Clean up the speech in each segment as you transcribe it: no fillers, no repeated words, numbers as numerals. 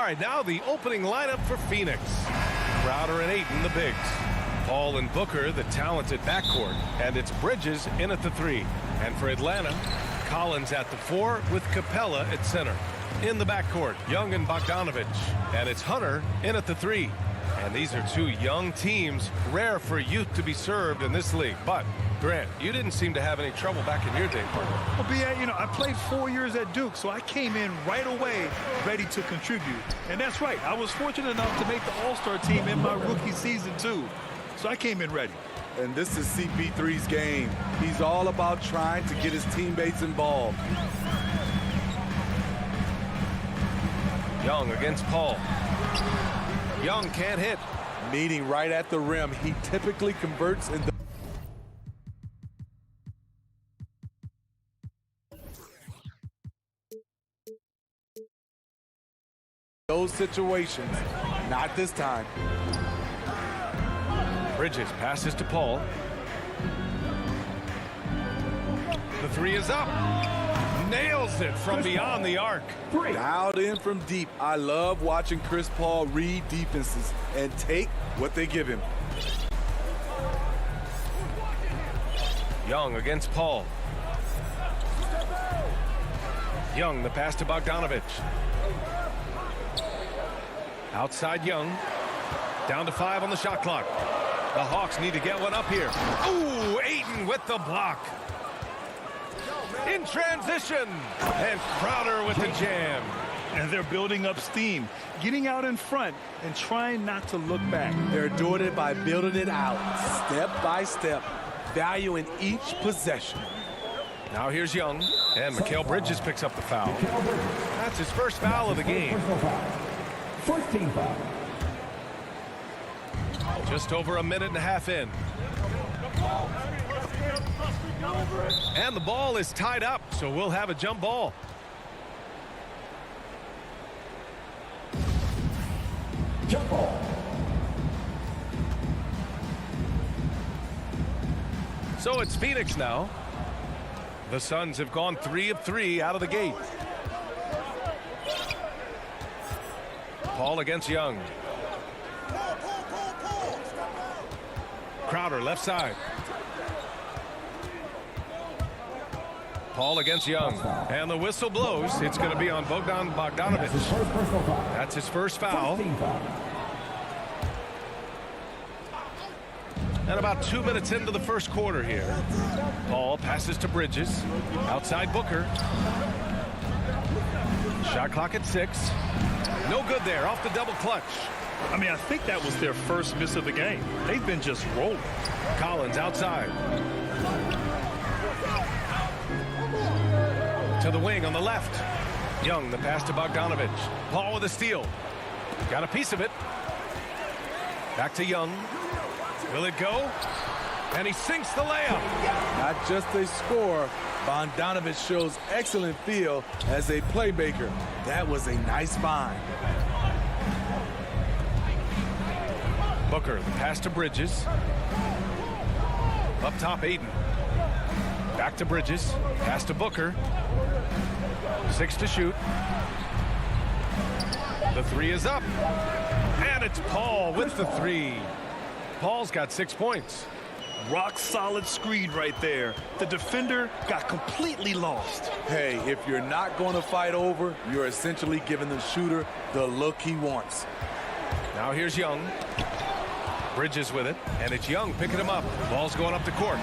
right, now the opening lineup for Phoenix. Crowder and Ayton, the bigs. Paul and Booker, the talented backcourt. And it's Bridges in at the 3. And for Atlanta, Collins at the 4 with Capella at center. In the backcourt, Young and Bogdanovich. And it's Hunter in at the 3. And these are two young teams, rare for youth to be served in this league. But, Grant, you didn't seem to have any trouble back in your day, partner. Well, B.A., you know, I played 4 years at Duke, so I came in right away ready to contribute. And that's right. I was fortunate enough to make the All-Star team in my rookie season, too. So I came in ready. And this is CP3's game. He's all about trying to get his teammates involved. Young against Paul. Young can't hit. Meeting right at the rim. He typically converts in those situations. Not this time. Bridges passes to Paul. The 3 is up. Nails it from beyond the arc. Dialed in from deep. I love watching Chris Paul read defenses and take what they give him. Young against Paul. Young, the pass to Bogdanovich. Outside Young. Down to 5 on the shot clock. The Hawks need to get one up here. Ooh, Ayton with the block. In transition. And Crowder with the jam. And they're building up steam, getting out in front and trying not to look back. They're doing it by building it out, step by step, valuing each possession. Now here's Young, and Mikal Bridges picks up the foul. That's his first foul of the game. First team foul. Just over a minute and a half in. And the ball is tied up, so we'll have a jump ball. Jump ball. So it's Phoenix now. The Suns have gone 3 of 3 out of the gate. Paul against Young. Crowder left side. Paul against Young. And the whistle blows. It's going to be on Bogdanovich. That's his first foul. And about 2 minutes into the first quarter here. Paul passes to Bridges. Outside Booker. Shot clock at 6. No good there. Off the double clutch. I mean, I think that was their first miss of the game. They've been just rolling. Collins outside. To the wing on the left. Young, the pass to Bogdanovich. Paul with a steal. Got a piece of it. Back to Young. Will it go? And he sinks the layup. Not just a score, Bogdanovich shows excellent feel as a playmaker. That was a nice find. Booker, the pass to Bridges. Up top, Ayton. Back to Bridges. Pass to Booker. 6 to shoot. The 3 is up. And it's Paul with the 3. Paul's got 6 points. Rock solid screen right there. The defender got completely lost. Hey, if you're not going to fight over, you're essentially giving the shooter the look he wants. Now here's Young. Bridges with it, and it's Young picking him up. Ball's going up the court.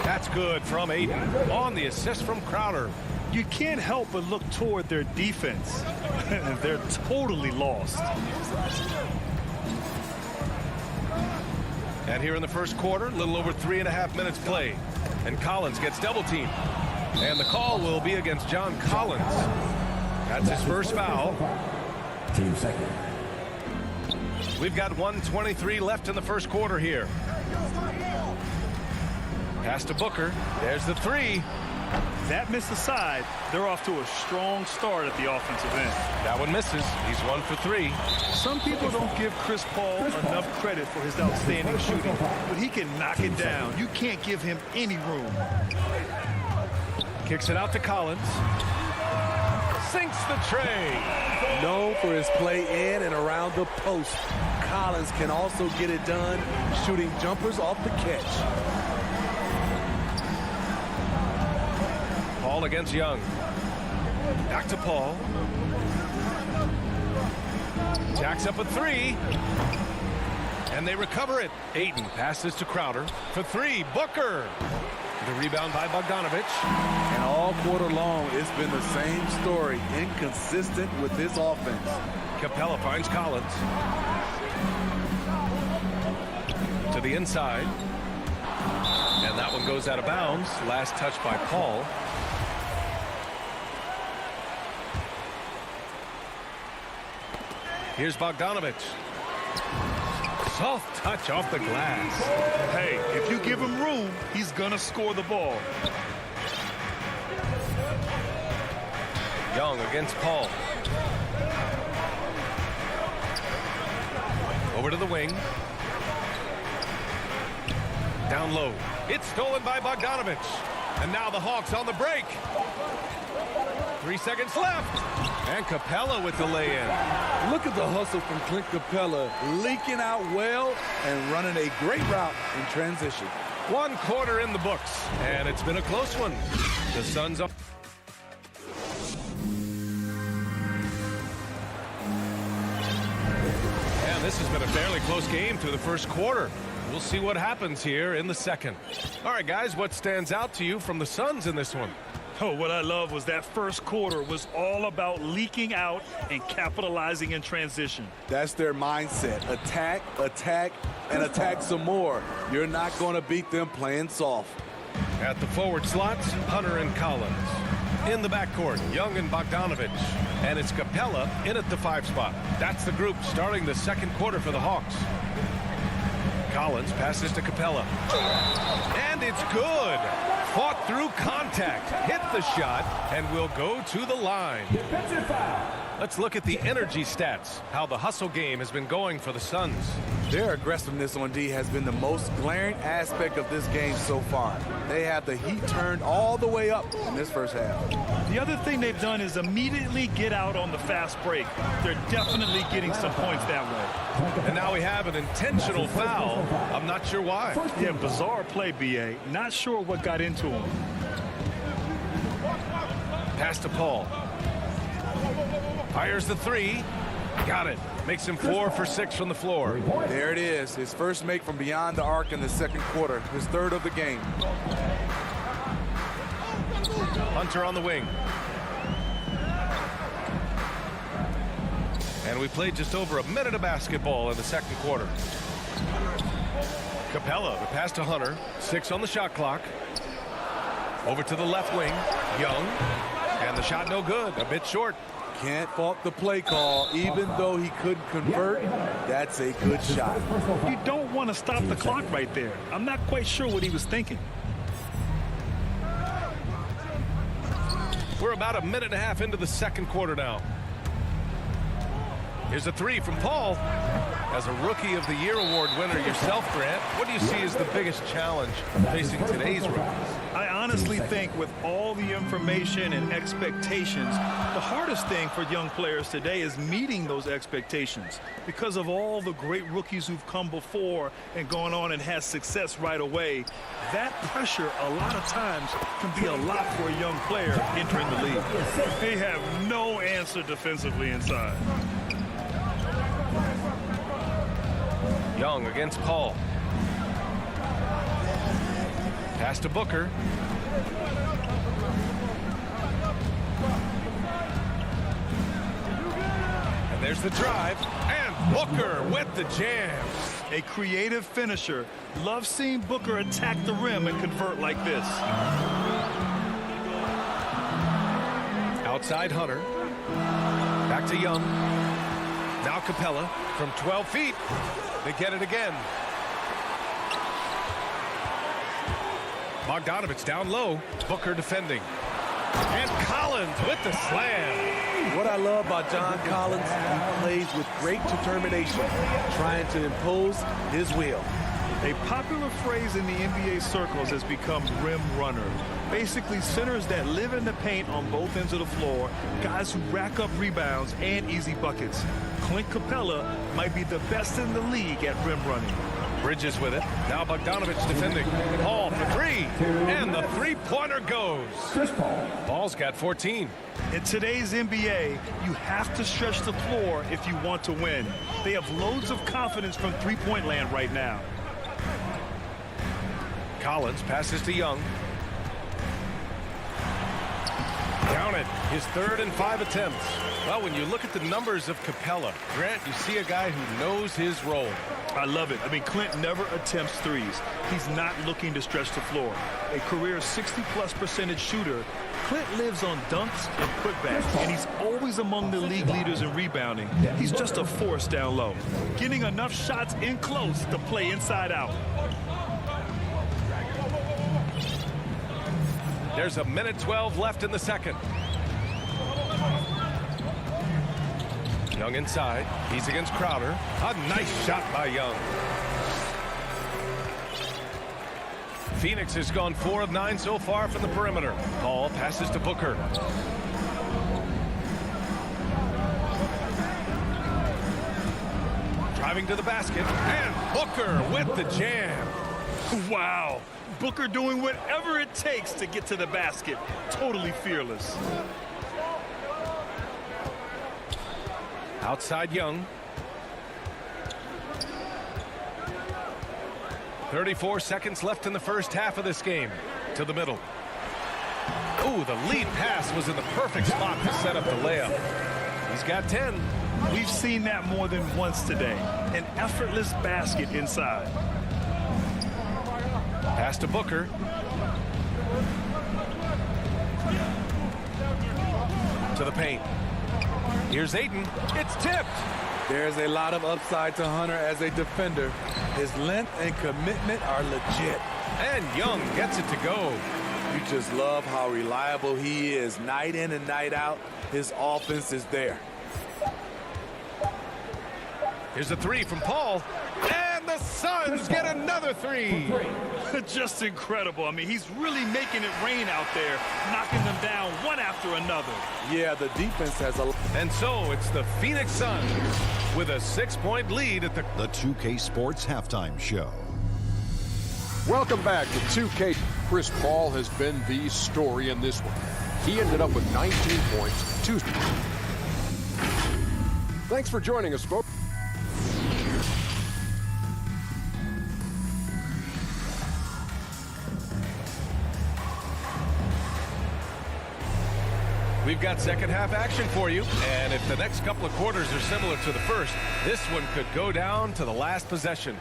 That's good from Ayton on the assist from Crowder. You can't help but look toward their defense. They're totally lost. And here in the first quarter, a little over 3.5 minutes played. And Collins gets double teamed. And the call will be against John Collins. That's his first foul. Team second. We've got 1:23 left in the first quarter here. Pass to Booker. There's the 3. That miss aside, they're off to a strong start at the offensive end. That one misses. He's 1 for 3. Some people don't give Chris Paul enough credit for his outstanding shooting, but he can knock it down. You can't give him any room. Kicks it out to Collins. sinks the tray. Known for his play in and around the post, Collins can also get it done shooting jumpers off the catch. Paul against Young. Back to Paul. Jacks up a three. And they recover it. Ayton passes to Crowder for three. Booker. The rebound by Bogdanovich. And all quarter long, it's been the same story. Inconsistent with his offense. Capella finds Collins. To the inside. And that one goes out of bounds. Last touch by Paul. Here's Bogdanovich. Soft touch off the glass. Hey, if you give him room, he's going to score the ball. Young against Paul. Over to the wing. Down low. It's stolen by Bogdanovich. And now the Hawks on the break. 3 seconds left. And Capella with the lay-in. Look at the hustle from Clint Capella, leaking out well and running a great route in transition. 1 quarter in the books, and it's been a close one. The Suns up. And this has been a fairly close game through the first quarter. We'll see what happens here in the second. All right, guys, what stands out to you from the Suns in this one? Oh, what I love was that first quarter was all about leaking out and capitalizing in transition. That's their mindset. Attack, attack, and attack some more. You're not going to beat them playing soft. At the forward slots, Hunter and Collins. In the backcourt, Young and Bogdanovich. And it's Capella in at the 5 spot. That's the group starting the second quarter for the Hawks. Collins passes to Capella. And it's good. Fought through contact, hit the shot, and will go to the line. Let's look at the energy stats, how the hustle game has been going for the Suns. Their aggressiveness on D has been the most glaring aspect of this game so far. They have the heat turned all the way up in this first half. The other thing they've done is immediately get out on the fast break. They're definitely getting some points that way. And now we have an intentional foul. I'm not sure why. Yeah, bizarre play, B.A. Not sure what got into him. Pass to Paul. Fires the three. Got it. Makes him 4 for 6 from the floor. There it is. His first make from beyond the arc in the second quarter. His third of the game. Hunter on the wing. And we played just over a minute of basketball in the second quarter. Capella, the pass to Hunter. 6 on the shot clock. Over to the left wing. Young. And the shot no good. A bit short. Can't fault the play call. Even though he couldn't convert, that's a good shot. You don't want to stop the clock right there. I'm not quite sure what he was thinking. We're about a minute and a half into the second quarter now. Here's a three from Paul. As a Rookie of the Year award winner yourself, Grant, what do you see as the biggest challenge facing today's rookies? I honestly think with all the information and expectations, the hardest thing for young players today is meeting those expectations. Because of all the great rookies who've come before and gone on and had success right away, that pressure a lot of times can be a lot for a young player entering the league. They have no answer defensively inside. Young against Paul. Pass to Booker. And there's the drive. And Booker with the jam. A creative finisher. Love seeing Booker attack the rim and convert like this. Outside Hunter. Back to Young. Now Capella from 12 feet. They get it again. Bogdanovich down low. Booker defending. And Collins with the slam. What I love about John Collins, he plays with great determination, trying to impose his will. A popular phrase in the NBA circles has become rim runner. Basically, centers that live in the paint on both ends of the floor, guys who rack up rebounds and easy buckets. Clint Capella might be the best in the league at rim running. Bridges with it. Now Bogdanovich defending. Paul for three. And the three-pointer goes. Chris Paul. Paul's got 14. In today's NBA, you have to stretch the floor if you want to win. They have loads of confidence from three-point land right now. Collins passes to Young. Counted. His 3rd and 5 attempts. Well, when you look at the numbers of Capella, Grant, you see a guy who knows his role. I love it. I mean, Clint never attempts threes. He's not looking to stretch the floor. A career 60+% shooter, Clint lives on dunks and putbacks, and he's always among the league leaders in rebounding. He's just a force down low, getting enough shots in close to play inside out. There's a minute 12 left in the second. Young inside. He's against Crowder. A nice shot by Young. Phoenix has gone 4 of 9 so far from the perimeter. Paul passes to Booker. Driving to the basket. And Booker with the jam. Wow. Booker doing whatever it takes to get to the basket. Totally fearless. Outside Young. 34 seconds left in the first half of this game. To the middle. Ooh, the lead pass was in the perfect spot to set up the layup. He's got 10. We've seen that more than once today. An effortless basket inside. Pass to Booker. To the paint. Here's Ayton. It's tipped. There's a lot of upside to Hunter as a defender. His length and commitment are legit. And Young gets it to go. You just love how reliable he is night in and night out. His offense is there. Here's a three from Paul. And the Suns get another three. Just incredible. I mean, he's really making it rain out there, knocking them down one after another. Yeah, the defense has a... And so it's the Phoenix Suns with a 6-point lead at the 2K Sports Halftime Show. Welcome back to 2K. Chris Paul has been the story in this one. He ended up with 19 points Tuesday. Thanks for joining us, folks. We've got second half action for you, and if the next couple of quarters are similar to the first, this one could go down to the last possession.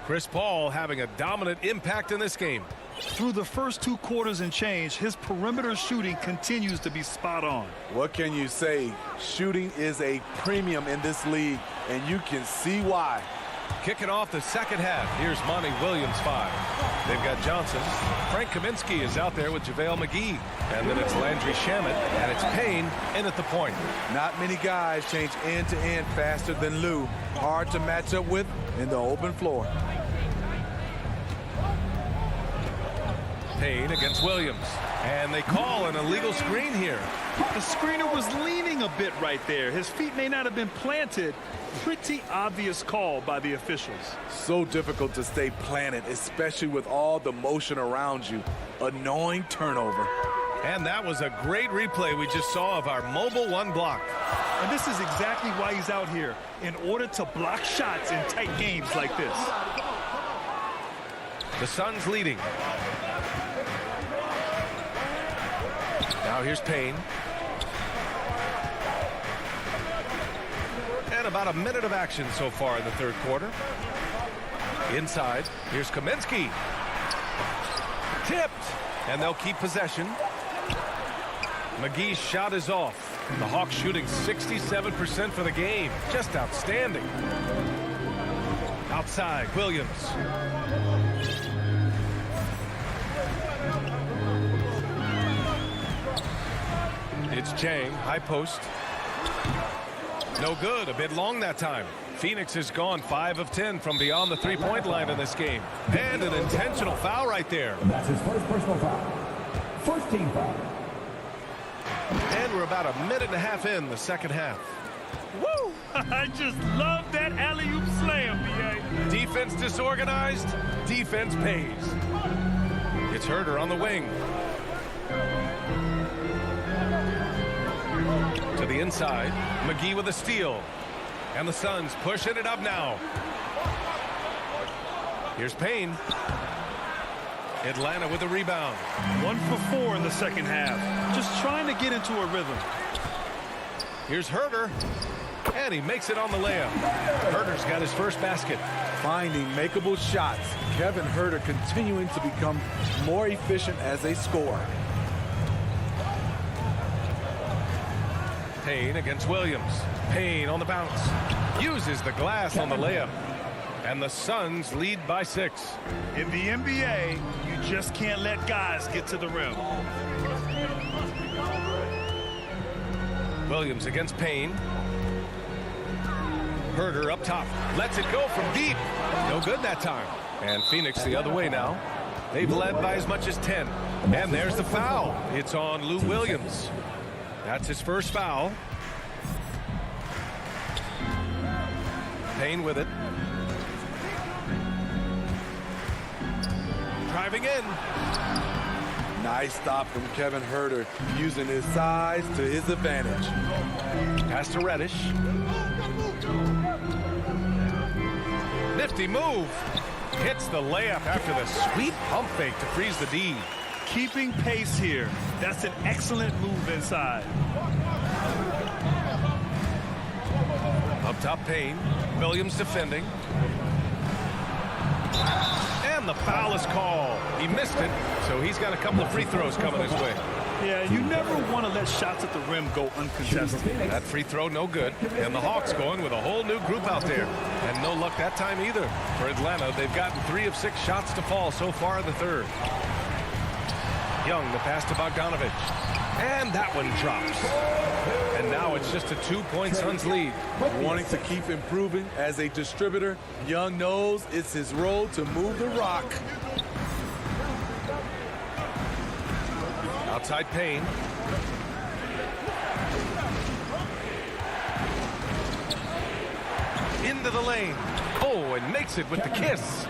Chris Paul having a dominant impact in this game. Through the first 2 quarters and change, his perimeter shooting continues to be spot on. What can you say? Shooting is a premium in this league, and you can see why. Kicking off the second half, here's Monty Williams 5. They've got Johnson. Frank Kaminsky is out there with JaVale McGee. And then it's Landry Shamet, and it's Payne in at the point. Not many guys change end-to-end faster than Lou. Hard to match up with in the open floor. Payne against Williams. And they call an illegal screen here. The screener was leaning a bit right there. His feet may not have been planted. Pretty obvious call by the officials. So difficult to stay planted, especially with all the motion around you. Annoying turnover. And that was a great replay we just saw of our mobile one block. And this is exactly why he's out here, in order to block shots in tight games like this. The Suns leading. Now here's Payne. And about a minute of action so far in the third quarter. Inside, here's Kaminsky. Tipped, and they'll keep possession. McGee's shot is off. The Hawks shooting 67% for the game. Just outstanding. Outside, Williams. It's Chang, high post. No good, a bit long that time. Phoenix has gone 5 of 10 from beyond the three-point line in this game. And an intentional foul right there. And that's his first personal foul. First team foul. And we're about a minute and a half in the second half. Woo! I just love that alley-oop slam, B.A. Defense disorganized, defense pays. It's Herder on the wing. To the inside, McGee with a steal. And the Suns pushing it up now. Here's Payne. Atlanta with a rebound. 1 for 4 in the second half. Just trying to get into a rhythm. Here's Herder. And he makes it on the layup. Herder's got his first basket. Finding makeable shots. Kevin Herder continuing to become more efficient as a scorer. Payne against Williams. Payne on the bounce. Uses the glass on the layup. And the Suns lead by 6. In the NBA, you just can't let guys get to the rim. Williams against Payne. Herder up top. Lets it go from deep. No good that time. And Phoenix the other way now. They've led by as much as 10. And there's the foul. It's on Lou Williams. That's his first foul. Payne with it. Driving in. Nice stop from Kevin Herder, using his size to his advantage. Pass to Reddish. Nifty move. Hits the layup after the sweet pump fake to freeze the D. Keeping pace here. That's an excellent move inside. Up top, Payne. Williams defending. And the foul is called. He missed it, so he's got a couple of free throws coming his way. Yeah, you never want to let shots at the rim go uncontested. That free throw no good. And the Hawks going with a whole new group out there. And no luck that time either. For Atlanta, they've gotten 3 of 6 shots to fall so far in the third. Young, the pass to Bogdanovich. And that one drops. And now it's just a 2-point Suns lead. Wanting to keep improving as a distributor, Young knows it's his role to move the rock. Outside Payne. Into the lane. Oh, and makes it with the kiss.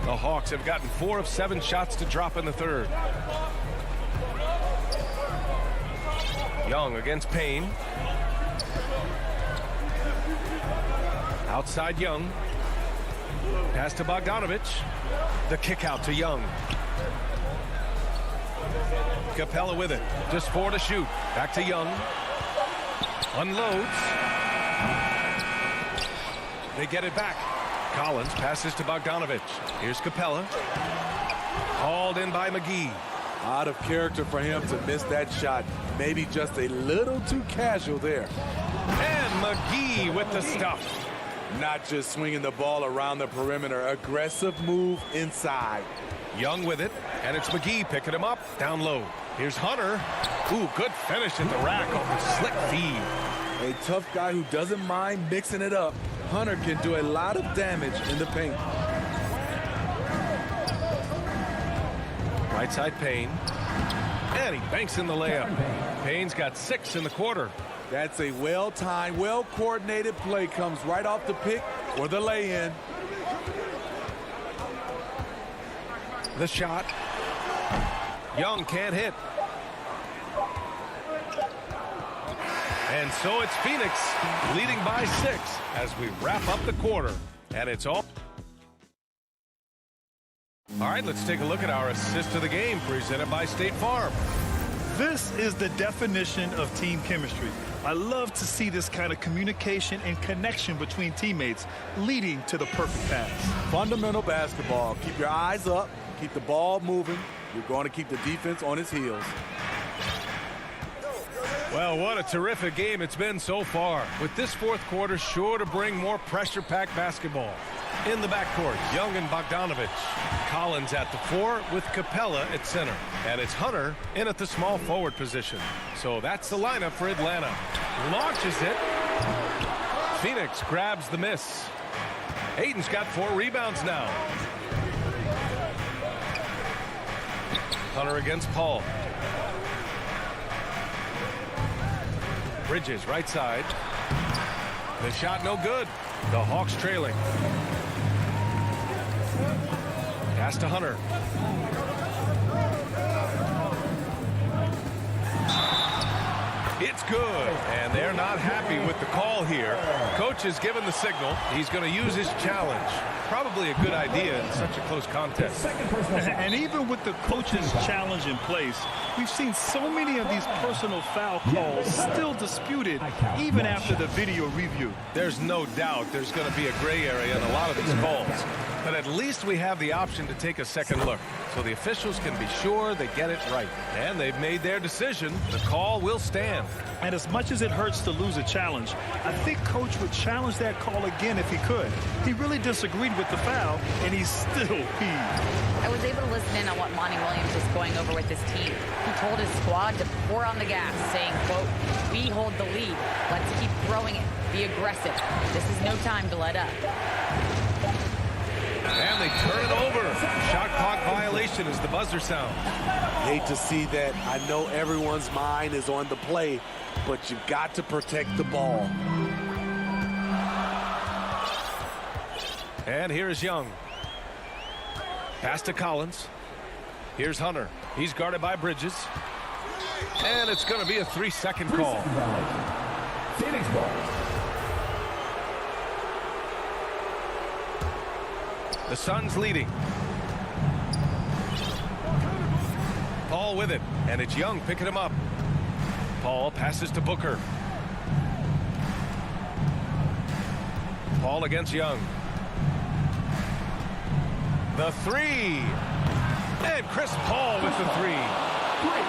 The Hawks have gotten 4 of 7 shots to drop in the third. Young against Payne. Outside Young. Pass to Bogdanovich. The kick out to Young. Capella with it. Just 4 to shoot. Back to Young. Unloads. They get it back. Collins passes to Bogdanovich. Here's Capella. Hauled in by McGee. Out of character for him to miss that shot. Maybe just a little too casual there. And McGee with the stuff. Not just swinging the ball around the perimeter. Aggressive move inside. Young with it. And it's McGee picking him up. Down low. Here's Hunter. Ooh, good finish at the rack off a slick feed. A tough guy who doesn't mind mixing it up. Hunter can do a lot of damage in the paint. Right side Payne. And he banks in the layup. Payne's got 6 in the quarter. That's a well-timed, well-coordinated play. Comes right off the pick or the lay-in. The shot. Young can't hit. And so it's Phoenix leading by 6 as we wrap up the quarter. And it's all. All right, let's take a look at our assist of the game presented by State Farm. This is the definition of team chemistry. I love to see this kind of communication and connection between teammates leading to the perfect pass. Fundamental basketball. Keep your eyes up. Keep the ball moving. You're going to keep the defense on its heels. Well, what a terrific game it's been so far. With this fourth quarter sure to bring more pressure-packed basketball. In the backcourt, Young and Bogdanovich. Collins at the 4 with Capella at center. And it's Hunter in at the small forward position. So that's the lineup for Atlanta. Launches it. Phoenix grabs the miss. Ayton's got 4 rebounds now. Hunter against Paul. Bridges right side. The shot no good. The Hawks trailing. Pass to Hunter. It's good, and they're not happy with the call here. Coach has given the signal. He's going to use his challenge. Probably a good idea in such a close contest. And even with the coach's challenge in place, we've seen so many of these personal foul calls still disputed even after the video review. There's no doubt there's going to be a gray area in a lot of these calls. But at least we have the option to take a second look, so the officials can be sure they get it right. And they've made their decision. The call will stand. And as much as it hurts to lose a challenge, I think Coach would challenge that call again if he could. He really disagreed with the foul, and he's still peeved. I was able to listen in on what Monty Williams was going over with his team. He told his squad to pour on the gas, saying, quote, "We hold the lead. Let's keep throwing it. Be aggressive. This is no time to let up." And they turn it over. Shot clock violation as the buzzer sounds. Hate to see that. I know everyone's mind is on the play, but you've got to protect the ball. And here's Young. Pass to Collins. Here's Hunter. He's guarded by Bridges. And it's going to be a 3-second call. Phoenix ball. The Suns leading. Paul with it, and it's Young picking him up. Paul passes to Booker. Paul against Young. The 3. And Chris Paul with the 3.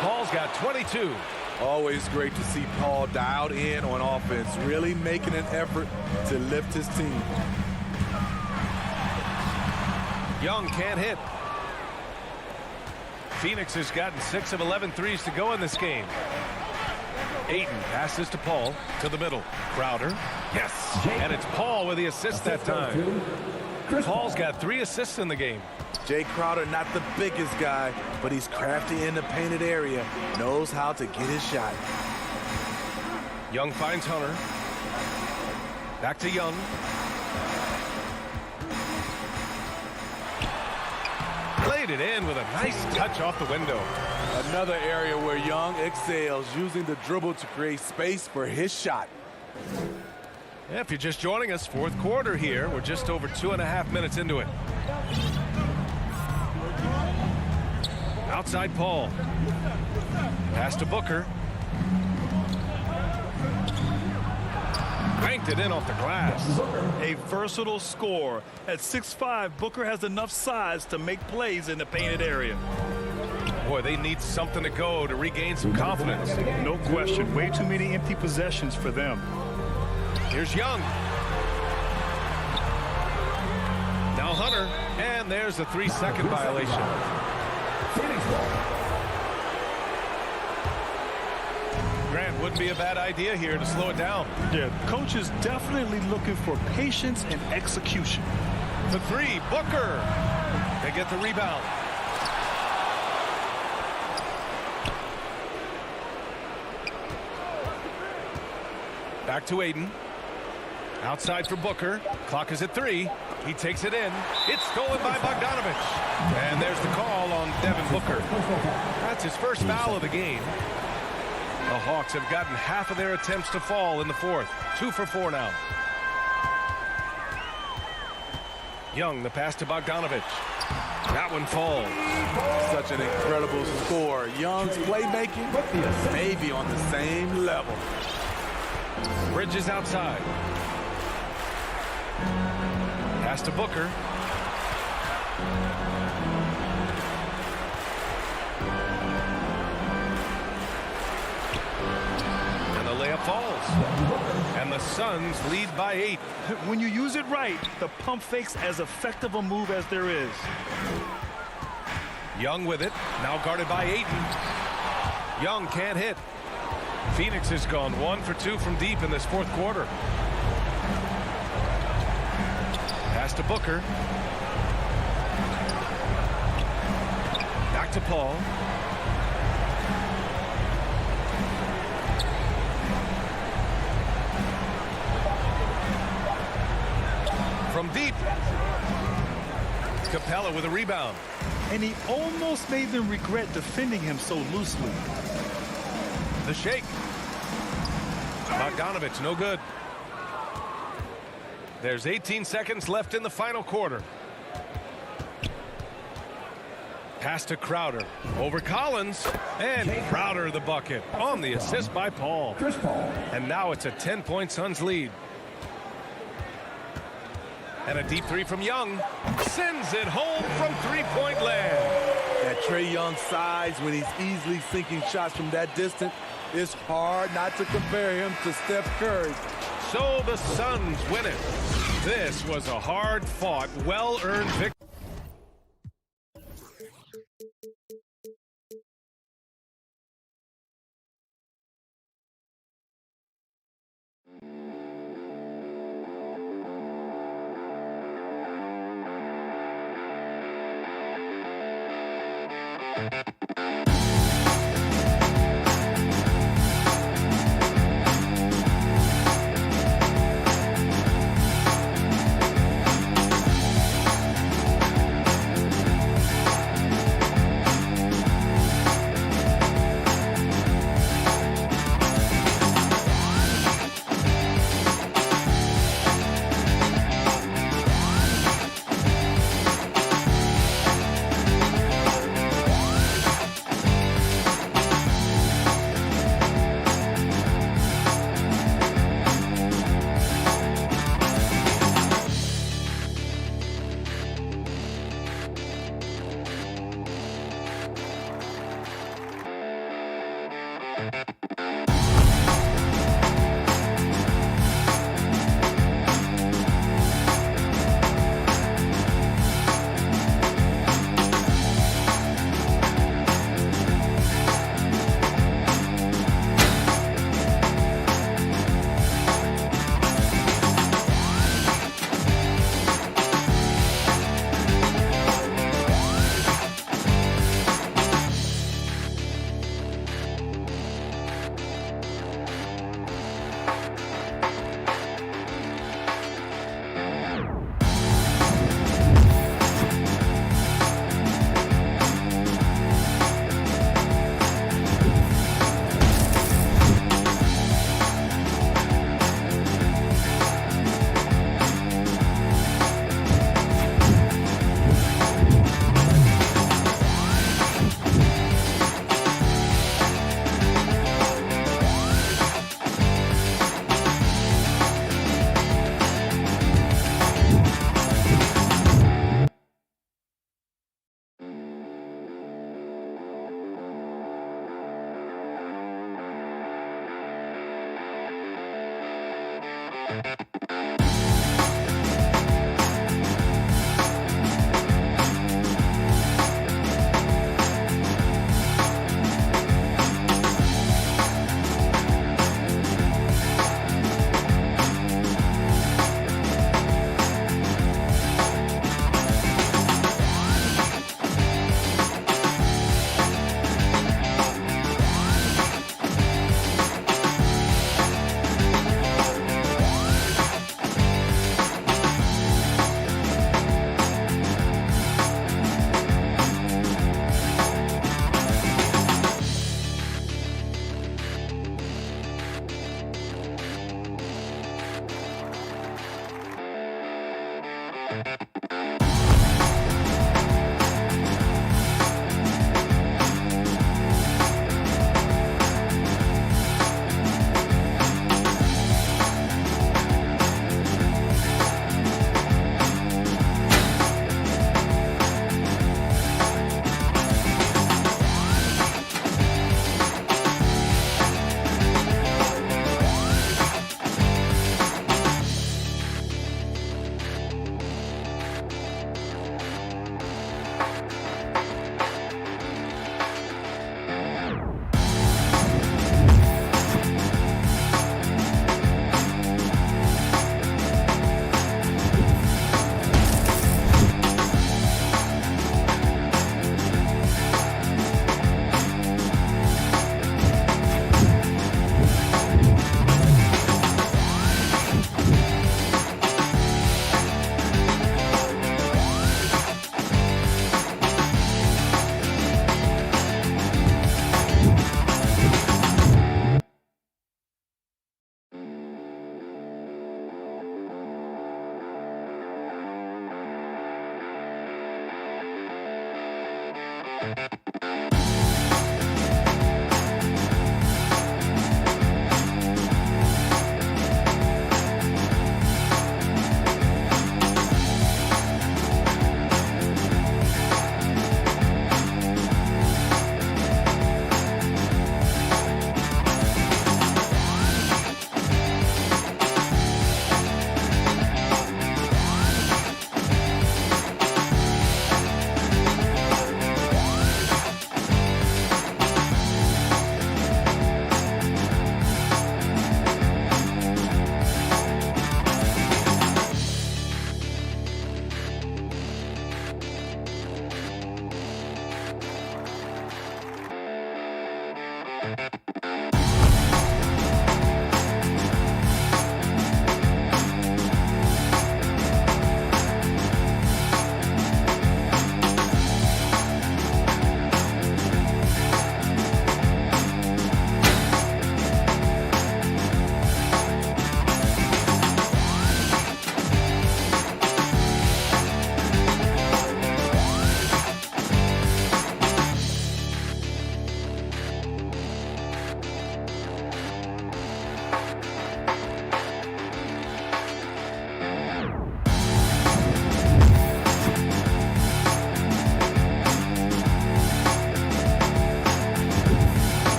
Paul's got 22. Always great to see Paul dialed in on offense, really making an effort to lift his team. Young can't hit. Phoenix has gotten 6 of 11 threes to go in this game. Ayton passes to Paul to the middle. Crowder. Yes. And it's Paul with the assist that time. Paul's got 3 assists in the game. Jay Crowder, not the biggest guy, but he's crafty in the painted area, knows how to get his shot. Young finds Hunter. Back to Young. Laid it in with a nice touch off the window. Another area where Young excels, using the dribble to create space for his shot. Yeah, if you're just joining us, 4th quarter here. We're just over 2.5 minutes into it. Outside Paul. Pass to Booker. Banked it in off the glass. A versatile scorer. At 6'5", Booker has enough size to make plays in the painted area. Boy, they need something to go to regain some confidence. No question. Way too many empty possessions for them. Here's Young. Now Hunter. And there's a 3-second violation. Phoenix ball. Grant, wouldn't be a bad idea here to slow it down. Yeah, coach is definitely looking for patience and execution. The 3, Booker. They get the rebound. Back to Ayton. Outside for Booker. Clock is at 3. He takes it in. It's stolen by Bogdanovich. And there's the call on Devin Booker. That's his first foul of the game. The Hawks have gotten half of their attempts to fall in the 4th. 2 for 4 now. Young, the pass to Bogdanovich. That one falls. Such an incredible score. Young's playmaking may be on the same level. Bridges outside. Pass to Booker. And the layup falls. And the Suns lead by 8. When you use it right, the pump fake's as effective a move as there is. Young with it. Now guarded by Ayton. Young can't hit. Phoenix has gone 1 for 2 from deep in this 4th quarter. Pass to Booker. Back to Paul. From deep. Capella with a rebound. And he almost made them regret defending him so loosely. The shake. Bogdanovich, no good. There's 18 seconds left in the final quarter. Pass to Crowder. Over Collins. And Crowder the bucket on the assist by Paul. Chris Paul. And now it's a 10-point Suns lead. And a deep three from Young. Sends it home from three-point land. That Trae Young size when he's easily sinking shots from that distance, it's hard not to compare him to Steph Curry. So the Suns win it. This was a hard-fought, well-earned victory.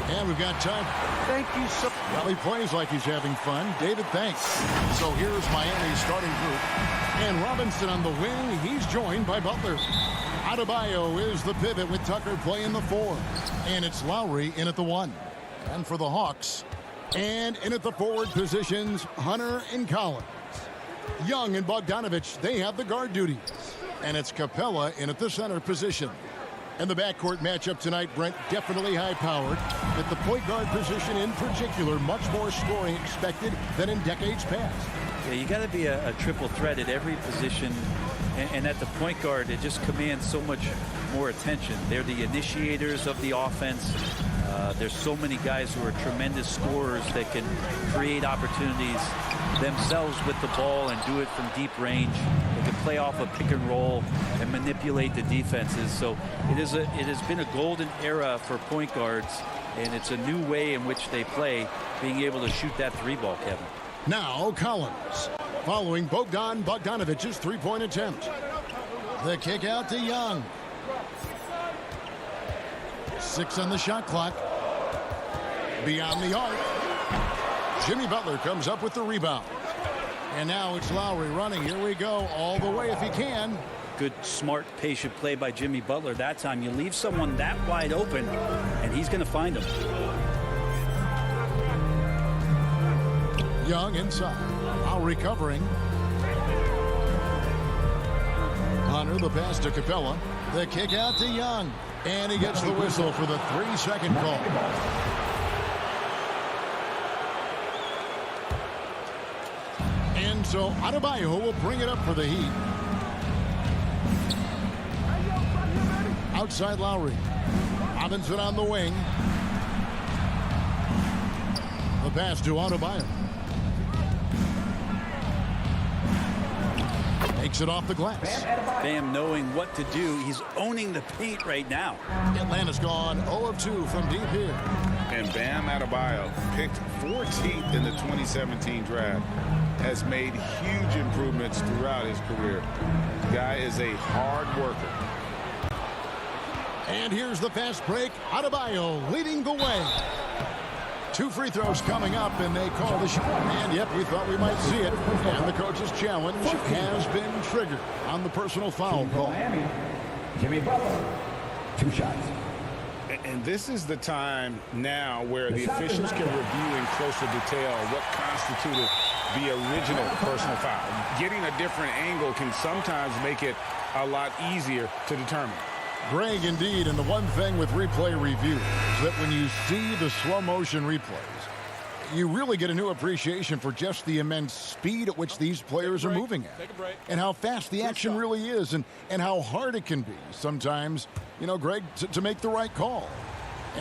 And we've got time. Thank you so much. Well, he plays like he's having fun. David, thanks. So here's Miami's starting group. And Robinson on the wing. He's joined by Butler. Adebayo is the pivot with Tucker playing the 4. And it's Lowry in at the 1. And for the Hawks, and in at the forward positions, Hunter and Collins. Young and Bogdanovich, they have the guard duties. And it's Capella in at the center position. And the backcourt matchup tonight, Brent, definitely high-powered. At the point guard position in particular, much more scoring expected than in decades past. Yeah, you got to be a triple threat at every position. And at the point guard, it just commands so much more attention. They're the initiators of the offense. There's so many guys who are tremendous scorers that can create opportunities themselves with the ball and do it from deep range. They can play off a pick and roll and manipulate the defenses. So it has been a golden era for point guards, and it's a new way in which they play, being able to shoot that 3-ball, Kevin. Now Collins, following Bogdanovich's three-point attempt. The kick out to Young. 6 on the shot clock. Beyond the arc. Jimmy Butler comes up with the rebound. And now it's Lowry running. Here we go. All the way if he can. Good, smart, patient play by Jimmy Butler that time. You leave someone that wide open, and he's going to find him. Young inside. Now recovering. Hunter, the pass to Capella. The kick out to Young. And he gets the whistle for the 3-second call. And so Adebayo will bring it up for the Heat. Outside Lowry. Robinson on the wing. The pass to Adebayo. Takes it off the glass. Bam knowing what to do. He's owning the paint right now. Atlanta's gone 0 of 2 from deep here. And Bam Adebayo, picked 14th in the 2017 draft, has made huge improvements throughout his career. The guy is a hard worker. And here's the fast break. Adebayo leading the way. 2 free throws coming up, and they call the shot. And yep, we thought we might see it. And the coach's challenge has been triggered on the personal foul call. Jimmy Butler, 2 shots. And this is the time now where the officials can review in closer detail what constituted the original personal foul. Getting a different angle can sometimes make it a lot easier to determine. Greg, indeed, and the one thing with replay review is that when you see the slow motion replays, you really get a new appreciation for just the immense speed at which these players are moving at, and how fast the action really is, and how hard it can be sometimes, you know, Greg, to make the right call.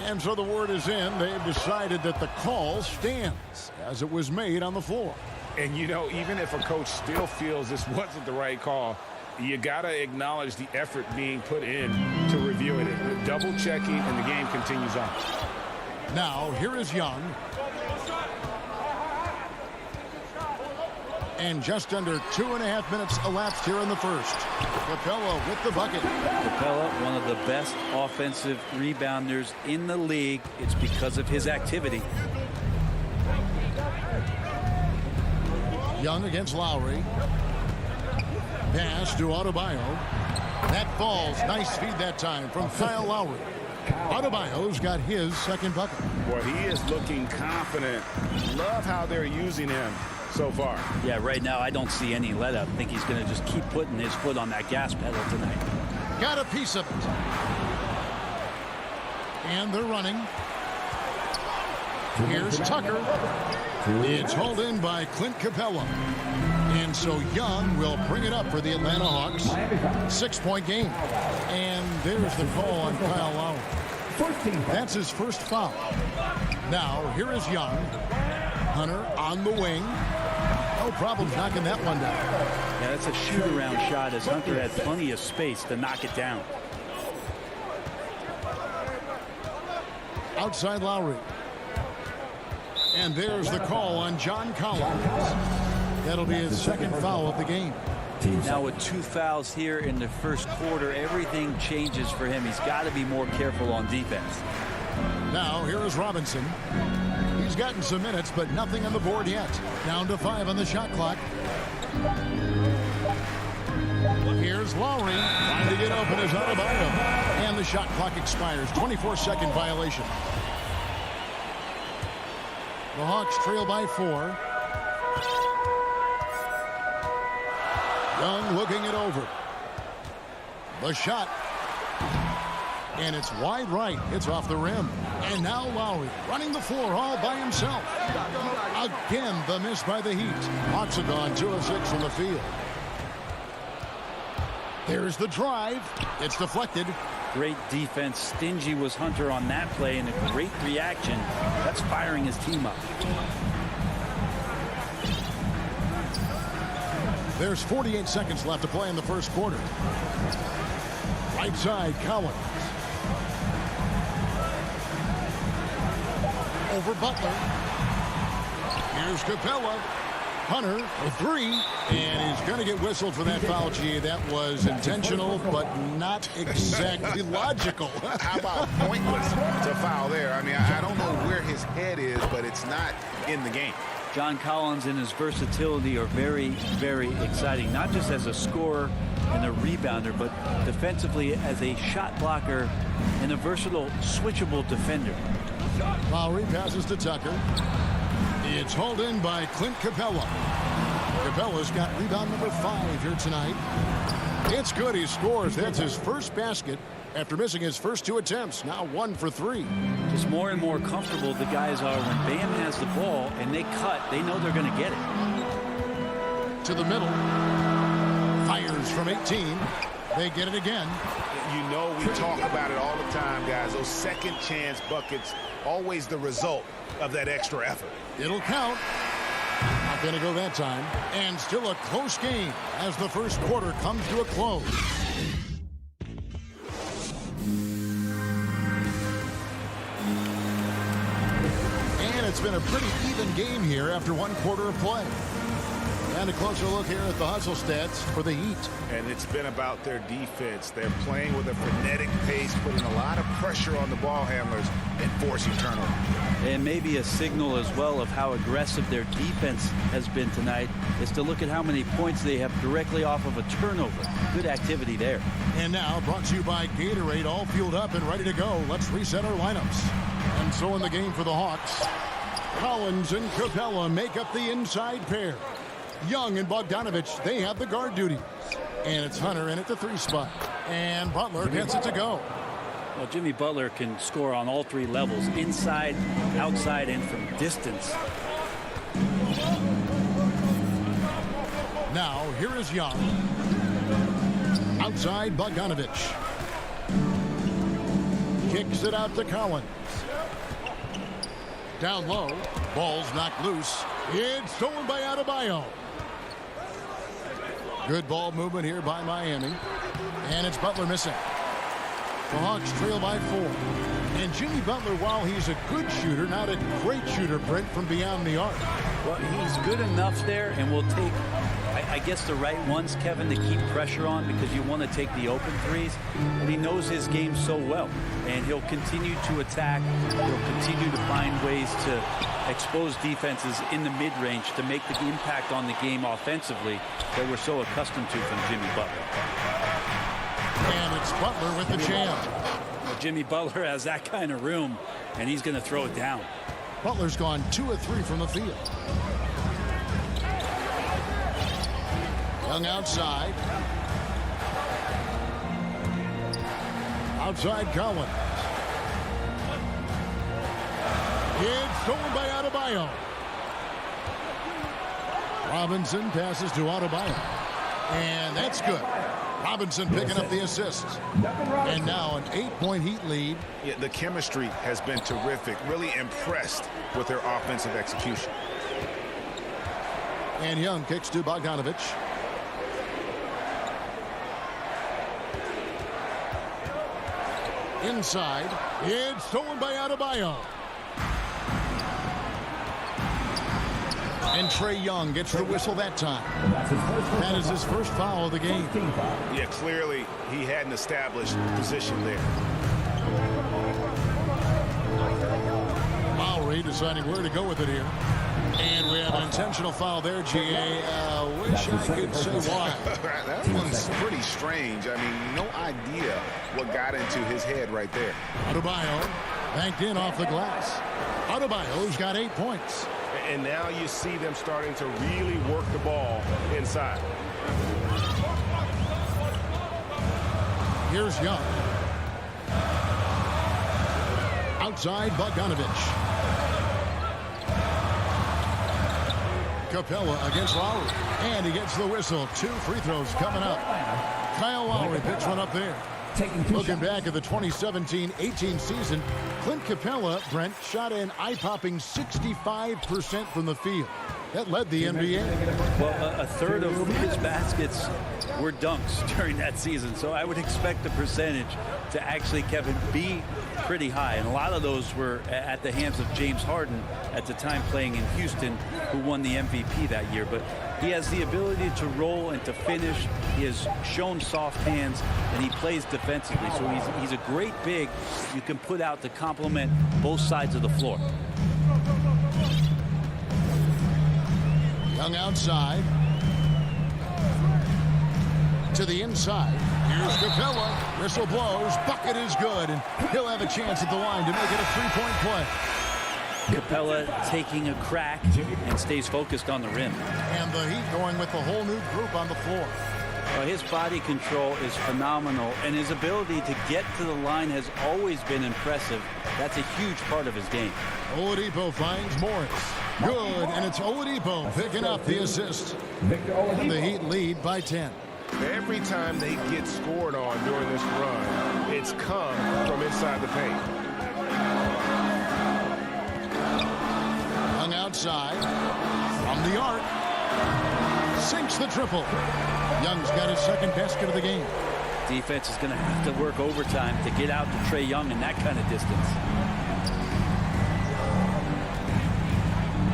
And so the word is in. They've decided that the call stands as it was made on the floor. And, you know, even if a coach still feels this wasn't the right call, you got to acknowledge the effort being put in to review it. Double checking, and the game continues on. Now, here is Young. And just under 2.5 minutes elapsed here in the first. Capella with the bucket. Capella, one of the best offensive rebounders in the league. It's because of his activity. Young against Lowry. Pass to Adebayo. That falls. Nice feed that time from Kyle Lowry. Adebayo's got his second bucket. Boy, he is looking confident. Love how they're using him so far. Yeah, right now I don't see any let up. I think he's going to just keep putting his foot on that gas pedal tonight. Got a piece of it. And they're running. Here's Tucker. It's hauled in by Clint Capella. And so Young will bring it up for the Atlanta Hawks. 6-point game. And there's the call on Kyle Lowry. That's his first foul. Now, here is Young. Hunter on the wing. No problems knocking that one down. Yeah, that's a shoot-around shot as Hunter had plenty of space to knock it down. Outside Lowry. And there's the call on John Collins. That'll be his second foul of the game. Now with 2 fouls here in the first quarter, everything changes for him. He's got to be more careful on defense. Now here is Robinson. He's gotten some minutes, but nothing on the board yet. Down to 5 on the shot clock. Here's Lowry trying to get open as Adebayo. And the shot clock expires. 24-second violation. The Hawks trail by 4. Young looking it over. The shot. And it's wide right. It's off the rim. And now Lowry running the floor all by himself. Again, the miss by the Heat. Hawks have gone 2 of 6 from the field. There's the drive. It's deflected. Great defense. Stingy was Hunter on that play, and a great reaction. That's firing his team up. There's 48 seconds left to play in the first quarter. Right side, Collins. Over Butler. Here's Capella. Hunter, a 3. And he's going to get whistled for that foul, G. That was intentional, but not exactly logical. How about pointless to foul there? I mean, I don't know where his head is, but it's not in the game. John Collins and his versatility are very, very exciting, not just as a scorer and a rebounder, but defensively as a shot blocker and a versatile, switchable defender. Lowry passes to Tucker. It's hauled in by Clint Capella. Capella's got rebound number 5 here tonight. It's good. He scores. That's his first basket after missing his first 2 attempts. Now 1 for 3. Just more and more comfortable the guys are when Bam has the ball and they cut. They know they're going to get it. To the middle. Fires from 18. They get it again. You know, we talk about it all the time, guys. Those second chance buckets, always the result of that extra effort. It'll count. Not going to go that time. And still a close game as the first quarter comes to a close. And it's been a pretty even game here after 1 quarter of play. And a closer look here at the hustle stats for the Heat. And it's been about their defense. They're playing with a frenetic pace, putting a lot of pressure on the ball handlers and forcing turnover. And maybe a signal as well of how aggressive their defense has been tonight is to look at how many points they have directly off of a turnover. Good activity there. And now brought to you by Gatorade, all fueled up and ready to go. Let's reset our lineups. And so in the game for the Hawks, Collins and Capella make up the inside pair. Young and Bogdanovich, they have the guard duty. And it's Hunter in at the 3 spot. And Butler gets it to go. Well, Jimmy Butler can score on all 3 levels, inside, outside, and from distance. Now, here is Young. Outside, Bogdanovich. Kicks it out to Collins. Down low. Ball's knocked loose. It's stolen by Adebayo. Good ball movement here by Miami. And it's Butler missing. The Hawks trail by 4. And Jimmy Butler, while he's a good shooter, not a great shooter, Brent, from beyond the arc. Well, he's good enough there and will take, I guess, the right ones, Kevin, to keep pressure on because you want to take the open threes. But he knows his game so well. And he'll continue to attack. He'll continue to find ways to expose defenses in the mid-range to make the impact on the game offensively that we're so accustomed to from Jimmy Butler. And it's Butler with the jam. Well, Jimmy Butler has that kind of room, and he's going to throw it down. Butler's gone 2 of 3 from the field. Young outside. Outside Collins. It's stolen by Adebayo. Robinson passes to Adebayo. And that's good. Robinson picking up the assist. And now an 8-point Heat lead. Yeah, the chemistry has been terrific. Really impressed with their offensive execution. And Young kicks to Bogdanovich. Inside. It's stolen by Adebayo. And Trae Young gets the whistle that time. That is his first foul of the game. Yeah, clearly he hadn't established position there. Lowry deciding where to go with it here. And we have an intentional foul there, GA. Wish I could say why. That one's pretty strange. I mean, no idea what got into his head right there. Adebayo banked in off the glass. Adebayo's got 8 points. And now you see them starting to really work the ball inside. Here's Young. Outside, Bogdanovich. Capella against Lowry. And he gets the whistle. 2 free throws coming up. Kyle Lowry picks one up there. Looking back at the 2017-18 season, Clint Capella, Brent, shot an eye-popping 65% from the field. That led the NBA. Well, a third of his baskets were dunks during that season, so I would expect the percentage to actually, Kevin, be pretty high. And a lot of those were at the hands of James Harden at the time playing in Houston, who won the MVP that year. But he has the ability to roll and to finish. He has shown soft hands, and he plays defensively. So he's a great big you can put out to complement both sides of the floor. Young outside. To the inside. Here's Capella. Whistle blows. Bucket is good. And he'll have a chance at the line to make it a three-point play. Capella taking a crack and stays focused on the rim. And the Heat going with the whole new group on the floor. Well, his body control is phenomenal, and his ability to get to the line has always been impressive. That's a huge part of his game. Oladipo finds Morris. Good, and it's Oladipo picking up the assist. And the Heat lead by 10. Every time they get scored on during this run, it's come from inside the paint. Young outside. From the arc. Sinks the triple. Young's got his second basket of the game. Defense is going to have to work overtime to get out to Trae Young in that kind of distance.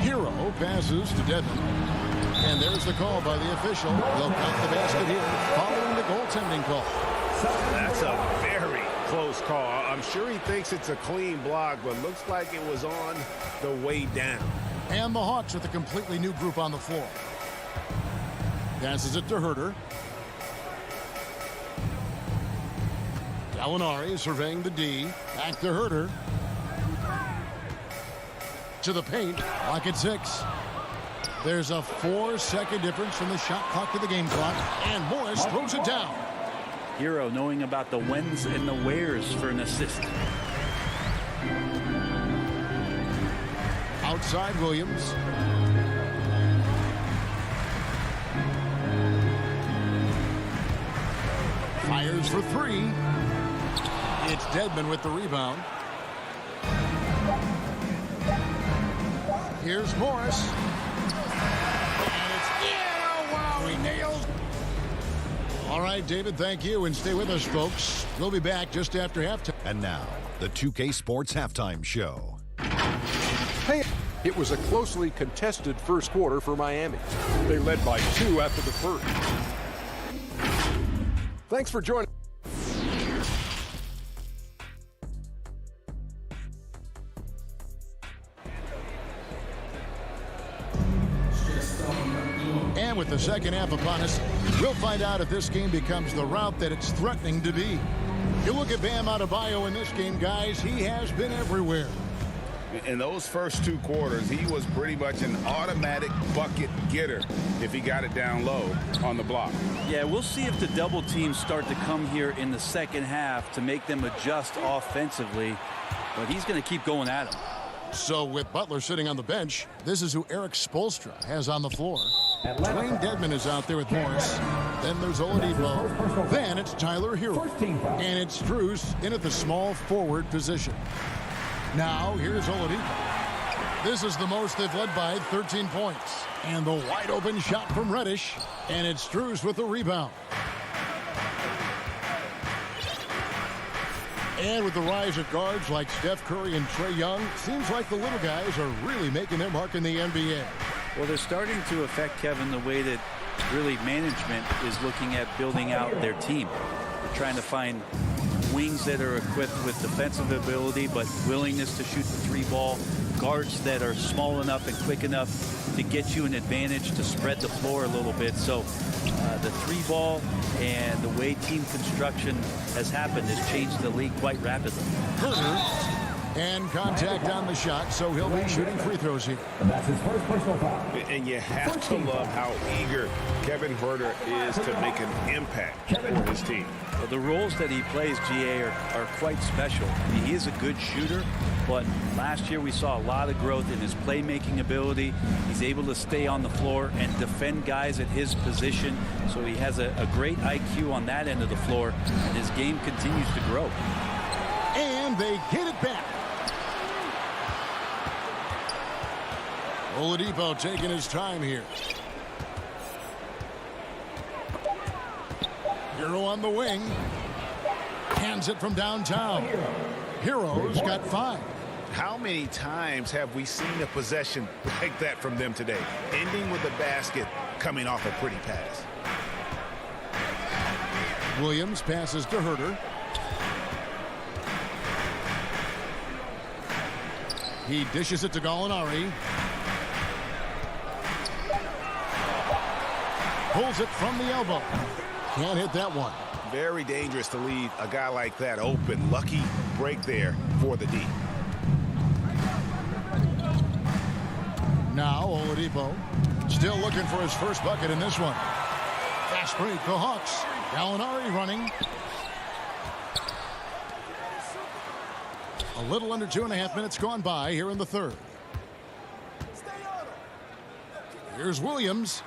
Hero passes to Devin. And there's the call by the official. They'll count the basket here following the goaltending call. That's a very close call. I'm sure he thinks it's a clean block, but looks like it was on the way down. And the Hawks with a completely new group on the floor. Passes it to Herter. Gallinari surveying the D. Back to Herter. To the paint. Lock at 6. There's a 4-second difference from the shot clock to the game clock. And Morris throws it down. Hero knowing about the whens and the wheres for an assist. Outside Williams. Fires for 3. It's Dedmon with the rebound. Here's Morris. And it's in. Oh, wow, he nails. All right, David, thank you. And stay with us, folks. We'll be back just after halftime. And now, the 2K Sports Halftime Show. Hey, it was a closely contested first quarter for Miami. They led by 2 after the first. Thanks for joining. And with the second half upon us, we'll find out if this game becomes the route that it's threatening to be. You look at Bam Adebayo in this game, guys. He has been everywhere. In those first 2 quarters, he was pretty much an automatic bucket getter if he got it down low on the block. Yeah, we'll see if the double teams start to come here in the second half to make them adjust offensively. But he's going to keep going at him. So with Butler sitting on the bench, this is who Eric Spoelstra has on the floor. Dwayne Dedmon is out there with Morris. Then there's Oladipo. Then it's Tyler Hero. And it's Strus in at the small forward position. Now, here's Oladipo. This is the most they've led by, 13 points. And the wide open shot from Reddish. And it's Strus with the rebound. And with the rise of guards like Steph Curry and Trae Young, seems like the little guys are really making their mark in the NBA. Well, they're starting to affect, Kevin, the way that really management is looking at building out their team. They're trying to find wings that are equipped with defensive ability but willingness to shoot the 3 ball, guards that are small enough and quick enough to get you an advantage to spread the floor a little bit. So the 3 ball and the way team construction has happened has changed the league quite rapidly. Herter. And contact on the shot, so he'll be shooting free throws here. That's his first personal foul. And you have to love how eager Kevin Herter is to make an impact for his team. Well, the roles that he plays, GA, are quite special. I mean, he is a good shooter, but last year we saw a lot of growth in his playmaking ability. He's able to stay on the floor and defend guys at his position, so he has a great IQ on that end of the floor, and his game continues to grow. And they get it back. Oladipo taking his time here. Hero on the wing. Hands it from downtown. Hero's got 5. How many times have we seen a possession like that from them today? Ending with a basket, coming off a pretty pass. Williams passes to Herter. He dishes it to Gallinari. Pulls it from the elbow. Can't hit that one. Very dangerous to leave a guy like that open. Lucky break there for the D. Now Oladipo still looking for his first bucket in this one. Fast break, the Hawks. Gallinari running. A little under 2.5 minutes gone by here in the third. Here's Williams.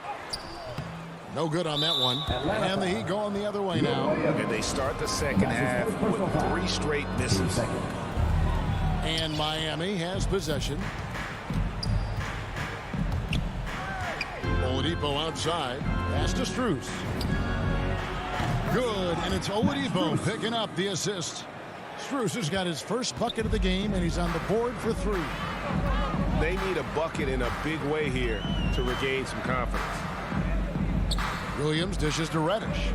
No good on that one. And the Heat going the other way now. And they start the second half with 3 straight misses. And Miami has possession. Oladipo outside. Pass to Strus. Good, and it's Oladipo picking up the assist. Strus has got his first bucket of the game, and he's on the board for 3. They need a bucket in a big way here to regain some confidence. Williams dishes to Reddish.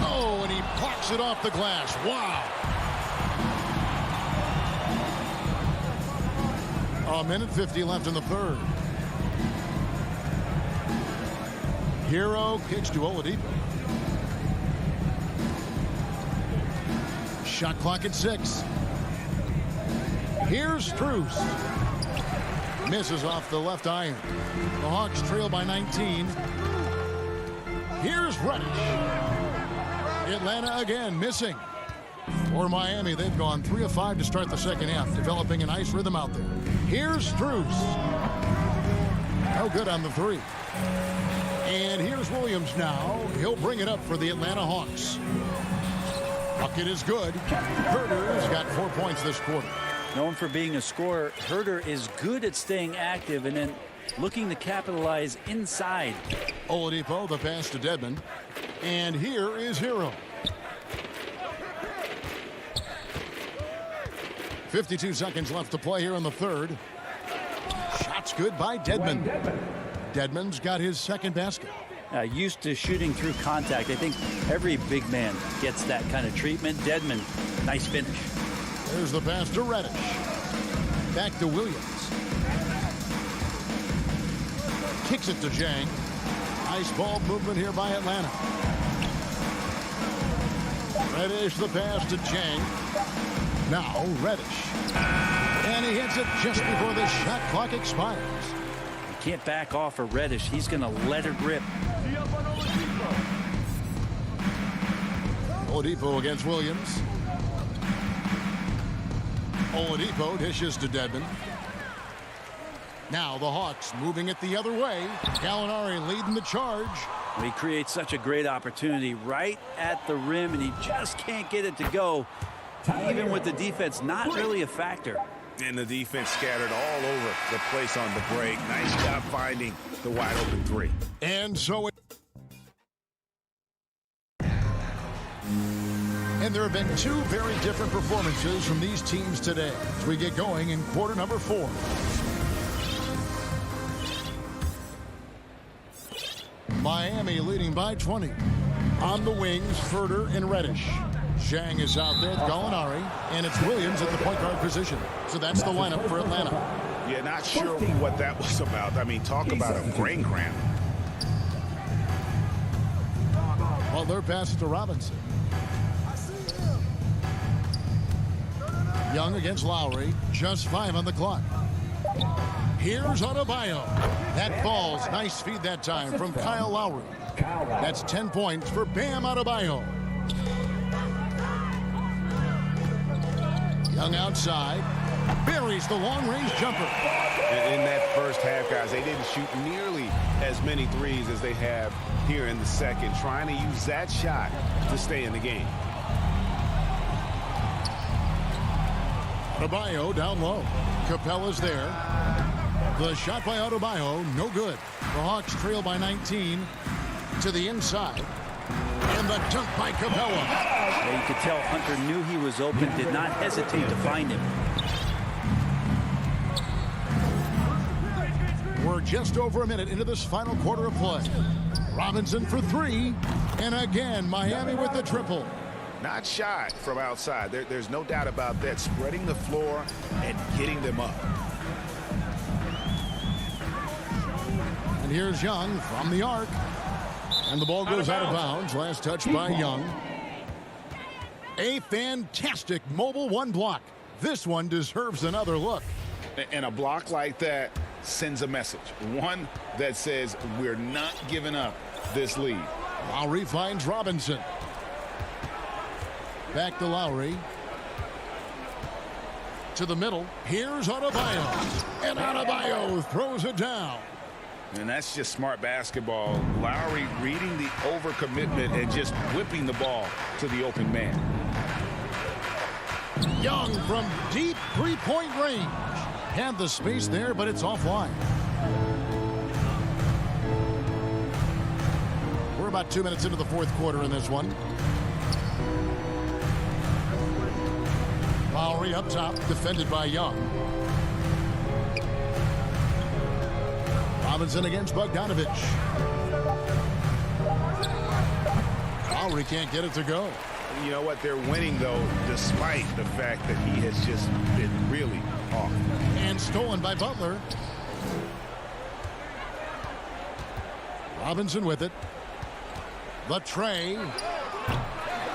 Oh, and he blocks it off the glass. Wow. A minute 50 left in the third. Hero kicks to Oladipo. Shot clock at 6. Here's Strus. Misses off the left iron. The Hawks trail by 19. Here's Reddish. Atlanta again missing. For Miami, they've gone 3 of 5 to start the second half, developing a nice rhythm out there. Here's Strus. No good on the 3. And here's Williams now. He'll bring it up for the Atlanta Hawks. Bucket is good. Herter's got 4 points this quarter. Known for being a scorer, Herter is good at staying active and then looking to capitalize inside. Oladipo, the pass to Dedmon. And here is Hero. 52 seconds left to play here in the third. Shots good by Dedmon. Dedmon's got his second basket. Used to shooting through contact. I think every big man gets that kind of treatment. Dedmon, nice finish. There's the pass to Reddish. Back to Williams. Kicks it to Jang. Nice ball movement here by Atlanta. Reddish the pass to Jang. Now Reddish. And he hits it just before the shot clock expires. You can't back off of Reddish. He's going to let her rip. Oladipo against Williams. Oladipo dishes to Dedmon. Now the Hawks moving it the other way. Gallinari leading the charge. He creates such a great opportunity right at the rim, and he just can't get it to go. Even with the defense not really a factor. And the defense scattered all over the place on the break. Nice job finding the wide open 3. And so and there have been 2 very different performances from these teams today as we get going in quarter number 4. Miami leading by 20. On the wings, Herter and Reddish. Zhang is out there with Gallinari, and it's Williams at the point guard position. So that's the lineup for Atlanta. Yeah, not sure what that was about. I mean, talk about a brain cramp. Butler passes to Robinson. Young against Lowry. Just 5 on the clock. Here's Adebayo. That falls. Nice feed that time from Kyle Lowry. That's 10 points for Bam Adebayo. Young outside. Buries the long-range jumper. In that first half, guys, they didn't shoot nearly as many threes as they have here in the second, trying to use that shot to stay in the game. Adebayo down low. Capella's there. The shot by Adebayo, no good. The Hawks trail by 19 to the inside. And the dunk by Capella. Yeah, you could tell Hunter knew he was open, did not hesitate to find him. We're just over a minute into this final quarter of play. Robinson for 3. And again, Miami with the triple. not shy from outside. There's no doubt about that. Spreading the floor and getting them up. And here's Young from the arc. And the ball goes out of bounds. Last touch by Young. A fantastic mobile one block. This one deserves another look. And a block like that sends a message. One that says we're not giving up this lead. Lowry finds Robinson. Back to Lowry. To the middle. Here's Adebayo. And Adebayo throws it down. And that's just smart basketball. Lowry reading the overcommitment and just whipping the ball to the open man. Young from deep three-point range. Had the space there, but it's offline. We're about 2 minutes into the fourth quarter in this one. Lowry up top, defended by Young. Robinson against Bogdanovich. Lowry can't get it to go. You know what? They're winning, though, despite the fact that he has just been really off. And stolen by Butler. Robinson with it. The tray.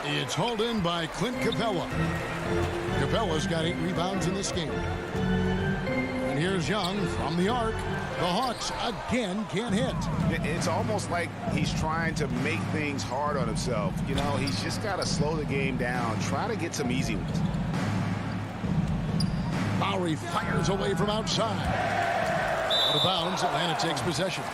It's hauled in by Clint Capella. Capella's got 8 rebounds in this game. And here's Young from the arc. The Hawks again can't hit. It's almost like he's trying to make things hard on himself. You know, he's just got to slow the game down, try to get some easy ones. Lowry fires away from outside. Out of bounds, Atlanta takes possession.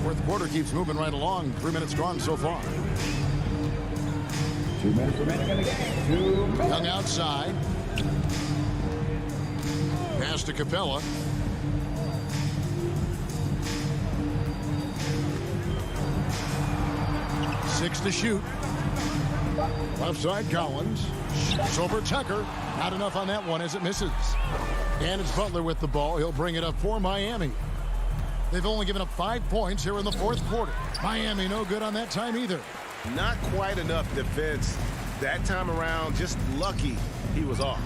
Fourth quarter keeps moving right along. 3 minutes gone so far. 2 minutes remaining in the game. 2 minutes. Young outside. Pass to Capella. Six to shoot. Left side, Collins. Shoots over Tucker. Not enough on that one as it misses. And it's Butler with the ball. He'll bring it up for Miami. They've only given up 5 points here in the fourth quarter. Miami no good on that time either. Not quite enough defense that time around. Just lucky he was off.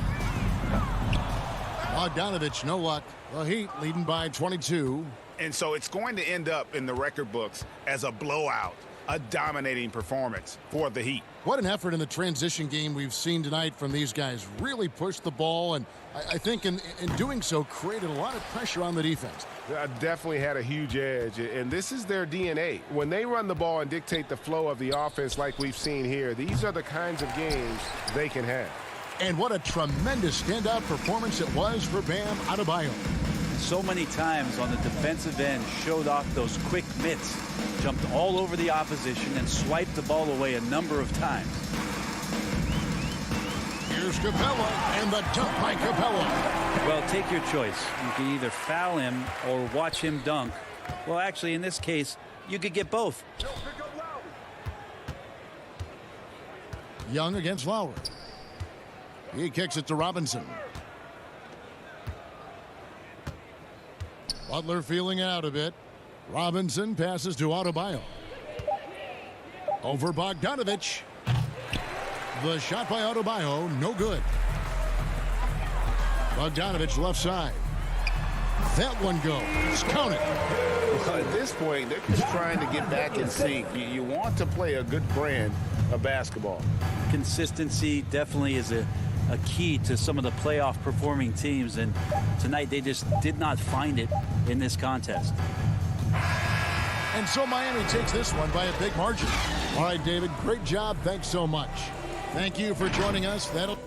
Bogdanovich, no luck. The Heat leading by 22. And so it's going to end up in the record books as a blowout, a dominating performance for the Heat. What an effort in the transition game we've seen tonight from these guys. Really pushed the ball, and I think in doing so created a lot of pressure on the defense. Definitely had a huge edge, and this is their DNA. When they run the ball and dictate the flow of the offense like we've seen here, these are the kinds of games they can have. And what a tremendous standout performance it was for Bam Adebayo. So many times on the defensive end, showed off those quick mitts, jumped all over the opposition and swiped the ball away a number of times. Here's Capella, and the dunk by Capella. Well, take your choice. You can either foul him or watch him dunk. Well, actually, in this case, you could get both. Young against Lowry. He kicks it to Robinson. Butler feeling it out a bit. Robinson passes to Adebayo. Over Bogdanovich. The shot by Adebayo, no good. Bogdanovich left side. That one goes. Count it. Well, at this point, they're just trying to get back in sync. You want to play a good brand of basketball. Consistency definitely is a key to some of the playoff performing teams, and tonight they just did not find it in this contest. And so Miami takes this one by a big margin. All right, David, great job. Thanks so much. Thank you for joining us. That'll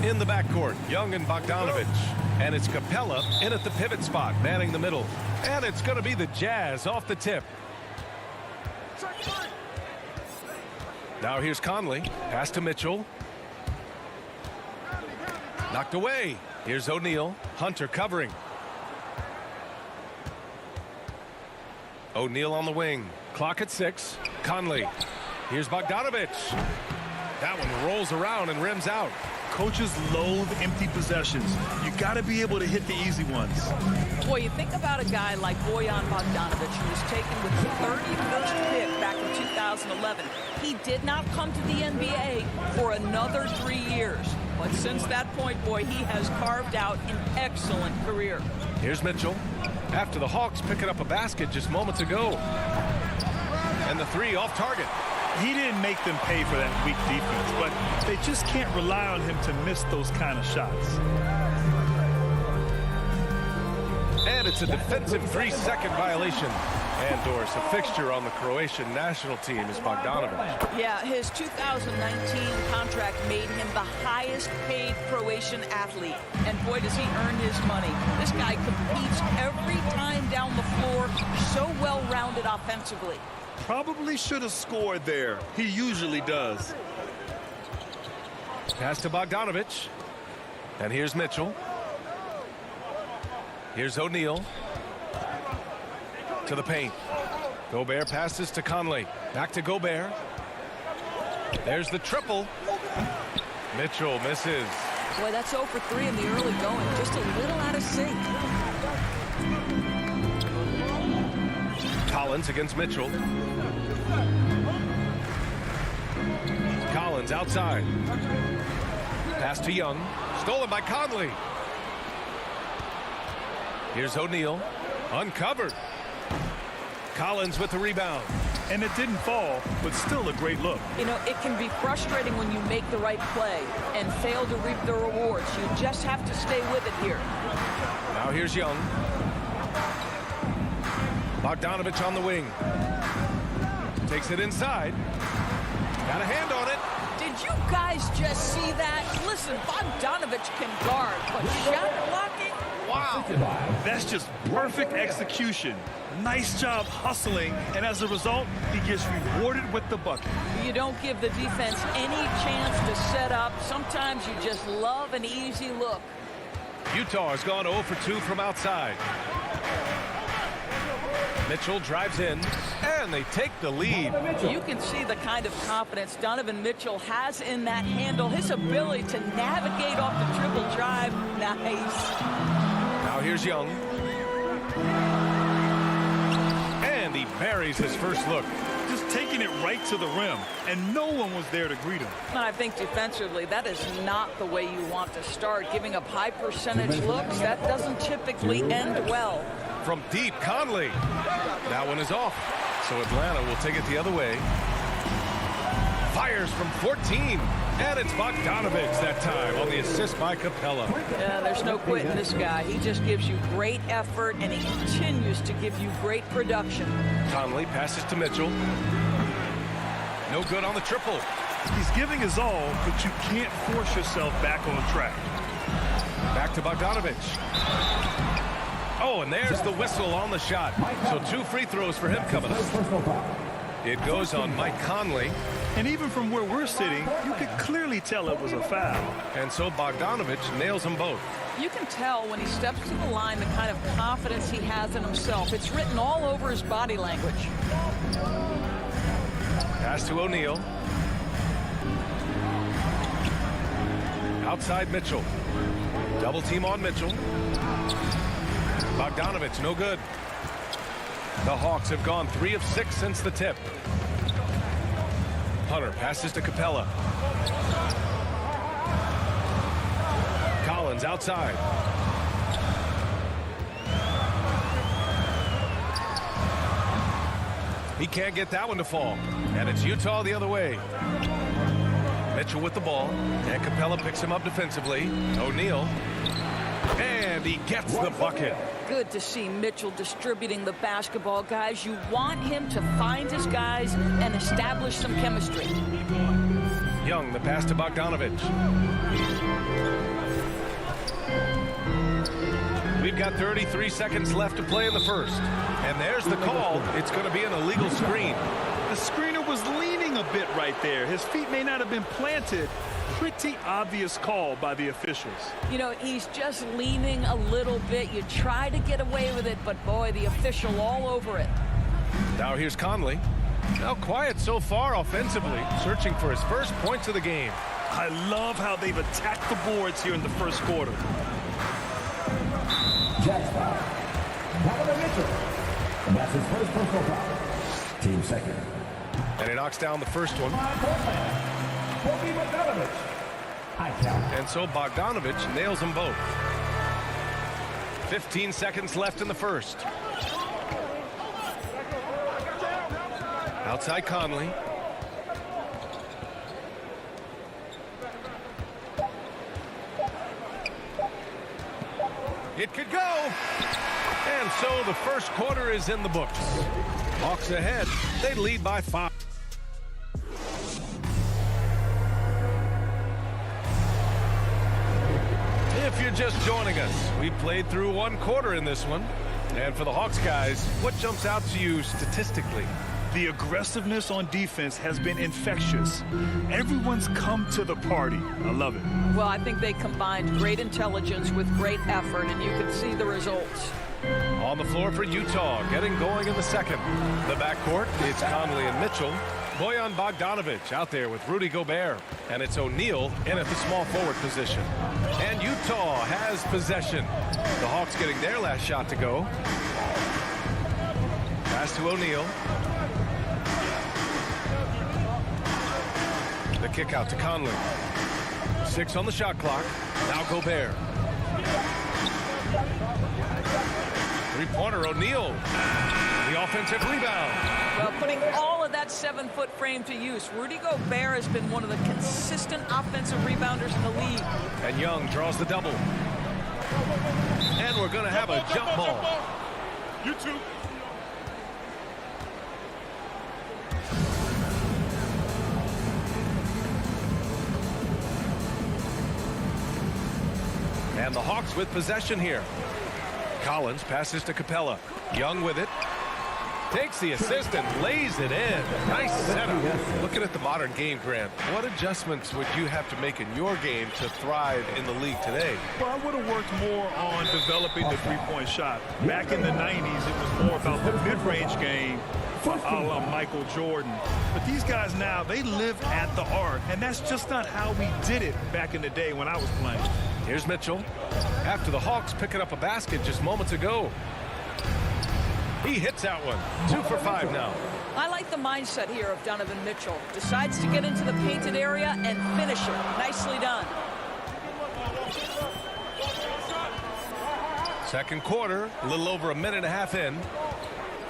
In the backcourt, Young and Bogdanovich. And it's Capella in at the pivot spot, manning the middle. And it's going to be the Jazz off the tip. Now here's Conley. Pass to Mitchell. Knocked away. Here's O'Neal. Hunter covering. O'Neal on the wing. Clock at 6. Conley. Here's Bogdanovich. That one rolls around and rims out. Coaches loathe empty possessions. You got to be able to hit the easy ones. Boy, you think about a guy like Bojan Bogdanović, who was taken with the 31st pick back in 2011. He did not come to the NBA for another 3 years. But since that point, boy, he has carved out an excellent career. Here's Mitchell. After the Hawks picking up a basket just moments ago. And the three off target. He didn't make them pay for that weak defense, but they just can't rely on him to miss those kind of shots. And it's a defensive 3-second violation. And Doris, a fixture on the Croatian national team is Bogdanovich. Yeah, his 2019 contract made him the highest paid Croatian athlete. And boy, does he earn his money. This guy competes every time down the floor, so well-rounded offensively. Probably should have scored there. He usually does. Pass to Bogdanovich. And here's Mitchell. Here's O'Neal. To the paint. Gobert passes to Conley. Back to Gobert. There's the triple. Mitchell misses. Boy, that's 0 for 3 in the early going. Just a little out of sync. Collins against Mitchell. Collins outside. Pass to Young. Stolen by Conley. Here's O'Neal. Uncovered. Collins with the rebound. And it didn't fall, but still a great look. You know, it can be frustrating when you make the right play and fail to reap the rewards. You just have to stay with it here. Now here's Young. Bogdanovich on the wing. Takes it inside. Got a hand on it. Did you guys just see that? Listen, Bogdanovich can guard, but shot blocking? Wow. That's just perfect execution. Nice job hustling, and as a result, he gets rewarded with the bucket. You don't give the defense any chance to set up. Sometimes you just love an easy look. Utah has gone 0 for 2 from outside. Mitchell drives in, and they take the lead. You can see the kind of confidence Donovan Mitchell has in that handle. His ability to navigate off the dribble drive. Nice. Now here's Young. And he buries his first look. Just taking it right to the rim, and no one was there to greet him. I think defensively, that is not the way you want to start. Giving up high percentage looks, that doesn't typically end well. From deep, Conley. That one is off. So Atlanta will take it the other way. Fires from 14. And it's Bogdanovich that time on the assist by Capella. Yeah, there's no quitting this guy. He just gives you great effort, and he continues to give you great production. Conley passes to Mitchell. No good on the triple. He's giving his all, but you can't force yourself back on track. Back to Bogdanovich. Oh, and there's the whistle on the shot. So 2 free throws for him coming up. It goes on Mike Conley. And even from where we're sitting, you could clearly tell it was a foul. And so Bogdanovich nails them both. You can tell when he steps to the line the kind of confidence he has in himself. It's written all over his body language. Pass to O'Neal. Outside Mitchell. Double team on Mitchell. Bogdanovich, no good. The Hawks have gone 3 of 6 since the tip. Hunter passes to Capella. Collins outside. He can't get that one to fall. And it's Utah the other way. Mitchell with the ball. And Capella picks him up defensively. O'Neal. And he gets the bucket. Good to see Mitchell distributing the basketball, guys. You want him to find his guys and establish some chemistry. Young, the pass to Bogdanovich. We've got 33 seconds left to play in the first. And there's the call. It's going to be an illegal screen. The screener was leaning a bit right there. His feet may not have been planted. Pretty obvious call by the officials. You know, he's just leaning a little bit. You try to get away with it, but boy, the official all over it. Now here's Conley. Now quiet so far offensively, searching for his first points of the game. I love how they've attacked the boards here in the first quarter. Jazz foul. Donovan Mitchell. And that's his first personal foul. Team second. And he knocks down the first one. And so Bogdanovich nails them both. 15 seconds left in the first. Outside Conley. It could go. And so the first quarter is in the books. Hawks ahead. They lead by 5. If you're just joining us, we played through 1 quarter in this one. And for the Hawks guys, what jumps out to you statistically? The aggressiveness on defense has been infectious. Everyone's come to the party. I love it. Well, I think they combined great intelligence with great effort, and you can see the results. On the floor for Utah, getting going in the second. The backcourt, it's Conley and Mitchell. Bojan Bogdanovich out there with Rudy Gobert. And it's O'Neal in at the small forward position. And Utah has possession. The Hawks getting their last shot to go. Pass to O'Neal. The kick out to Conley. 6 on the shot clock. Now Gobert. Three-pointer, O'Neal. The offensive rebound. Well, putting all of that 7-foot frame to use, Rudy Gobert has been one of the consistent offensive rebounders in the league. And Young draws the double. And we're going to have a jump ball. You too. And the Hawks with possession here. Collins passes to Capella. Young with it. Takes the assist and lays it in. Nice setup. Looking at the modern game, Grant, what adjustments would you have to make in your game to thrive in the league today? Well, I would have worked more on developing the three-point shot. Back in the 90s, it was more about the mid-range game for a la Michael Jordan. But these guys now, they live at the arc, and that's just not how we did it back in the day when I was playing. Here's Mitchell. After the Hawks picking up a basket just moments ago. He hits that one. 2 for 5 now. I like the mindset here of Donovan Mitchell. Decides to get into the painted area and finish it. Nicely done. Second quarter, a little over a minute and a half in.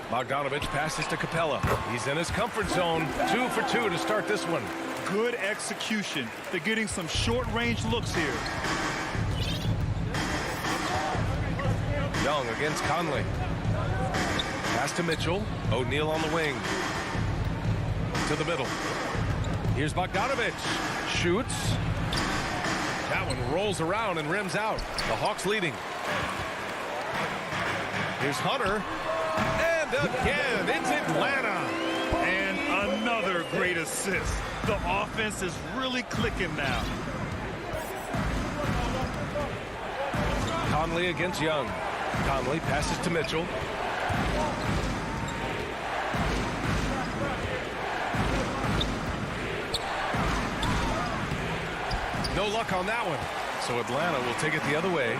Bogdanovich passes to Capella. He's in his comfort zone. 2 for 2 to start this one. good execution. They're getting some short-range looks here. Young against Conley. Pass to Mitchell. O'Neal on the wing. To the middle. Here's Bogdanovich. Shoots. That one rolls around and rims out. The Hawks leading. Here's Hunter. And again, it's Atlanta. And another great assist. The offense is really clicking now. Conley against Young. Conley passes to Mitchell. No luck on that one. So Atlanta will take it the other way.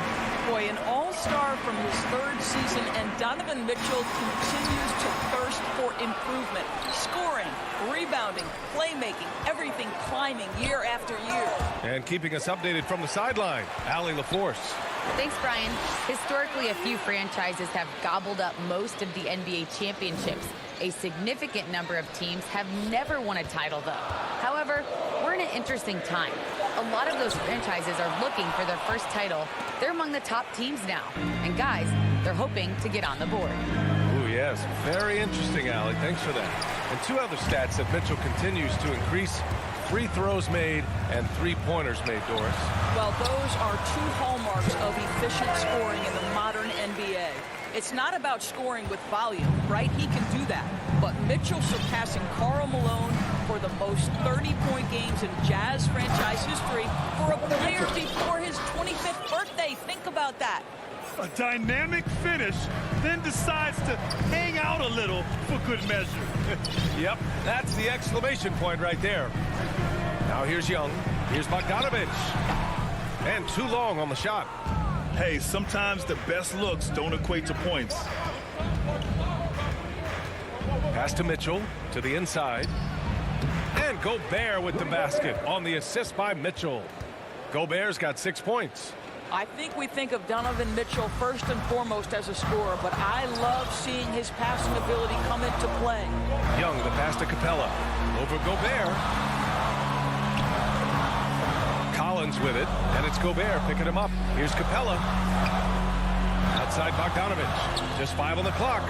Boy, an all-star from his third season, and Donovan Mitchell continues to thirst for improvement. Scoring, rebounding, playmaking, everything climbing year after year. And keeping us updated from the sideline, Allie LaForce. Thanks, Brian. Historically, a few franchises have gobbled up most of the NBA championships. A significant number of teams have never won a title, though. However, we're in an interesting time. A lot of those franchises are looking for their first title. They're among the top teams now. And guys, they're hoping to get on the board. Ooh, yes. Very interesting, Allie. Thanks for that. And two other stats that Mitchell continues to increase: free throws made and three-pointers made, Doris. Well, those are two hallmarks of efficient scoring in the modern NBA. It's not about scoring with volume, right? He can do that. But Mitchell surpassing Karl Malone for the most 30-point games in Jazz franchise history for a player before his 25th birthday. Think about that. A dynamic finish, then decides to hang out a little for good measure. Yep, that's the exclamation point right there. Now here's Young. Here's Bogdanovich. And too long on the shot. Hey, sometimes the best looks don't equate to points. Pass to Mitchell to the inside. And Gobert with the basket on the assist by Mitchell. Gobert's got 6 points. I think we think of Donovan Mitchell first and foremost as a scorer, but I love seeing his passing ability come into play. Young, the pass to Capella. Over Gobert. Collins with it, and it's Gobert picking him up. Here's Capella. Outside Bogdanovich. Just 5 on the clock.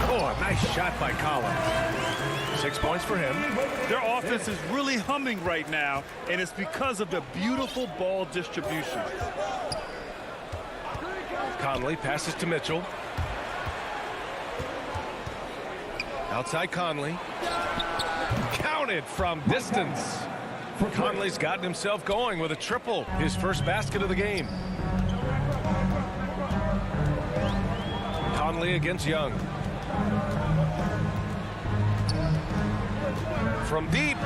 Oh, a nice shot by Collins. 6 points for him. Their offense is really humming right now, and it's because of the beautiful ball distribution. Conley passes to Mitchell. Outside Conley. Counted from distance. Conley's gotten himself going with a triple. His first basket of the game. Conley against Young. From deep.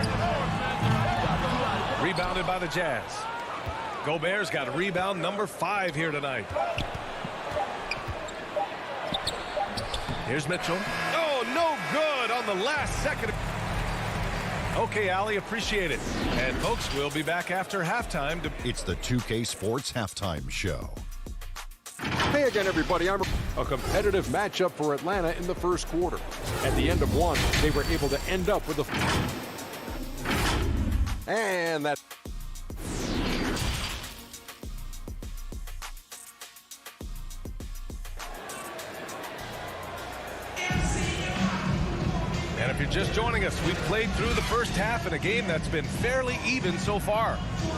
Rebounded by the Jazz. Gobert's got rebound number 5 here tonight. Here's Mitchell. Oh, no good on the last second. Okay, Allie, appreciate it. And folks, we'll be back after halftime. It's the 2K Sports Halftime Show. Hey again, everybody. I'm a competitive matchup for Atlanta in the first quarter. At the end of one, they were able to end up with a... And that... And if you're just joining us, we've played through the first half in a game that's been fairly even so far.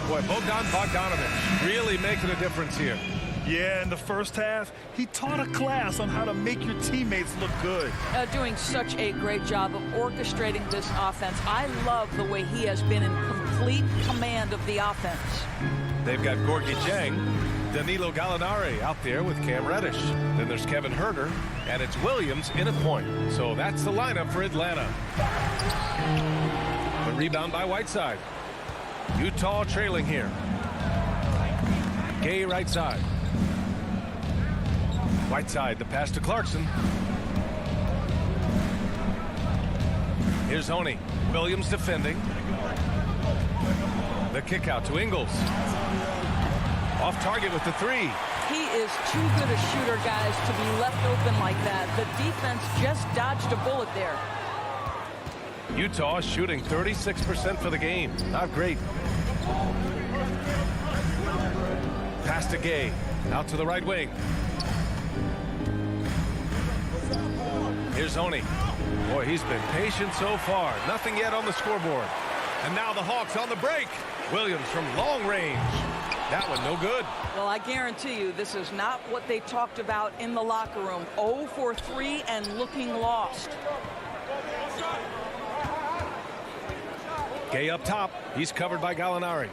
Boy, Bogdanovich really making a difference here. Yeah, in the first half, he taught a class on how to make your teammates look good. Doing such a great job of orchestrating this offense. I love the way he has been in complete command of the offense. They've got Gorgui Dieng, Danilo Gallinari out there with Cam Reddish. Then there's Kevin Huerter, and it's Williams in a point. So that's the lineup for Atlanta. The rebound by Whiteside. Utah trailing here. Gay right side. Whiteside, the pass to Clarkson. Here's Honey. Williams defending. The kick out to Ingles. Off target with the 3. He is too good a shooter, guys, to be left open like that. The defense just dodged a bullet there. Utah shooting 36% for the game. Not great. Pass to Gay. Out to the right wing. Here's Oni. Boy, he's been patient so far. Nothing yet on the scoreboard. And now the Hawks on the break. Williams from long range. That one no good. Well, I guarantee you this is not what they talked about in the locker room. 0 for 3 and looking lost. Gay up top. He's covered by Gallinari.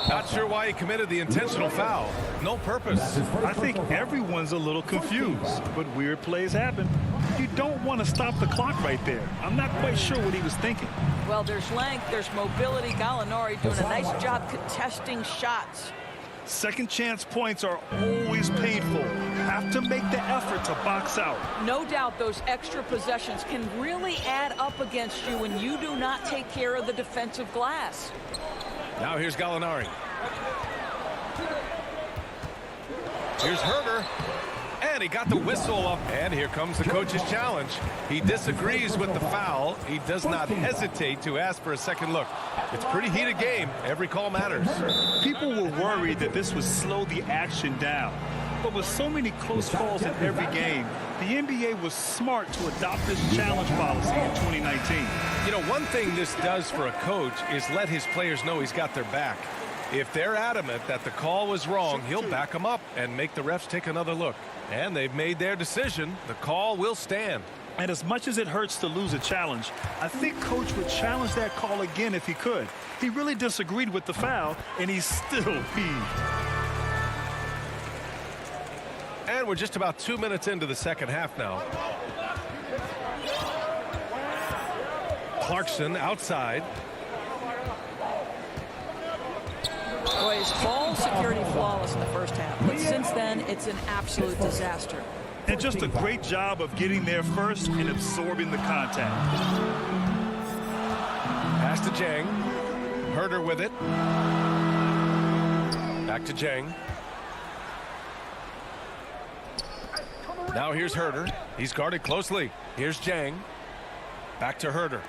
Not sure why he committed the intentional foul. No purpose. I think everyone's a little confused, but weird plays happen. You don't want to stop the clock right there. I'm not quite sure what he was thinking. Well, there's length, there's mobility. Gallinari doing a nice job contesting shots. Second chance points are always painful. Have to make the effort to box out. No doubt those extra possessions can really add up against you when you do not take care of the defensive glass. Now here's Gallinari. Here's Herder. And he got the whistle up. And here comes the coach's challenge. He disagrees with the foul. He does not hesitate to ask for a second look. It's a pretty heated game. Every call matters. People were worried that this would slow the action down. But with so many close calls in every game, the NBA was smart to adopt this challenge policy in 2019. You know, one thing this does for a coach is let his players know he's got their back. If they're adamant that the call was wrong, he'll back them up and make the refs take another look. And they've made their decision. The call will stand. And as much as it hurts to lose a challenge, I think Coach would challenge that call again if he could. He really disagreed with the foul, and he's still peeved. And we're just about 2 minutes into the second half now. Clarkson outside. Boy, his ball security flawless in the first half, but since then it's an absolute disaster. And just a great job of getting there first and absorbing the contact. Pass to Jang. Herder with it. Back to Jang. Now here's Herder. He's guarded closely. Here's Jang. Back to Herder.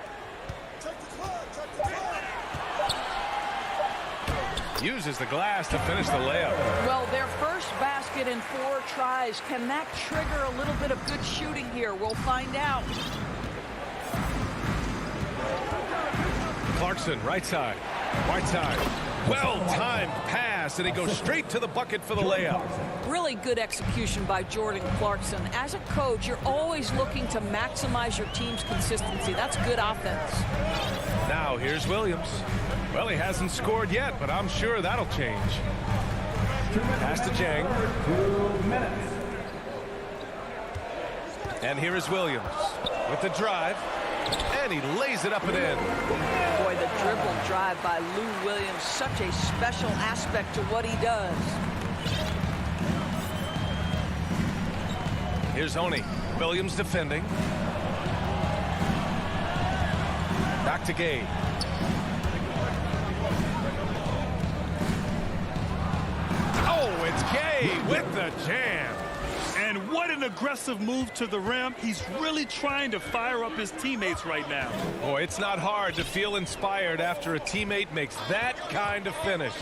Uses the glass to finish the layup. Well, their first basket in 4 tries. Can that trigger a little bit of good shooting here? We'll find out. Clarkson, right side. Right side. Well-timed pass, and he goes straight to the bucket for the layup. Really good execution by Jordan Clarkson. As a coach, you're always looking to maximize your team's consistency. That's good offense. Now here's Williams. Well, he hasn't scored yet, but I'm sure that'll change. Pass to Jang. And here is Williams with the drive. And he lays it up and in. Boy, the dribble drive by Lou Williams, such a special aspect to what he does. Here's Oni. Williams defending. Back to Gay. Oh, it's Gay with the jam. And what an aggressive move to the rim. He's really trying to fire up his teammates right now. Boy, it's not hard to feel inspired after a teammate makes that kind of finish.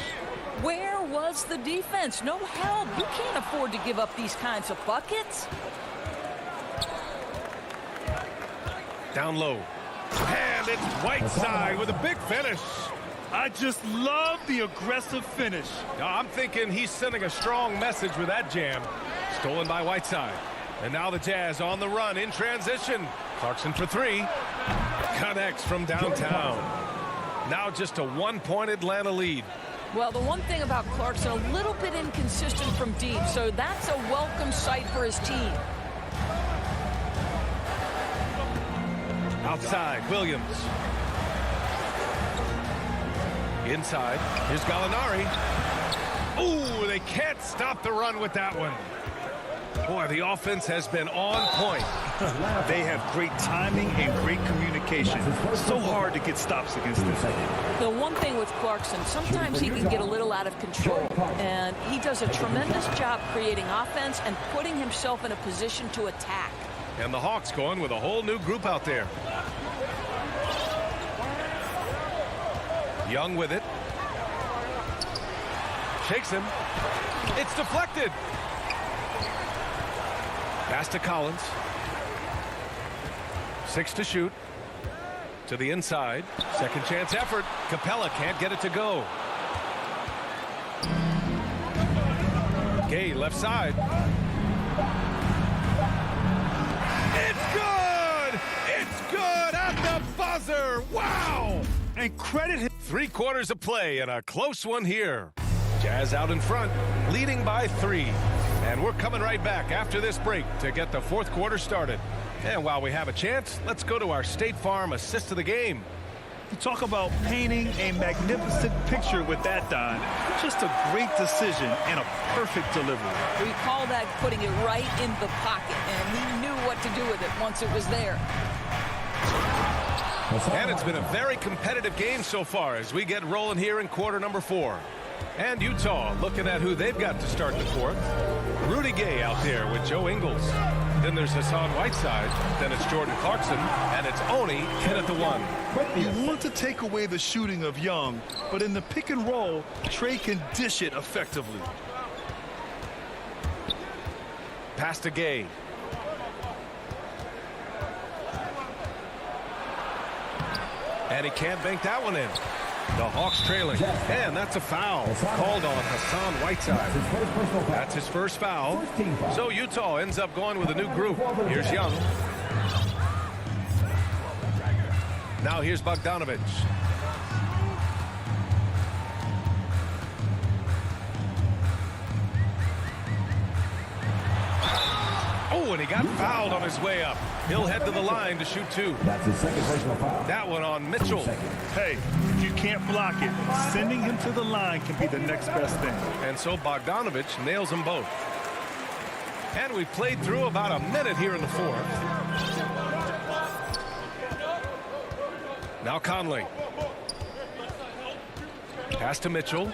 Where was the defense? No help. You can't afford to give up these kinds of buckets. Down low. And it's Whiteside with a big finish. I just love the aggressive finish. I'm thinking he's sending a strong message with that jam. Stolen by Whiteside. And now the Jazz on the run in transition. Clarkson for 3. Connects from downtown. Now just a 1-point Atlanta lead. Well, the one thing about Clarkson, a little bit inconsistent from deep, so that's a welcome sight for his team. Outside, Williams. Inside, here's Gallinari. Ooh, they can't stop the run with that one. Boy, the offense has been on point. They have great timing and great communication. So hard to get stops against them. The one thing with Clarkson, sometimes he can get a little out of control, and he does a tremendous job creating offense and putting himself in a position to attack. And the Hawks going with a whole new group out there. Young with it. Shakes him. It's deflected. Pass to Collins. 6 to shoot. To the inside. Second chance effort. Capella can't get it to go. Gay left side. It's good! It's good at the buzzer! Wow! And credit him. 3 quarters of play and a close one here. Jazz out in front, leading by 3. And we're coming right back after this break to get the 4th quarter started. And while we have a chance, let's go to our State Farm assist of the game. You talk about painting a magnificent picture with that, Don. Just a great decision and a perfect delivery. We call that putting it right in the pocket, and he knew what to do with it once it was there. And it's been a very competitive game so far as we get rolling here in quarter number 4. And Utah looking at who they've got to start the 4th. Rudy Gay out there with Joe Ingles. Then there's Hassan Whiteside. Then it's Jordan Clarkson. And it's Oni in at the 1. You want to take away the shooting of Young, but in the pick and roll, Trey can dish it effectively. Pass to Gay. And he can't bank that one in. The Hawks trailing. And that's a foul called on Hassan Whiteside. That's his first foul. So Utah ends up going with a new group. Here's Young. Now here's Bogdanovich. Oh, and he got fouled on his way up. He'll head to the line to shoot 2. That's his second personal foul. That one on Mitchell. Hey, if you can't block it, sending him to the line can be the next best thing. And so Bogdanovich nails them both. And we played through about a minute here in the 4th. Now Conley. Pass to Mitchell.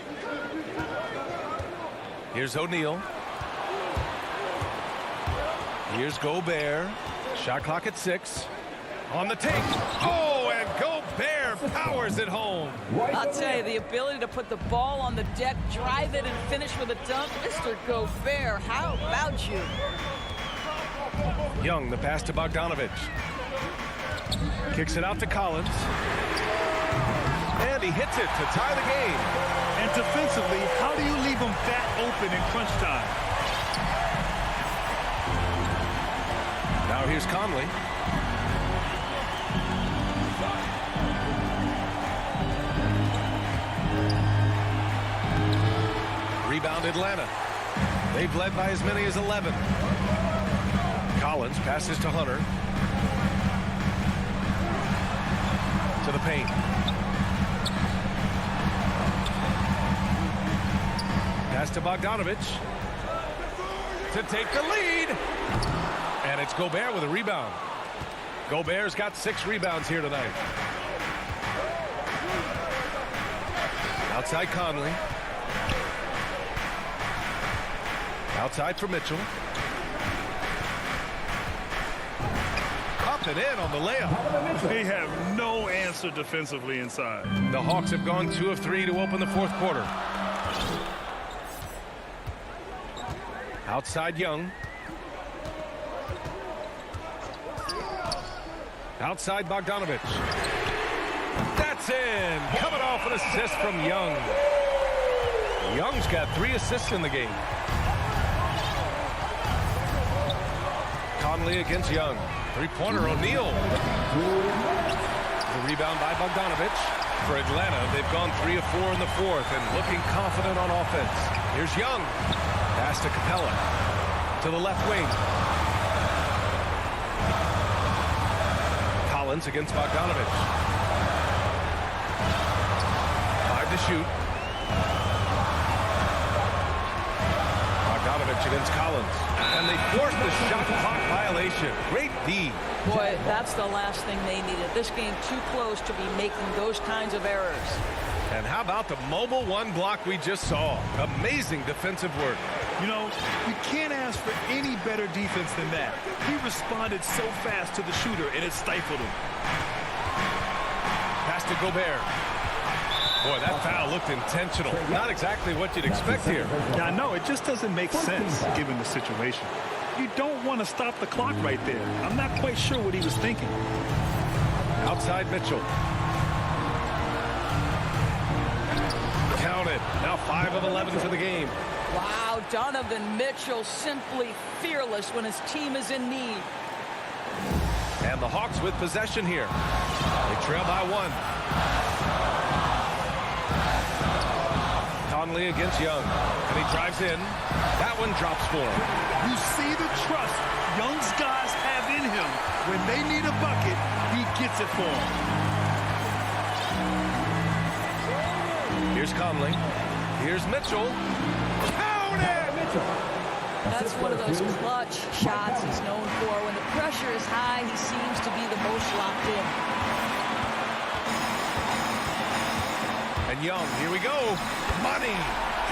Here's O'Neal. Here's Gobert. Shot clock at 6. On the take. Oh, and Gobert powers it home. I'll tell you, the ability to put the ball on the deck, drive it, and finish with a dunk. Mr. Gobert, how about you? Young, the pass to Bogdanovich. Kicks it out to Collins. And he hits it to tie the game. And defensively, how do you leave him that open in crunch time? Now here's Conley. Rebound Atlanta. They've led by as many as 11. Collins passes to Hunter. To the paint. Pass to Bogdanovich. To take the lead. And it's Gobert with a rebound. Gobert's got 6 rebounds here tonight. Outside Conley. Outside for Mitchell. Up and in on the layup. They have no answer defensively inside. The Hawks have gone 2 of 3 to open the 4th quarter. Outside Young. Outside Bogdanovich. That's in. Coming off an assist from Young. Young's got 3 assists in the game. Conley against Young. 3-pointer O'Neal. The rebound by Bogdanovich. For Atlanta, they've gone 3 of 4 in the 4th and looking confident on offense. Here's Young. Pass to Capella. To the left wing. Collins against Bogdanovich. 5 to shoot. Bogdanovich against Collins. And they forced the shot clock violation. Great D. Boy, that's the last thing they needed. This game too close to be making those kinds of errors. And how about the mobile 1 block we just saw? Amazing defensive work. You know, you can't ask for any better defense than that. He responded so fast to the shooter, and it stifled him. Pass to Gobert. Boy, that foul looked intentional. Not exactly what you'd expect here. Yeah, I know. It just doesn't make sense given the situation. You don't want to stop the clock right there. I'm not quite sure what he was thinking. Outside Mitchell. Counted. Now 5 of 11 for the game. Wow, Donovan Mitchell simply fearless when his team is in need. And the Hawks with possession here. They trail by 1. Conley against Young. And he drives in. That one drops for him. You see the trust Young's guys have in him. When they need a bucket, he gets it for them. Here's Conley. Here's Mitchell. Count it! That's one of those clutch shots he's known for. When the pressure is high, he seems to be the most locked in. And Young, here we go. Money.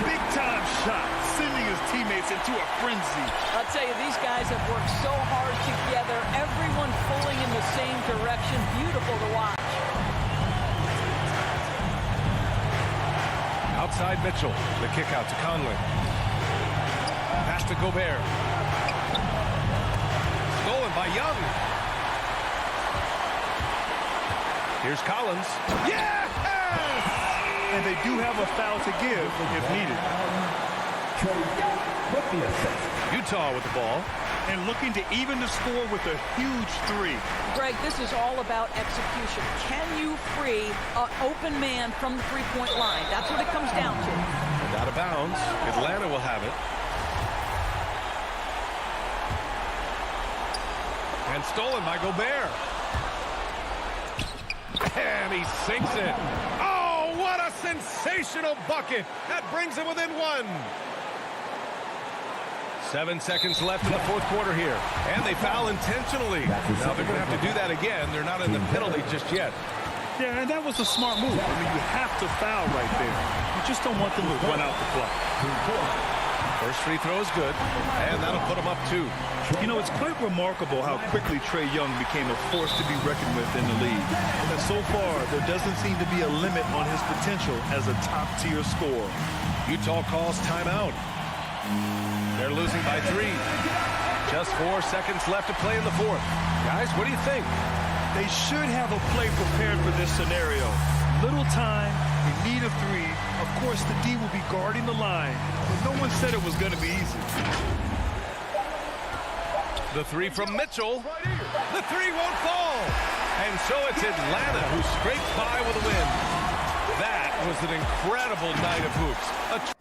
Big time shot, sending his teammates into a frenzy. I'll tell you, these guys have worked so hard together. Everyone pulling in the same direction. Beautiful to watch. Outside Mitchell. The kick out to Conley. Pass to Gobert. Stolen by Young. Here's Collins. Yes! And they do have a foul to give if needed. Utah with the ball. And looking to even the score with a huge 3. Greg, this is all about execution. Can you free an open man from the three-point line? That's what it comes down to. And out of bounds. Atlanta will have it. And stolen by Gobert. And he sinks it. Oh, what a sensational bucket. That brings him within 1. 7 seconds left in the fourth quarter here. And they foul intentionally. Now they're going to have to do that again. They're not in the penalty just yet. Yeah, and that was a smart move. I mean, you have to foul right there. You just don't want them to run out the clock. First free throw is good. And that'll put them up 2. You know, it's quite remarkable how quickly Trae Young became a force to be reckoned with in the league. And so far, there doesn't seem to be a limit on his potential as a top-tier scorer. Utah calls timeout. They're losing by 3. Just 4 seconds left to play in the fourth. Guys, what do you think? They should have a play prepared for this scenario. Little time, you need a 3. Of course, the D will be guarding the line, but no one said it was going to be easy. The 3 from Mitchell. The 3 won't fall. And so it's Atlanta who scrapes by with a win. That was an incredible night of hoops.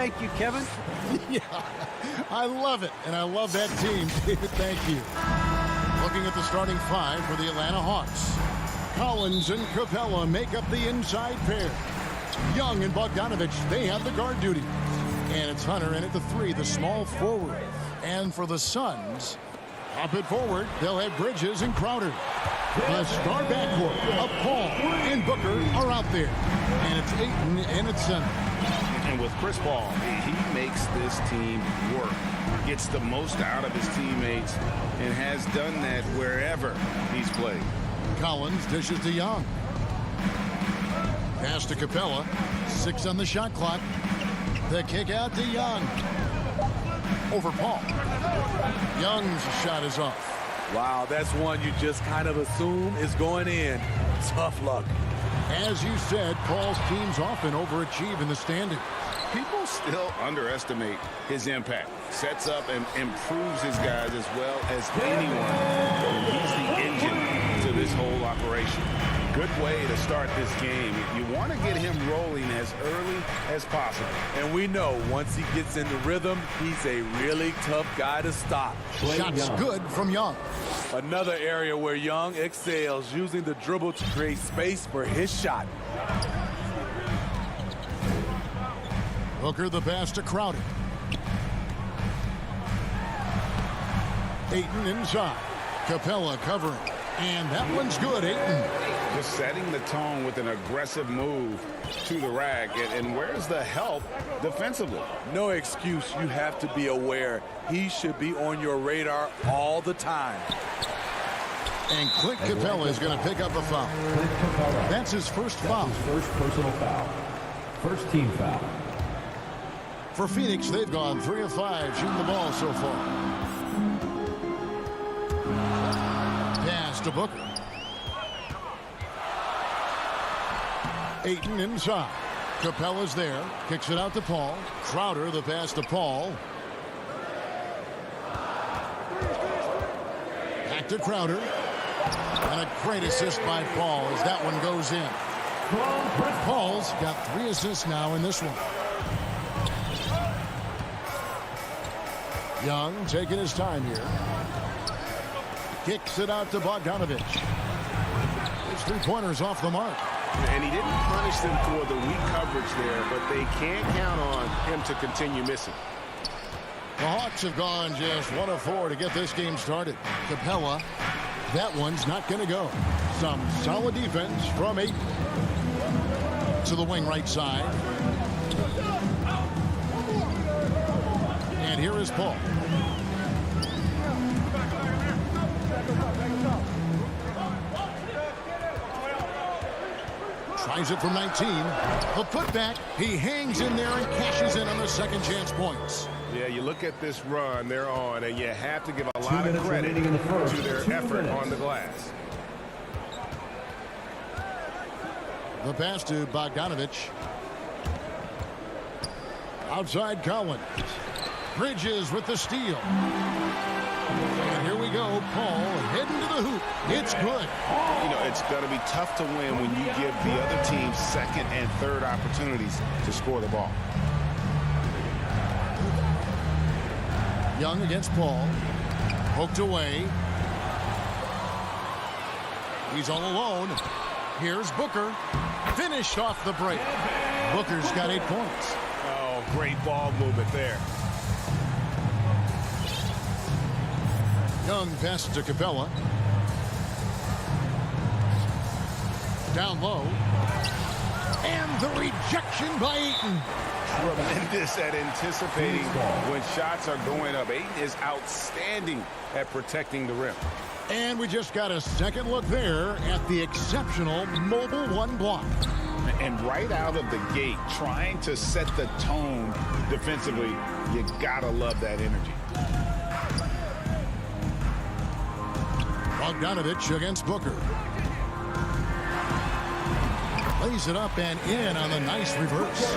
Thank you, Kevin. Yeah, I love it, and I love that team. David, thank you. Looking at the starting five for the Atlanta Hawks. Collins and Capella make up the inside pair. Young and Bogdanovich, they have the guard duty. And it's Hunter in at the three, the small forward. And for the Suns, up it forward, they'll have Bridges and Crowder. The star backcourt of Paul and Booker are out there. And it's Ayton in at center. And with Chris Paul, he makes this team work, gets the most out of his teammates, and has done that wherever he's played. Collins dishes to Young. Pass to Capella. 6 on the shot clock. The kick out to Young. Over Paul. Young's shot is off. Wow, that's one you just kind of assume is going in. Tough luck. As you said, Paul's teams often overachieve in the standings. People still underestimate his impact. Sets up and improves his guys as well as anyone. And he's the engine to this whole operation. Good way to start this game. You want to get him rolling as early as possible. And we know once he gets in the rhythm, he's a really tough guy to stop. Shots good from Young. Another area where Young excels, using the dribble to create space for his shot. Booker the pass to Crowder. Ayton inside. Capella covering. And that one's good, Ayton. Just setting the tone with an aggressive move to the rack. And where's the help defensively? No excuse. You have to be aware. He should be on your radar all the time. And Clint Capella is going to pick up a foul. That's his first foul. First personal foul. First team foul. For Phoenix, they've gone 3 of 5 shooting the ball so far. Pass to Booker. Ayton inside. Capella's there. Kicks it out to Paul. Crowder the pass to Paul. Back to Crowder. And a great assist by Paul as that one goes in. Paul's got 3 assists now in this one. Young taking his time here. Kicks it out to Bogdanovich. His 3-pointers off the mark. And he didn't punish them for the weak coverage there, but they can't count on him to continue missing. The Hawks have gone just 1 of 4 to get this game started. Capella, that one's not going to go. Some solid defense from Ayton. To the wing right side. And here is Paul. Tries it from 19. A putback. He hangs in there and cashes in on the second chance points. Yeah, you look at this run they're on, and you have to give a lot of credit to their effort on the glass. The pass to Bogdanovich. Outside Collins. Bridges with the steal. And here we go. Paul heading to the hoop. It's good. You know, it's going to be tough to win when you give the other team second and third opportunities to score the ball. Young against Paul. Poked away. He's all alone. Here's Booker. Finished off the break. Booker's got 8 points. Oh, great ball movement there. Young passes to Capella. Down low. And the rejection by Ayton. Tremendous at anticipating when shots are going up. Ayton is outstanding at protecting the rim. And we just got a second look there at the exceptional Mobile One block. And right out of the gate, trying to set the tone defensively, you gotta love that energy. Bogdanovich against Booker. Lays it up and in on the nice reverse.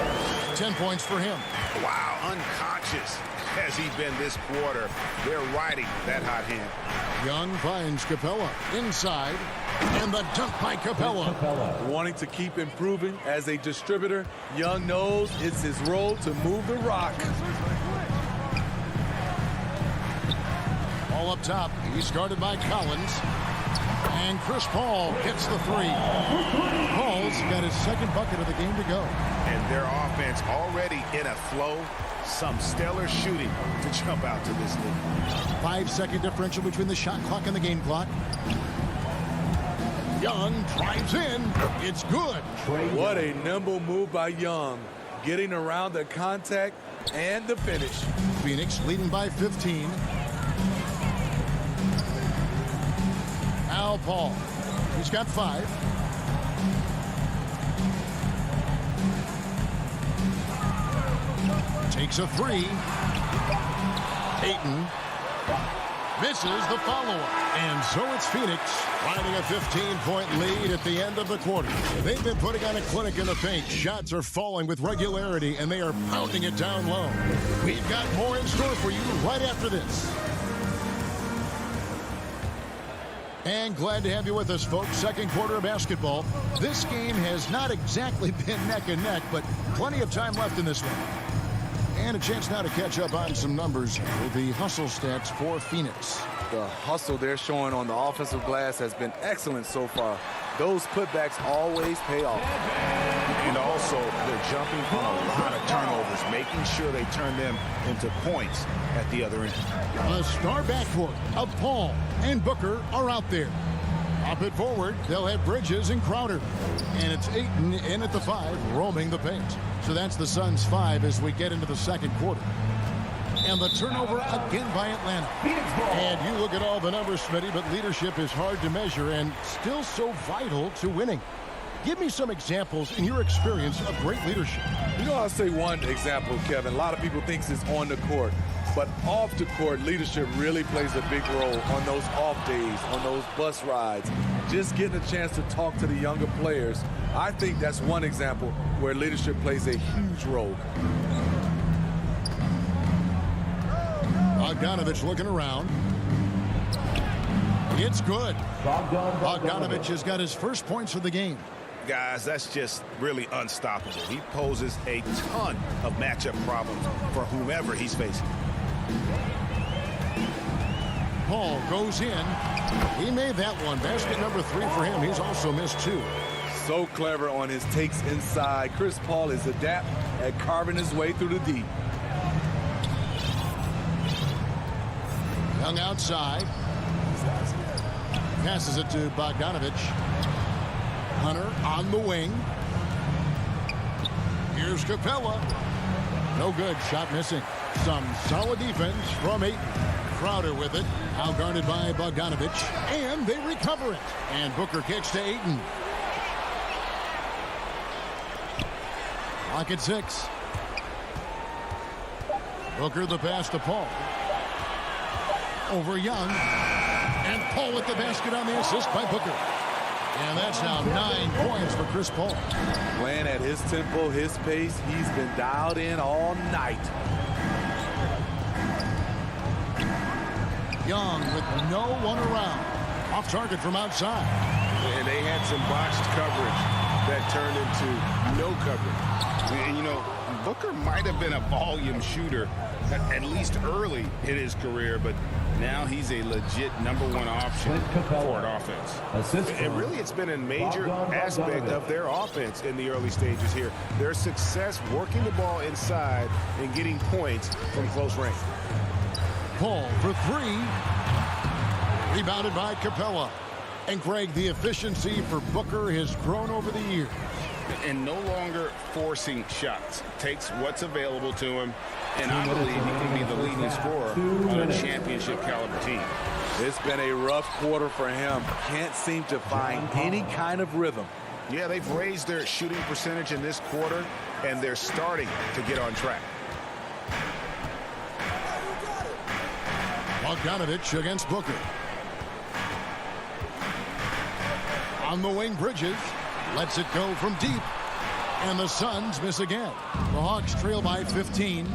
10 points for him. Wow, unconscious has he been this quarter. They're riding that hot hand. Young finds Capella inside, and the dunk by Capella. Wanting to keep improving as a distributor, Young knows it's his role to move the rock. All up top, he's guarded by Collins. And Chris Paul gets the three. Paul's got his second bucket of the game to go. And their offense already in a flow. Some stellar shooting to jump out to this lead. 5-second differential between the shot clock and the game clock. Young drives in. It's good. What a nimble move by Young. Getting around the contact and the finish. Phoenix leading by 15. Al Paul. He's got 5. Takes a 3. Ayton misses the follow-up. And so it's Phoenix riding a 15-point lead at the end of the quarter. They've been putting on a clinic in the paint. Shots are falling with regularity, and they are pounding it down low. We've got more in store for you right after this. And glad to have you with us, folks. Second quarter of basketball. This game has not exactly been neck and neck, but plenty of time left in this one. And a chance now to catch up on some numbers with the hustle stats for Phoenix. The hustle they're showing on the offensive glass has been excellent so far. Those putbacks always pay off. And also, they're jumping on a lot of turnovers, making sure they turn them into points at the other end. A star backcourt of Paul and Booker are out there. Up it forward, they'll have Bridges and Crowder. And it's Ayton in at the 5, roaming the paint. So that's the Suns' 5 as we get into the second quarter. And the turnover again by Atlanta. And you look at all the numbers, Smitty, but leadership is hard to measure and still so vital to winning. Give me some examples in your experience of great leadership. You know, I'll say one example, Kevin. A lot of people think it's on the court. But off the court, leadership really plays a big role on those off days, on those bus rides. Just getting a chance to talk to the younger players. I think that's one example where leadership plays a huge role. Bogdanovich looking around. It's good. Bogdanovich has got his first points of the game. Guys, that's just really unstoppable. He poses a ton of matchup problems for whomever he's facing. Paul goes in. He made that one. Basket number 3 for him. He's also missed 2. So clever on his takes inside. Chris Paul is adept at carving his way through the deep. Young outside. Passes it to Bogdanovich. Hunter on the wing. Here's Capella. No good. Shot missing. Some solid defense from Ayton. Crowder with it. Outguarded by Bogdanovich. And they recover it. And Booker kicks to Ayton. Lock at 6. Booker the pass to Paul. Over Young. And Paul with the basket on the assist by Booker. And that's now 9 points for Chris Paul. Playing at his tempo, his pace. He's been dialed in all night. Young with no one around. Off target from outside. And they had some botched coverage that turned into no coverage. And, you know, Booker might have been a volume shooter, at least early in his career, but now he's a legit #1 option for an offense. And really, it's been a major aspect of their offense in the early stages here. Their success working the ball inside and getting points from close range. Paul for 3. Rebounded by Capella. And Greg, the efficiency for Booker has grown over the years. and no longer forcing shots. Takes what's available to him, and I believe he can be the leading scorer on a championship caliber team. It's been a rough quarter for him. Can't seem to find any kind of rhythm. Yeah, they've raised their shooting percentage in this quarter, and they're starting to get on track. Bogdanovich against Booker. On the wing, Bridges lets it go from deep, and the Suns miss again. The Hawks trail by 15.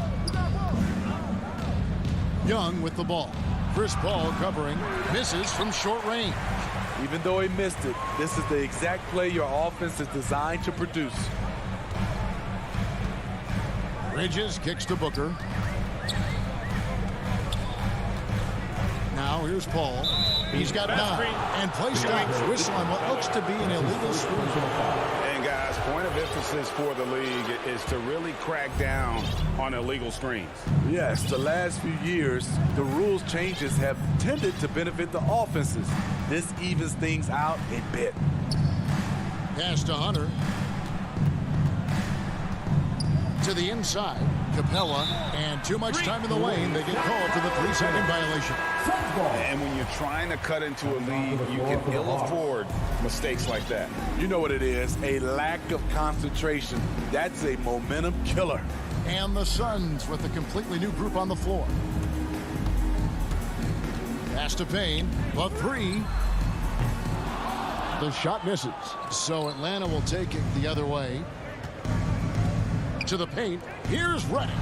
Young with the ball. Chris Paul covering, misses from short range. Even though he missed it, this is the exact play your offense is designed to produce. Bridges kicks to Booker. Now here's Paul. He's got 9, and play stops. Whistle on what looks to be an illegal screen. And guys, point of emphasis for the league is to really crack down on illegal screens. Yes, the last few years, the rules changes have tended to benefit the offenses. This evens things out a bit. Pass to Hunter. To the inside. Capella, and too much time in the lane. They get called for the 3-second violation. And when you're trying to cut into a lead, you can ill afford mistakes like that. You know what it is, a lack of concentration. That's a momentum killer. And the Suns with a completely new group on the floor. Pass to Payne, the 3. The shot misses. So Atlanta will take it the other way. To the paint. Here's Reddish.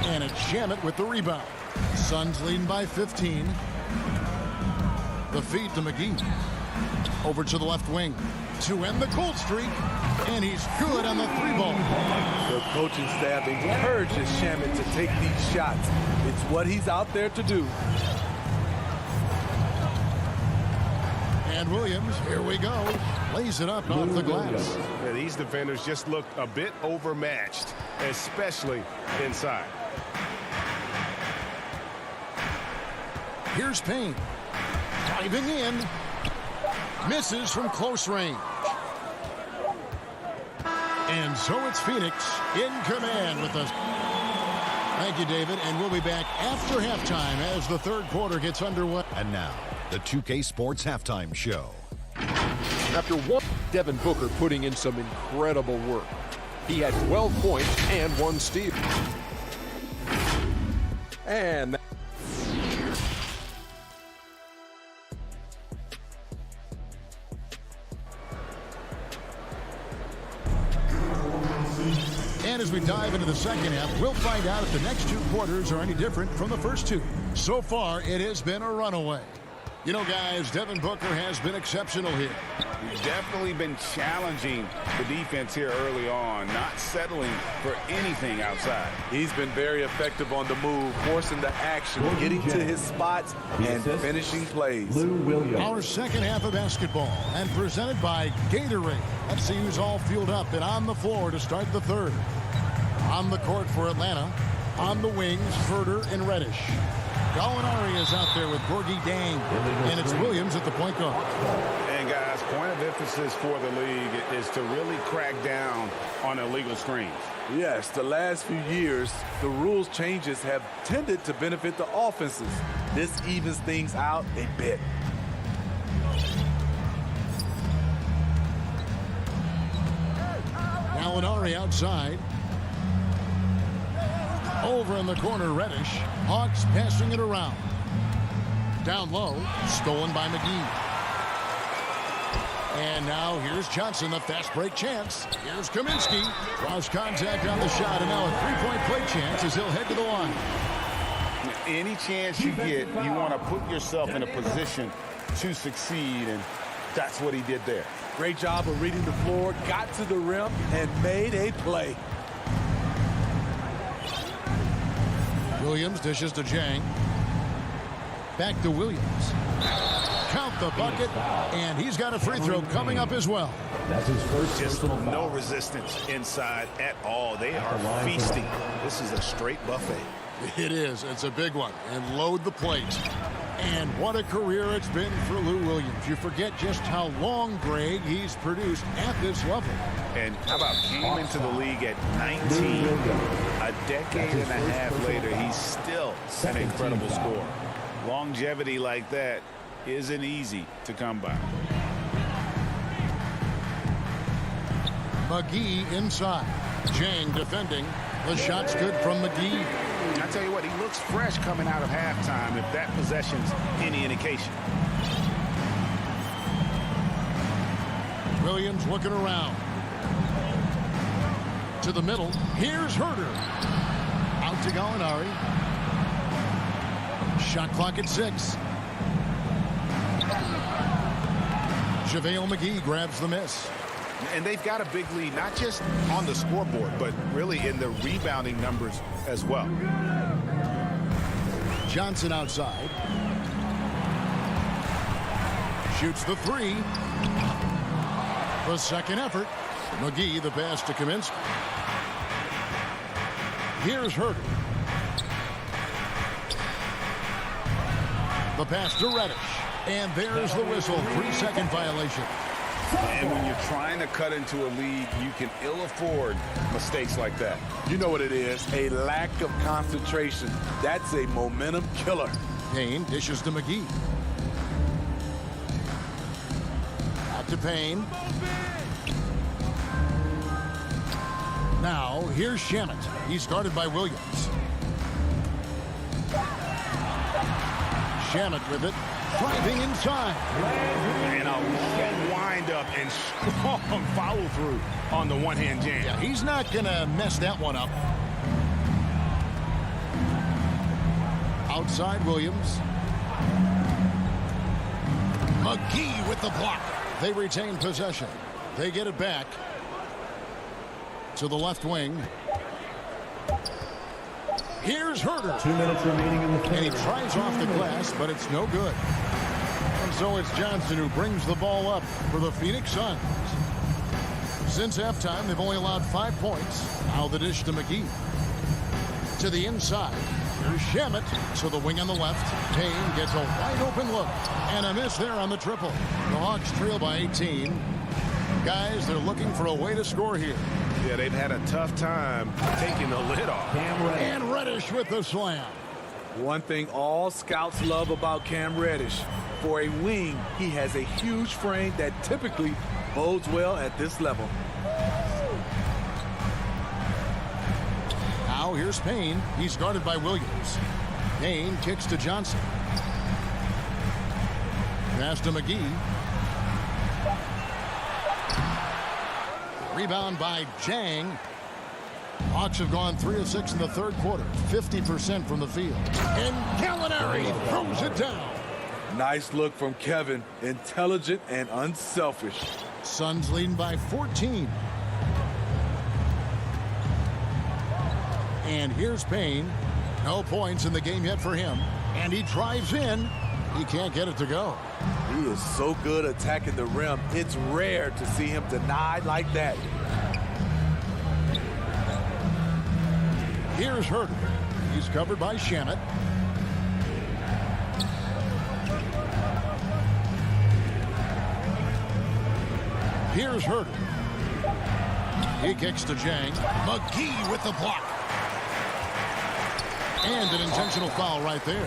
And it's Shamet with the rebound. Suns leading by 15. The feed to McGee. Over to the left wing. To end the cold streak. And he's good on the 3-ball. The coaching staff encourages Shamet to take these shots. It's what he's out there to do. And Williams, here we go. Lays it up off the glass. Yeah, these defenders just looked a bit overmatched, especially inside. Here's Payne. Driving in. Misses from close range. And so it's Phoenix in command with us. Thank you, David. And we'll be back after halftime as the third quarter gets underway. And now, the 2K Sports Halftime Show. After one, Devin Booker putting in some incredible work. He had 12 points and 1 steal. And as we dive into the second half, we'll find out if the next 2 quarters are any different from the first 2. So far, it has been a runaway. You know, guys, Devin Booker has been exceptional here. He's definitely been challenging the defense here early on, not settling for anything outside. He's been very effective on the move, forcing the action, getting to his spots, and finishing plays. Our second half of basketball, and presented by Gatorade. Let's see who's all fueled up and on the floor to start the third. On the court for Atlanta. On the wings, Herter and Reddish. Gallinari is out there with Gorgie Dang, and it's Williams at the point guard. And guys, point of emphasis for the league is to really crack down on illegal screens. Yes, the last few years, the rules changes have tended to benefit the offenses. This evens things out a bit. Gallinari outside. Over in the corner, Reddish. Hawks passing it around. Down low, stolen by McGee. And now here's Johnson, the fast break chance. Here's Kaminsky. Draws contact on the shot, and now a three-point play chance as he'll head to the line. Any chance you get, you want to put yourself in a position to succeed, and that's what he did there. Great job of reading the floor, got to the rim, and made a play. Williams dishes to Jang. Back to Williams. Count the bucket, and he's got a free throw coming up as well. That's his first. Just no resistance inside at all. They are feasting. This is a straight buffet. It is. It's a big one. And load the plate. And what a career it's been for Lou Williams. You forget just how long, Greg, he's produced at this level. And how about came into the league at 19, a decade and a half later, he's still an incredible scorer. Longevity like that isn't easy to come by. McGee inside. Jang defending. The shot's good from McGee. I tell you what, he looks fresh coming out of halftime if that possession's any indication. Williams looking around. To the middle. Here's Herter. Out to Gallinari. Shot clock at 6. JaVale McGee grabs the miss. And they've got a big lead, not just on the scoreboard, but really in the rebounding numbers as well. Johnson outside. Shoots the 3. The second effort. McGee the pass to Kaminsky. Here's Herter. The pass to Reddish. And there's the whistle. 3-second violation. And when you're trying to cut into a lead, you can ill afford mistakes like that. You know what it is, a lack of concentration. That's a momentum killer. Payne dishes to McGee. Out to Payne. Now, here's Shamet. He's guarded by Williams. Shamet with it. Driving inside. And a long wind up and strong follow through on the one-hand jam. Yeah, he's not going to mess that one up. Outside Williams. McGee with the block. They retain possession. They get it back to the left wing. Here's Herter. 2 minutes remaining in the third. And he tries off the glass, but it's no good. And so it's Johnson who brings the ball up for the Phoenix Suns. Since halftime, they've only allowed 5 points. Now the dish to McGee. To the inside. Here's Shamet. To the wing on the left. Payne gets a wide open look. And a miss there on the triple. The Hawks trail by 18. Guys, they're looking for a way to score here. Yeah, they've had a tough time taking the lid off. And Reddish with the slam. One thing all scouts love about Cam Reddish. For a wing, he has a huge frame that typically bodes well at this level. Now here's Payne. He's guarded by Williams. Payne kicks to Johnson. Pass to McGee. Rebound by Jang. Hawks have gone 3 of 6 in the third quarter. 50% from the field. And Gallinari throws it down. Nice look from Kevin. Intelligent and unselfish. Suns leading by 14. And here's Payne. No points in the game yet for him. And he drives in. He can't get it to go. He is so good attacking the rim. It's rare to see him denied like that. Here's Herter. He's covered by Shamet. Here's Herter. He kicks to Jang. McGee with the block. And an intentional foul right there.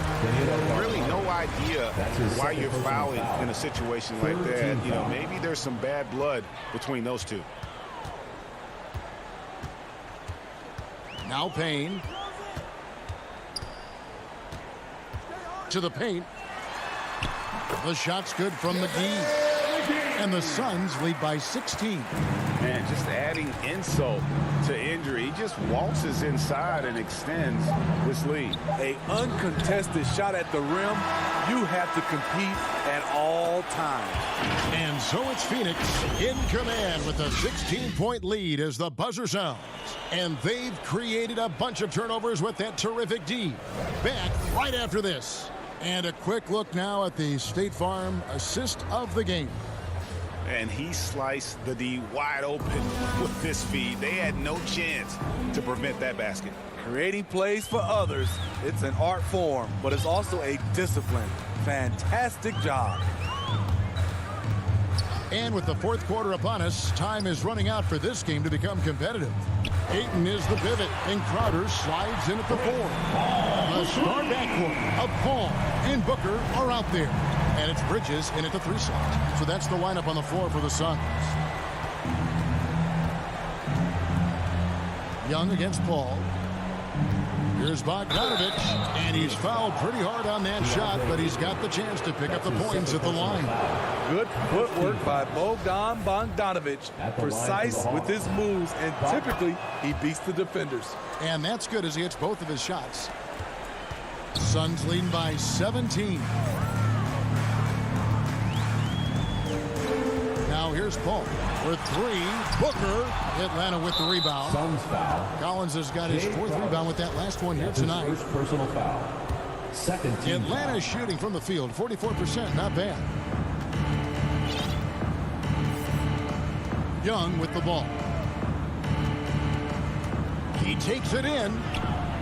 Really no idea why you're fouling in a situation like that. You know, maybe there's some bad blood between those two. Now Payne. To the paint. The shot's good from McGee. And the Suns lead by 16. Man, just adding insult to injury. He just waltzes inside and extends this lead. An uncontested shot at the rim. You have to compete at all times. And so it's Phoenix in command with a 16-point lead as the buzzer sounds. And they've created a bunch of turnovers with that terrific D. Back right after this. And a quick look now at the State Farm assist of the game. And he sliced the D wide open with this feed. They had no chance to prevent that basket. Creating plays for others, it's an art form, but it's also a discipline. fantastic job. And with the fourth quarter upon us, time is running out for this game to become competitive. Ayton is the pivot, and Crowder slides in at the 4. The star backcourt of Paul and Booker are out there. And it's Bridges in at the 3 slot. So that's the lineup on the floor for the Suns. Young against Paul. Here's Bogdanovich, and he's fouled pretty hard on that shot, but he's got the chance to pick up the points at the line. Good footwork by Bogdanovich. Precise with his moves, and typically he beats the defenders. And that's good as he hits both of his shots. Suns leading by 17. Now here's Paul for 3. Booker. Atlanta with the rebound. Suns foul. Collins has got his 4th rebound with that last one here tonight. First personal foul. Second team. Atlanta shooting from the field, 44%, not bad. Young with the ball. He takes it in.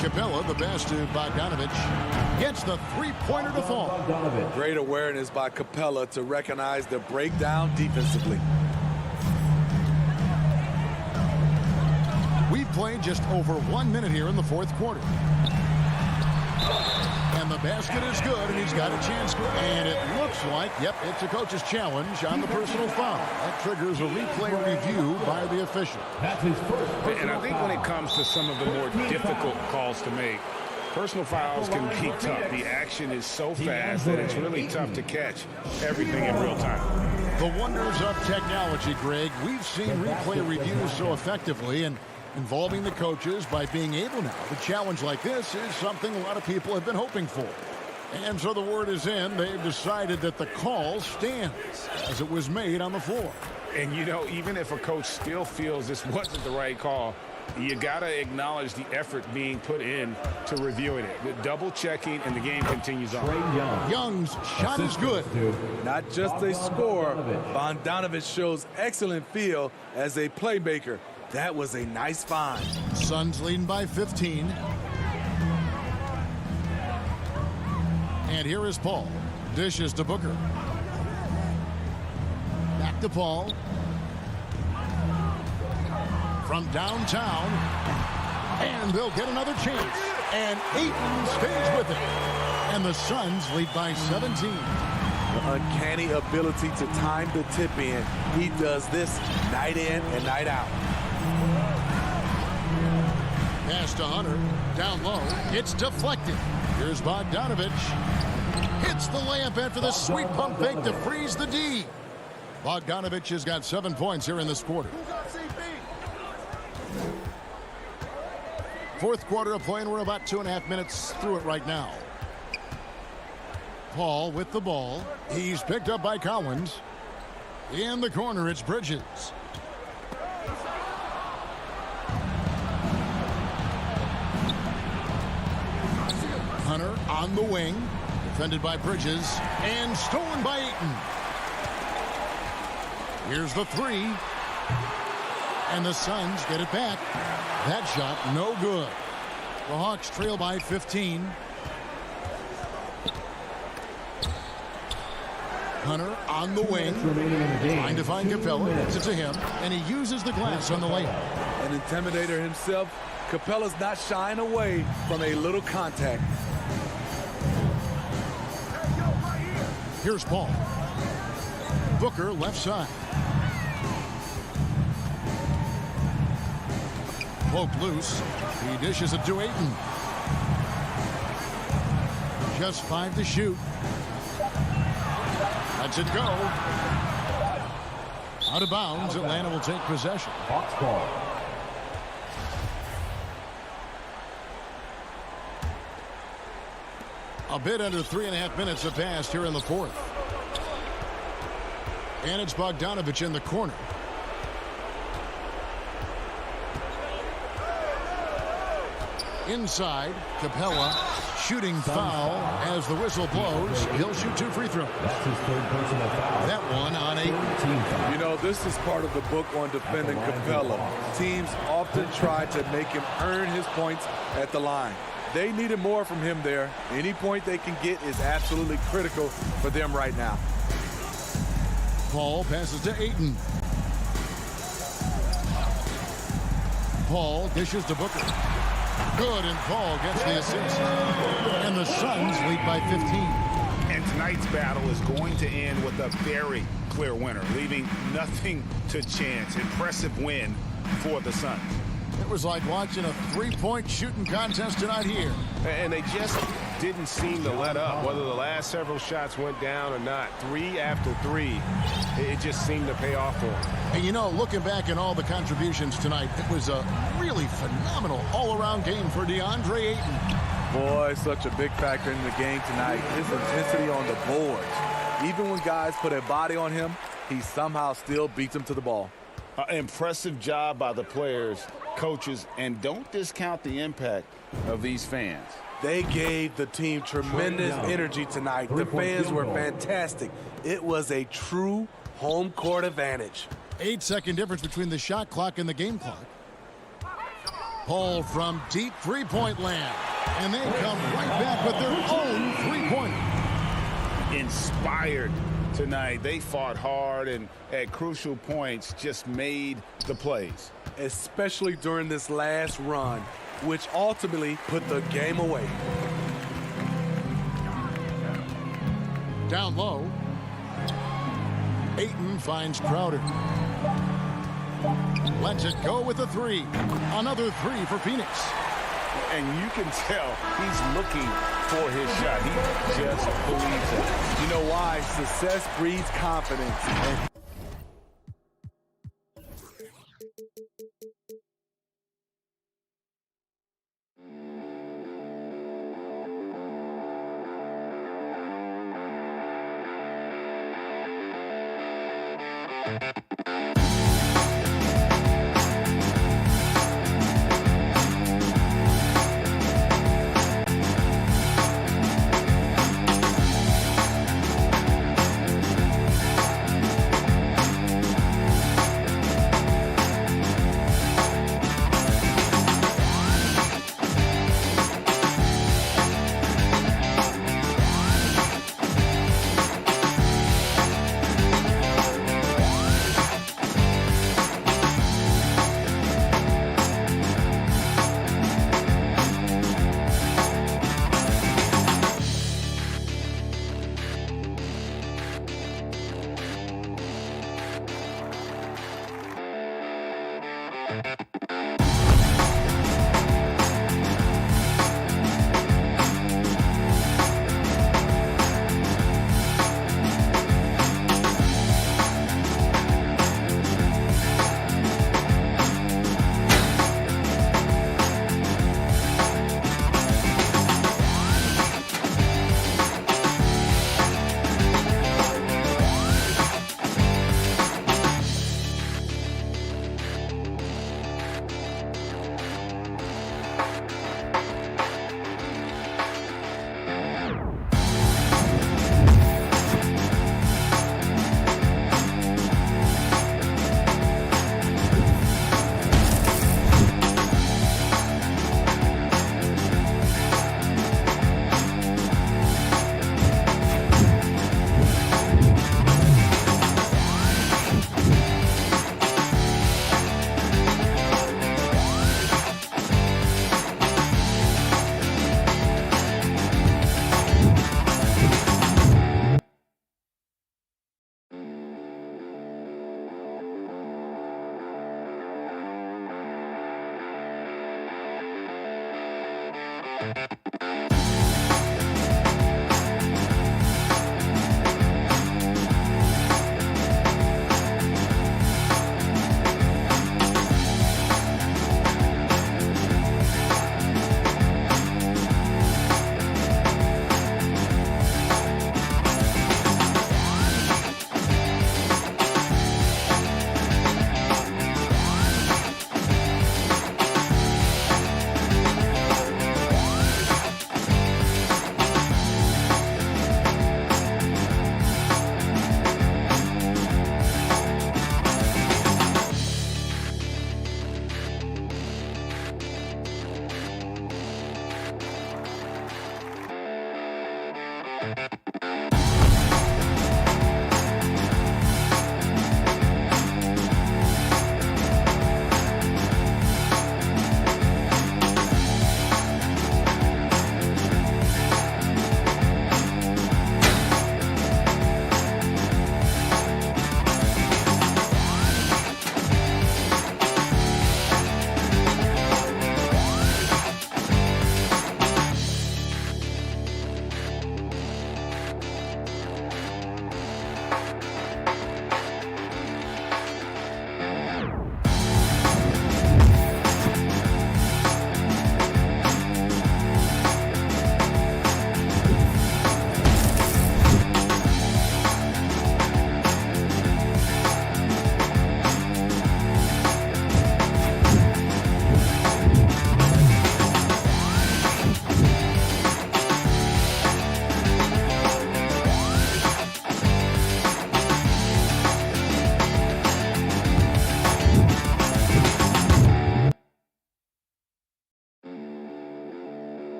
Capella, the best to Bogdanovich, gets the 3-pointer to fall. Great awareness by Capella to recognize the breakdown defensively. We've played just over 1 minute here in the fourth quarter. And the basket is good, and he's got a chance. And it looks like, yep, it's a coach's challenge on the personal foul. That triggers a replay review by the official. And I think when it comes to some of the more difficult calls to make, personal fouls can be tough. The action is so fast that it's really tough to catch everything in real time. The wonders of technology, Greg. We've seen replay reviews so effectively, and involving the coaches by being able now to challenge like this is something a lot of people have been hoping for. And so the word is in. They've decided that the call stands as it was made on the floor. And, you know, even if a coach still feels this wasn't the right call, you got to acknowledge the effort being put in to reviewing it. The double checking, and the game continues on. Young's shot is good. Not just a scorer, Bogdanovich shows excellent feel as a playmaker. That was a nice find. Suns leading by 15. And here is Paul. Dishes to Booker. Back to Paul. From downtown. And they'll get another chance. And Ayton stays with it. And the Suns lead by 17. The uncanny ability to time the tip in. He does this night in and night out. Pass to Hunter. Down low. It's deflected. Here's Bogdanovich. Hits the layup after the sweet pump fake to freeze the D. Bogdanovich has got 7 points here in this quarter. Fourth quarter of play, and we're about 2.5 minutes through it right now. Paul with the ball. He's picked up by Collins. In the corner, it's Bridges. Hunter on the wing, defended by Bridges, and stolen by Ayton. Here's the 3. And the Suns get it back. That shot, no good. The Hawks trail by 15. Hunter on the wing, trying to find Capella. It's to him, and he uses the glass on the layup. An intimidator himself, Capella's not shying away from a little contact. Here's Paul. Booker left side. Poked loose. He dishes it to Ayton. Just 5 to shoot. Lets it go. Out of bounds. Atlanta will take possession. Hawks ball. A bit under 3.5 minutes have passed here in the fourth. And it's Bogdanovich in the corner. Inside, Capella shooting foul as the whistle blows. He'll shoot 2 free throws. That's his 3rd personal foul. That one on 8. You know, this is part of the book on defending Capella. Teams often try to make him earn his points at the line. They needed more from him there. Any point they can get is absolutely critical for them right now. Paul passes to Ayton. Paul dishes to Booker. Good, and Paul gets the assist. And the Suns lead by 15. And tonight's battle is going to end with a very clear winner, leaving nothing to chance. Impressive win for the Suns. It was like watching a three-point shooting contest tonight here. And they just didn't seem to let up, whether the last several shots went down or not. 3 after 3, it just seemed to pay off for them. And you know, looking back at all the contributions tonight, it was a really phenomenal all-around game for DeAndre Ayton. Boy, such a big factor in the game tonight. His intensity on the boards. Even when guys put a body on him, he somehow still beats them to the ball. Impressive job by the players, coaches, and don't discount the impact of these fans. They gave the team tremendous energy tonight. The fans were fantastic. It was a true home court advantage. 8-second difference between the shot clock and the game clock. Paul from deep three-point land. And they come right back with their own three-pointer. Inspired tonight. They fought hard and at crucial points just made the plays. Especially during this last run, which ultimately put the game away. Down low. Ayton finds Crowder. Lets it go with a three. Another three for Phoenix. And you can tell he's looking for his shot. He just believes it. You know why? Success breeds confidence.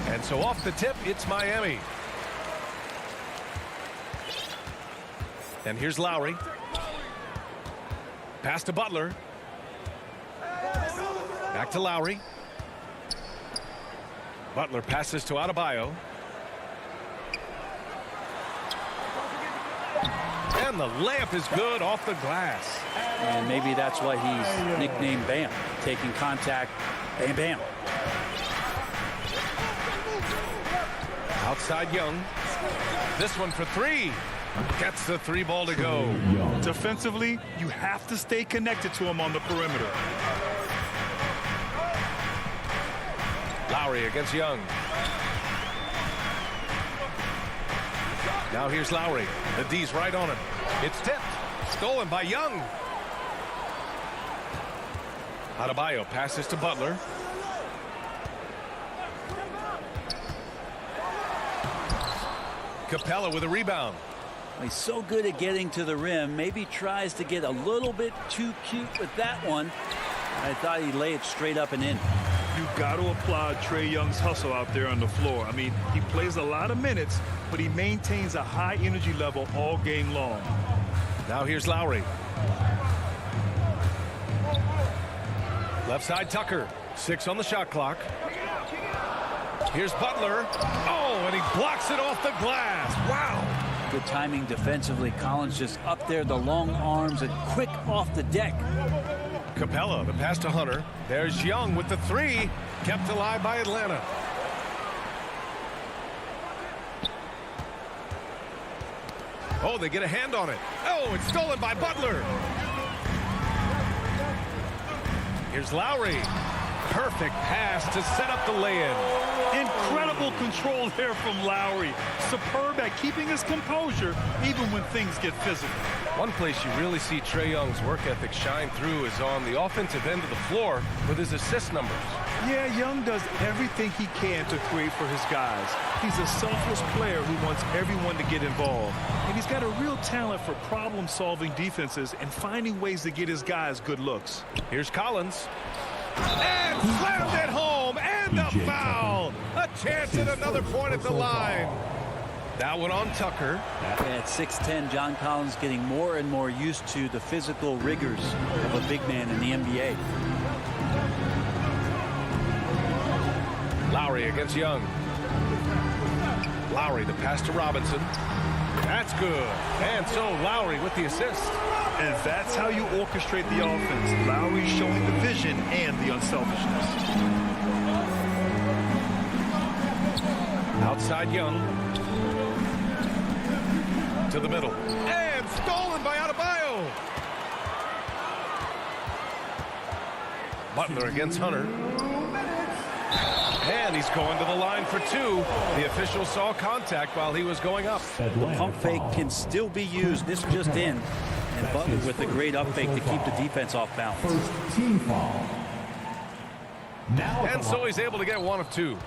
And so off the tip, it's Miami. And here's Lowry. Pass to Butler. Back to Lowry. Butler passes to Adebayo. And the layup is good off the glass. And maybe that's why he's nicknamed Bam. Taking contact, bam, bam. Outside Young. This one for three. Gets the three ball to go. Defensively, you have to stay connected to him on the perimeter. Lowry against Young. Now here's Lowry. The D's right on him. It's tipped. Stolen by Young. Adebayo passes to Butler. Capella with a rebound. He's so good at getting to the rim. Maybe tries to get a little bit too cute with that one. I thought he'd lay it straight up and in. You've got to applaud Trae Young's hustle out there on the floor. I mean, he plays a lot of minutes, but he maintains a high energy level all game long. Now here's Lowry. Left side Tucker. 6 on the shot clock. Here's Butler. Oh, and he blocks it off the glass. Wow. Good timing defensively. Collins just up there, the long arms, and quick off the deck. Capella, the pass to Hunter. There's Young with the three. Kept alive by Atlanta. Oh, they get a hand on it. Oh, it's stolen by Butler. Here's Lowry. Perfect pass to set up the lay-in. Incredible control there from Lowry. Superb at keeping his composure even when things get physical. One place you really see Trae Young's work ethic shine through is on the offensive end of the floor with his assist numbers. Yeah, Young does everything he can to create for his guys. He's a selfless player who wants everyone to get involved. And he's got a real talent for problem-solving defenses and finding ways to get his guys good looks. Here's Collins. And slammed it home, and a foul. A chance at another point at the line. That one on Tucker. At 6'10", John Collins getting more and more used to the physical rigors of a big man in the NBA. Lowry against Young. Lowry, the pass to Robinson. That's good. And so Lowry with the assist. And that's how you orchestrate the offense. Lowry showing the vision and the unselfishness. Outside Young. To the middle. And stolen by Adebayo. Butler against Hunter. And he's going to the line for two. The official saw contact while he was going up. The pump fake can still be used. This just in. And Butler with a great up fake to keep the defense off balance. First team foul. And so he's able to get one of two.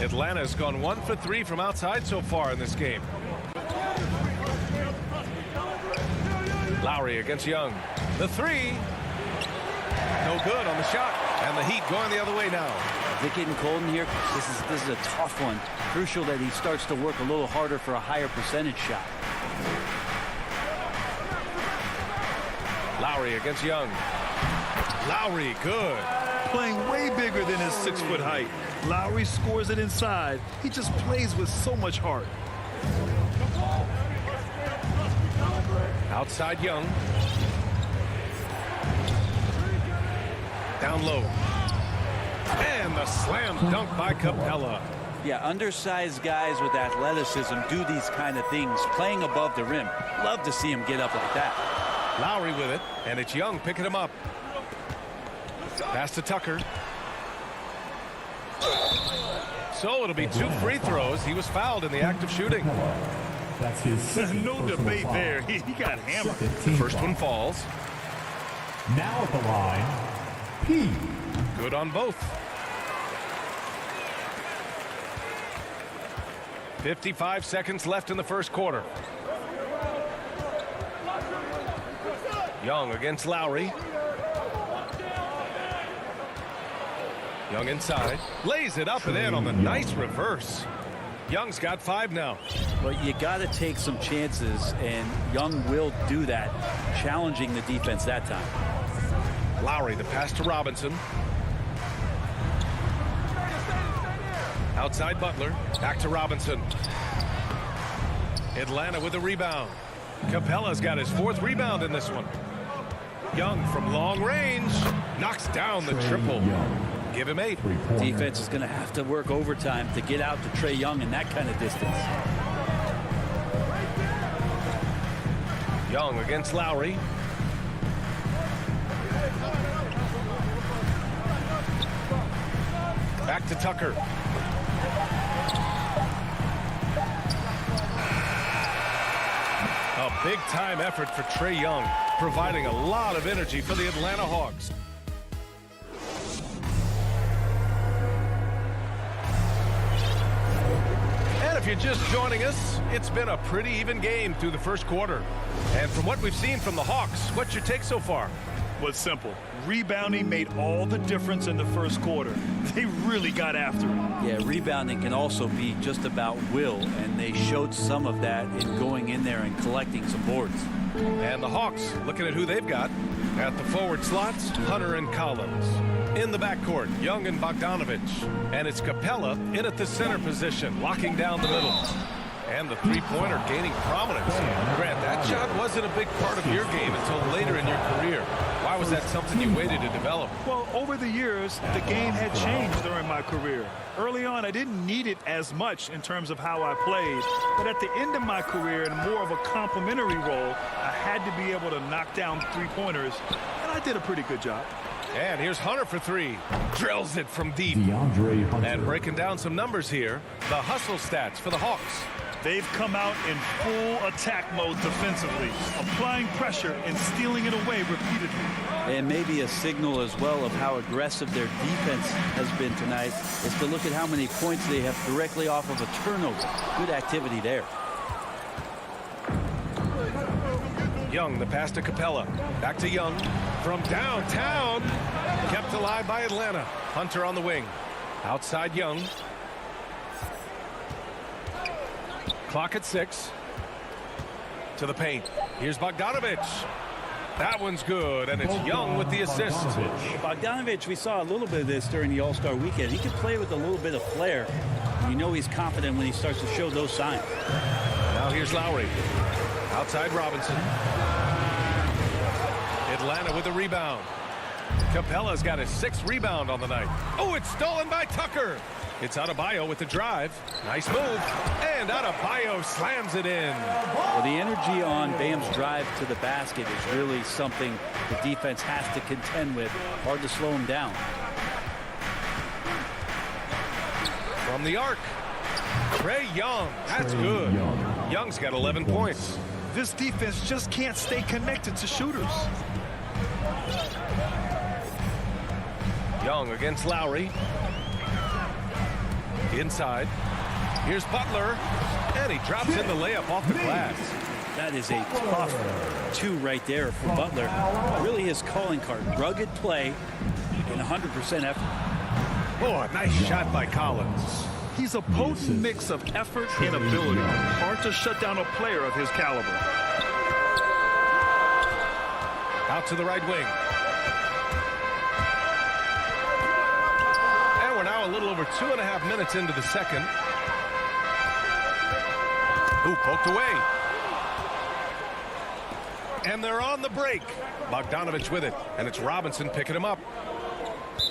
Atlanta's gone 1 for 3 from outside so far in this game. Lowry against Young. The three. No good on the shot. And the Heat going the other way now. Is it getting cold in here? This is a tough one. Crucial that he starts to work a little harder for a higher percentage shot. Lowry against Young. Lowry, good. Playing way bigger than his 6-foot height. Lowry scores it inside. He just plays with so much heart. Outside Young. Down low. And the slam dunk by Capella. Yeah, undersized guys with athleticism do these kind of things, playing above the rim. Love to see him get up like that. Lowry with it, and it's Young picking him up. Pass to Tucker. So it'll be 2 free throws. He was fouled in the act of shooting. That's his no debate there. He got hammered. The first one falls. Now at the line, P. Good on both. 55 seconds left in the first quarter. Young against Lowry. Young inside. Lays it up and in on the nice reverse. Young's got 5 now. Well, you got to take some chances, and Young will do that, challenging the defense that time. Lowry, the pass to Robinson. Outside Butler. Back to Robinson. Atlanta with a rebound. Capella's got his 4th rebound in this one. Young from long range. Knocks down the triple. Give him 8. Defense is going to have to work overtime to get out to Trae Young in that kind of distance. Young against Lowry. Back to Tucker. A big-time effort for Trae Young, providing a lot of energy for the Atlanta Hawks. And if you're just joining us, it's been a pretty even game through the first quarter. And from what we've seen from the Hawks, what's your take so far? Well, it's simple. Rebounding made all the difference in the first quarter. They really got after it. Yeah, rebounding can also be just about will, and they showed some of that in going in there and collecting some boards. And the Hawks, looking at who they've got. At the forward slots, Hunter and Collins. In the backcourt, Young and Bogdanovich. And it's Capella in at the center position, locking down the middle. And the three-pointer gaining prominence. Grant, that shot wasn't a big part of your game until later in your career. Why was that something you waited to develop? Well, over the years, the game had changed during my career. Early on, I didn't need it as much in terms of how I played. But at the end of my career, in more of a complementary role, I had to be able to knock down three-pointers. And I did a pretty good job. And here's Hunter for 3. Drills it from deep. And breaking down some numbers here, the hustle stats for the Hawks. They've come out in full attack mode defensively, applying pressure and stealing it away repeatedly. And maybe a signal as well of how aggressive their defense has been tonight is to look at how many points they have directly off of a turnover. Good activity there. Young, the pass to Capella. Back to Young. From downtown. Kept alive by Atlanta. Hunter on the wing. Outside Young. Clock at 6. To the paint. Here's Bogdanovich. That one's good, and it's Young with the assist. Bogdanovich, we saw a little bit of this during the All-Star weekend. He can play with a little bit of flair. You know he's confident when he starts to show those signs. Now here's Lowry. Outside Robinson. Atlanta with a rebound. Capella's got his 6th rebound on the night. Oh, it's stolen by Tucker. It's Adebayo with the drive. Nice move. And Adebayo slams it in. Well, the energy on Bam's drive to the basket is really something the defense has to contend with. Hard to slow him down. From the arc. Trae Young. That's good. Young's got 11 points. This defense just can't stay connected to shooters. Young against Lowry. Inside. Here's Butler. And he drops in the layup off the glass. That is a tough 2 right there for Butler. Really his calling card. Rugged play and 100% effort. Oh, a nice shot by Collins. He's a potent mix of effort and ability. Hard to shut down a player of his caliber. Out to the right wing. And we're now a little over 2.5 minutes into the second. Ooh, poked away. And they're on the break. Bogdanovich with it. And it's Robinson picking him up.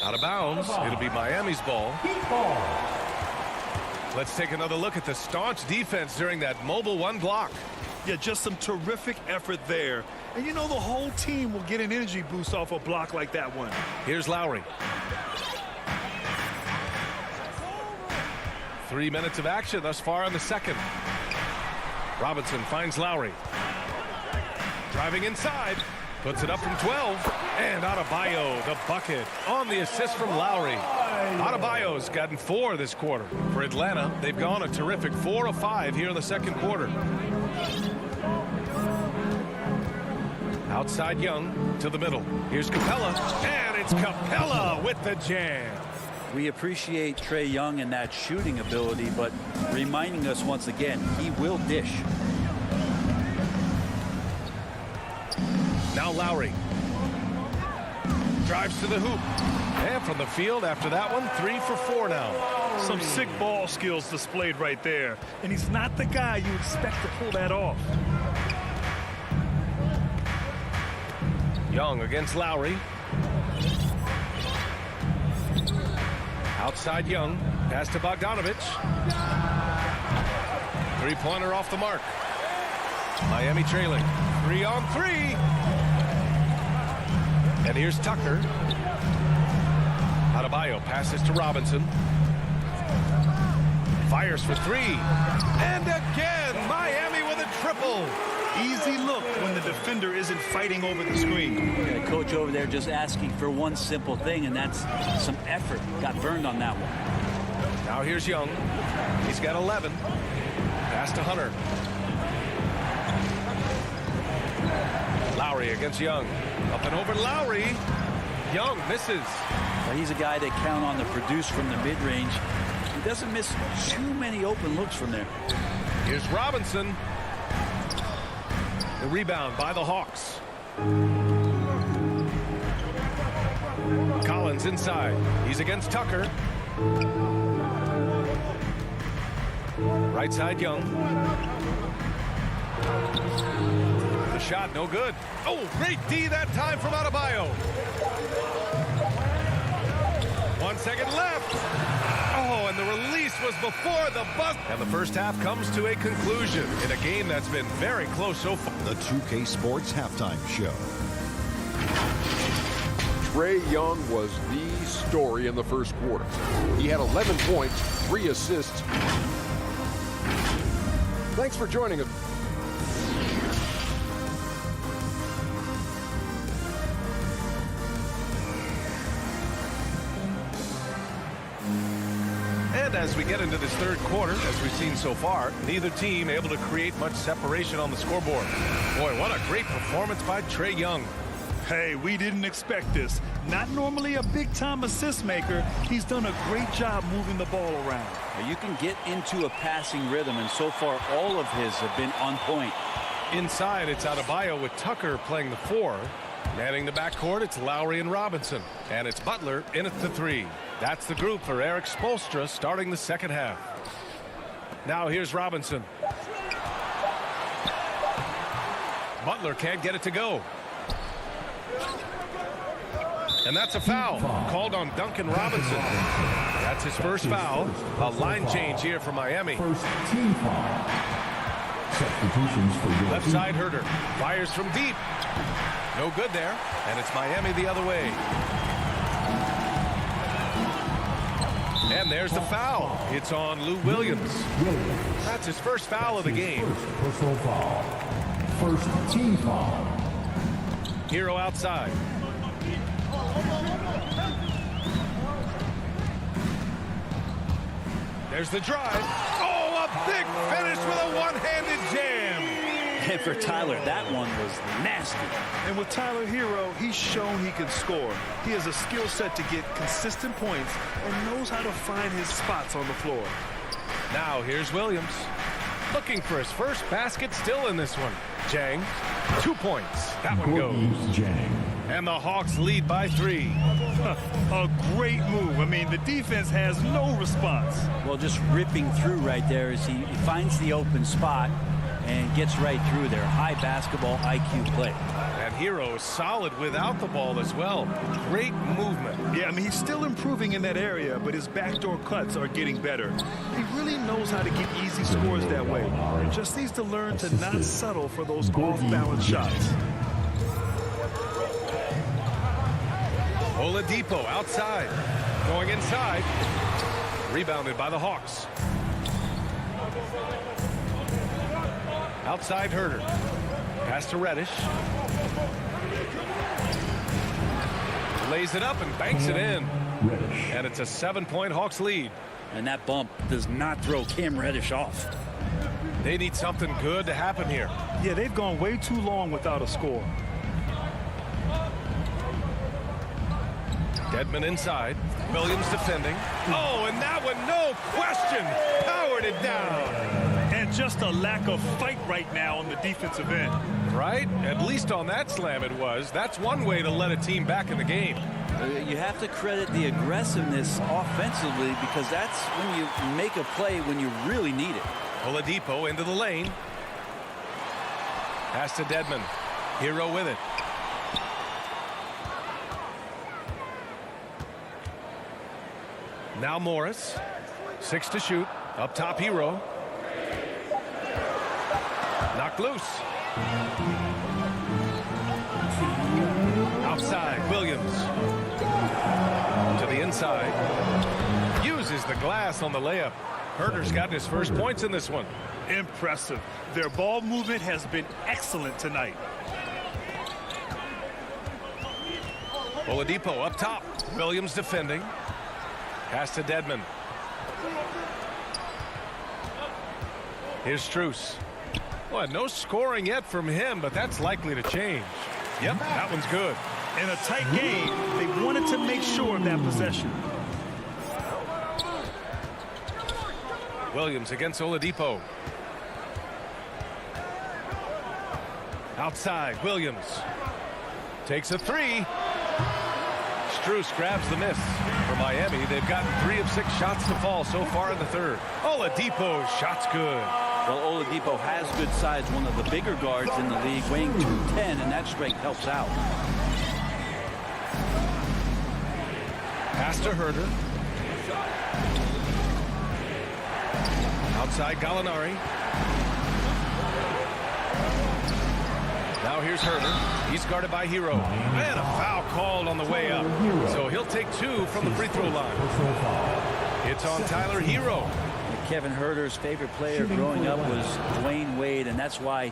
Out of bounds. It'll be Miami's ball. Let's take another look at the staunch defense during that mobile 1 block. Yeah, just some terrific effort there. And you know the whole team will get an energy boost off a block like that one. Here's Lowry. 3 minutes of action thus far in the second. Robinson finds Lowry. Driving inside. Puts it up from 12. And Adebayo, the bucket, on the assist from Lowry. Adebayo's gotten 4 this quarter. For Atlanta, they've gone a terrific 4 of 5 here in the second quarter. Outside Young to the middle. Here's Capella, and it's Capella with the jam. We appreciate Trae Young and that shooting ability, but reminding us once again, he will dish. Now Lowry. Drives to the hoop. And from the field after that one, 3 for 4 now. Some sick ball skills displayed right there. And he's not the guy you expect to pull that off. Young against Lowry. Outside Young. Pass to Bogdanovich. Three-pointer off the mark. Miami trailing. 3-on-3. And here's Tucker. Adebayo passes to Robinson. Fires for 3. And again, Miami with a triple. Easy look when the defender isn't fighting over the screen. The coach over there just asking for one simple thing, and that's some effort. Got burned on that one. Now here's Young. He's got 11. Pass to Hunter. Lowry against Young. Up and over Lowry. Young misses. Well, he's a guy that count on to produce from the mid-range. He doesn't miss too many open looks from there. Here's Robinson. The rebound by the Hawks. Collins inside. He's against Tucker. Right side Young. The shot no good. Oh, great D that time from Adebayo. 1 second left. Oh, and the release was before the buzzer. And the first half comes to a conclusion in a game that's been very close so far. The 2K Sports Halftime Show. Trae Young was the story in the first quarter. He had 11 points, 3 assists. Thanks for joining us. And as we get into this third quarter, as we've seen so far, neither team able to create much separation on the scoreboard. Boy, what a great performance by Trae Young. Hey, we didn't expect this. Not normally a big-time assist maker. He's done a great job moving the ball around. You can get into a passing rhythm, and so far all of his have been on point. Inside, it's Adebayo with Tucker playing the 4. Manning the backcourt, it's Lowry and Robinson. And it's Butler in at the 3. That's the group for Eric Spoelstra starting the second half. Now here's Robinson. Butler can't get it to go. And that's a foul called on Duncan Robinson. That's his first foul. A line change here for Miami. First team foul. Substitutions for your Left side Herter fires from deep. No good there. And it's Miami the other way. And there's the foul. It's on Lou Williams. That's his first foul of the game. First personal foul. First team foul. Hero outside. There's the drive. Oh, a big finish with a one-handed jam. And for Tyler, that one was nasty. And with Tyler Hero, he's shown he can score. He has a skill set to get consistent points and knows how to find his spots on the floor. Now here's Williams. Looking for his first basket still in this one. Jang, 2 points. That one goes. And the Hawks lead by 3. A great move. I mean, the defense has no response. Well, just ripping through right there as he finds the open spot and gets right through there. High basketball IQ play. And Hero is solid without the ball as well. Great movement. Yeah, I mean, he's still improving in that area, but his backdoor cuts are getting better. He really knows how to get easy scores that way. Just needs to learn to not settle for those off-balance shots. Oladipo outside. Going inside. Rebounded by the Hawks. Outside Herter. Pass to Reddish. Lays it up and banks it in. And it's a 7-point Hawks lead. And that bump does not throw Cam Reddish off. They need something good to happen here. Yeah, they've gone way too long without a score. Dedmon inside. Williams defending. Oh, and that one, no question, powered it down. And just a lack of fight right now on the defensive end. Right? At least on that slam it was. That's one way to let a team back in the game. You have to credit the aggressiveness offensively, because that's when you make a play when you really need it. Oladipo into the lane. Pass to Dedmon. Hero with it. Now Morris. 6 to shoot. Up top, Hero. Knocked loose. Outside, Williams. To the inside. Uses the glass on the layup. Herder's gotten his first points in this one. Impressive. Their ball movement has been excellent tonight. Oladipo up top. Williams defending. Pass to Dedmon. Here's Strus. Well, no scoring yet from him, but that's likely to change. Yep, that one's good. In a tight game, they wanted to make sure of that possession. Williams against Oladipo. Outside, Williams. Takes a three. Strus grabs the miss. For Miami, they've gotten 3 of 6 shots to fall so far in the third. Oladipo's shot's good. Well, Oladipo has good size, one of the bigger guards in the league, weighing 210, and that strength helps out. Pass to Herder. Outside Gallinari. Now here's Herder. He's guarded by Hero. And a foul called on the way up. So he'll take 2 from the free throw line. It's on Tyler Hero. Kevin Herder's favorite player growing up was Dwayne Wade, and that's why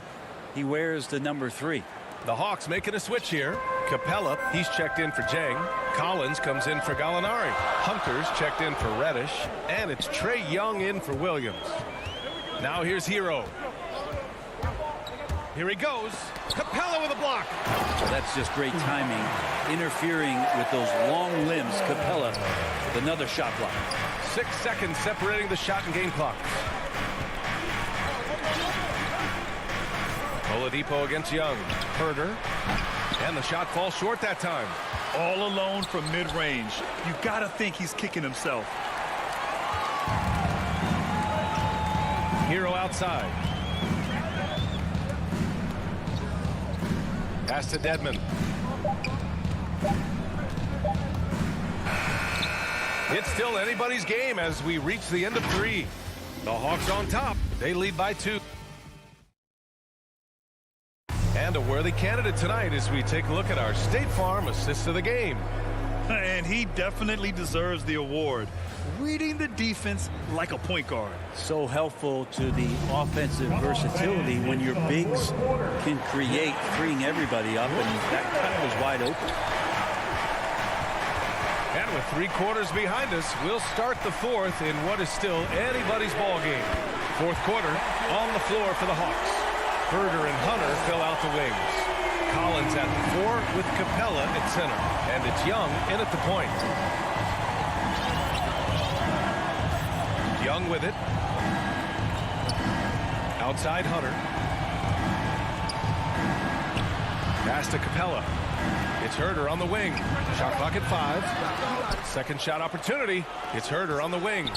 he wears the number 3. The Hawks making a switch here. Capella, he's checked in for Jang. Collins comes in for Gallinari. Hunter's checked in for Reddish. And it's Trae Young in for Williams. Now here's Hero. Here he goes. Capella with a block. Well, that's just great timing. Interfering with those long limbs. Capella with another shot block. 6 seconds separating the shot and game clock. Oladipo against Young. Herder. And the shot falls short that time. All alone from mid-range. You got to think he's kicking himself. Hero outside. Pass to Dedmon. It's still anybody's game as we reach the end of 3. The Hawks on top. They lead by 2. And a worthy candidate tonight as we take a look at our State Farm assist of the game. And he definitely deserves the award. Reading the defense like a point guard. So helpful to the offensive versatility when your bigs can create, freeing everybody up, and that cut was wide open. And with 3 quarters behind us, we'll start the 4th in what is still anybody's ball game. 4th quarter on the floor for the Hawks. Herder and Hunter fill out the wings. Collins at the 4 with Capella at center. And it's Young in at the point. Young with it. Outside Hunter. Pass to Capella. It's Herder on the wing. Shot clock at 5. Second shot opportunity. It's Herder on the wing.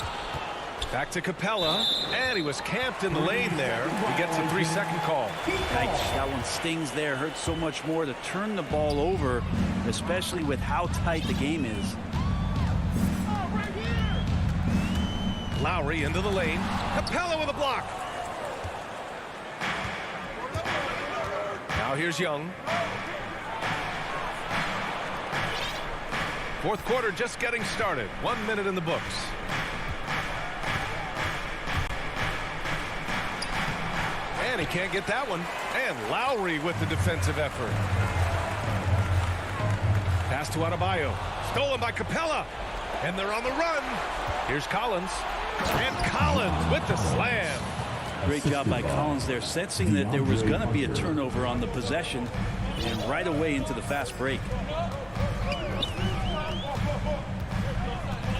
Back to Capella, and he was camped in the lane there. He gets a 3-second call. Yikes, that one stings there. Hurts so much more to turn the ball over, especially with how tight the game is. Lowry into the lane. Capella with a block. Now here's Young. 4th quarter just getting started. 1 minute in the books. And he can't get that one. And Lowry with the defensive effort. Pass to Adebayo. Stolen by Capella. And they're on the run. Here's Collins. And Collins with the slam. Great job by Collins there, sensing that there was going to be a turnover on the possession, and right away into the fast break.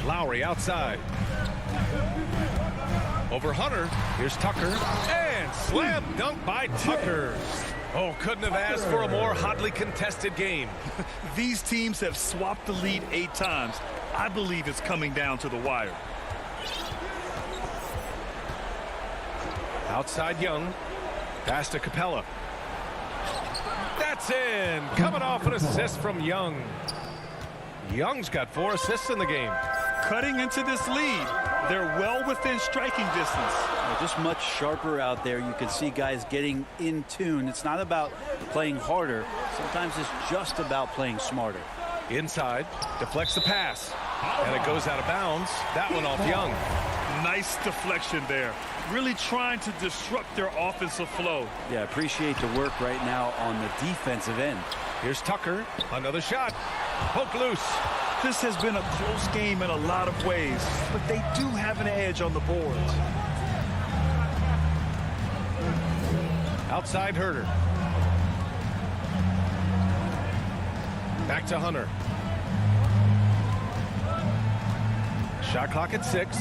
Lowry outside. Over Hunter. Here's Tucker. And slam dunk by Tucker. Oh, couldn't have asked for a more hotly contested game. These teams have swapped the lead 8 times. I believe it's coming down to the wire. Outside Young. Pass to Capella. That's in. Coming off an assist from Young. Young's got 4 assists in the game. Cutting into this lead. They're well within striking distance. Just much sharper out there. You can see guys getting in tune. It's not about playing harder. Sometimes it's just about playing smarter. Inside. Deflects the pass. And it goes out of bounds. That one off Young. Nice deflection there. Really trying to disrupt their offensive flow. Yeah, appreciate the work right now on the defensive end. Here's Tucker. Another shot. Poke loose. This has been a close game in a lot of ways, but they do have an edge on the boards. Outside Herter. Back to Hunter. Shot clock at 6.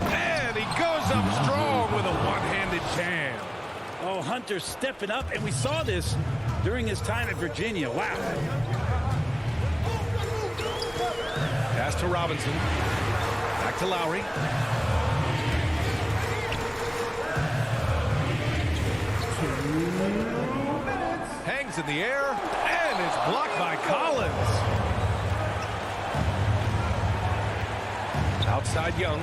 And he goes up strong with a one-handed jam. Oh, Hunter stepping up, and we saw this during his time at Virginia. Wow. Pass to Robinson. Back to Lowry. Hangs in the air, and it's blocked by Collins. Outside Young.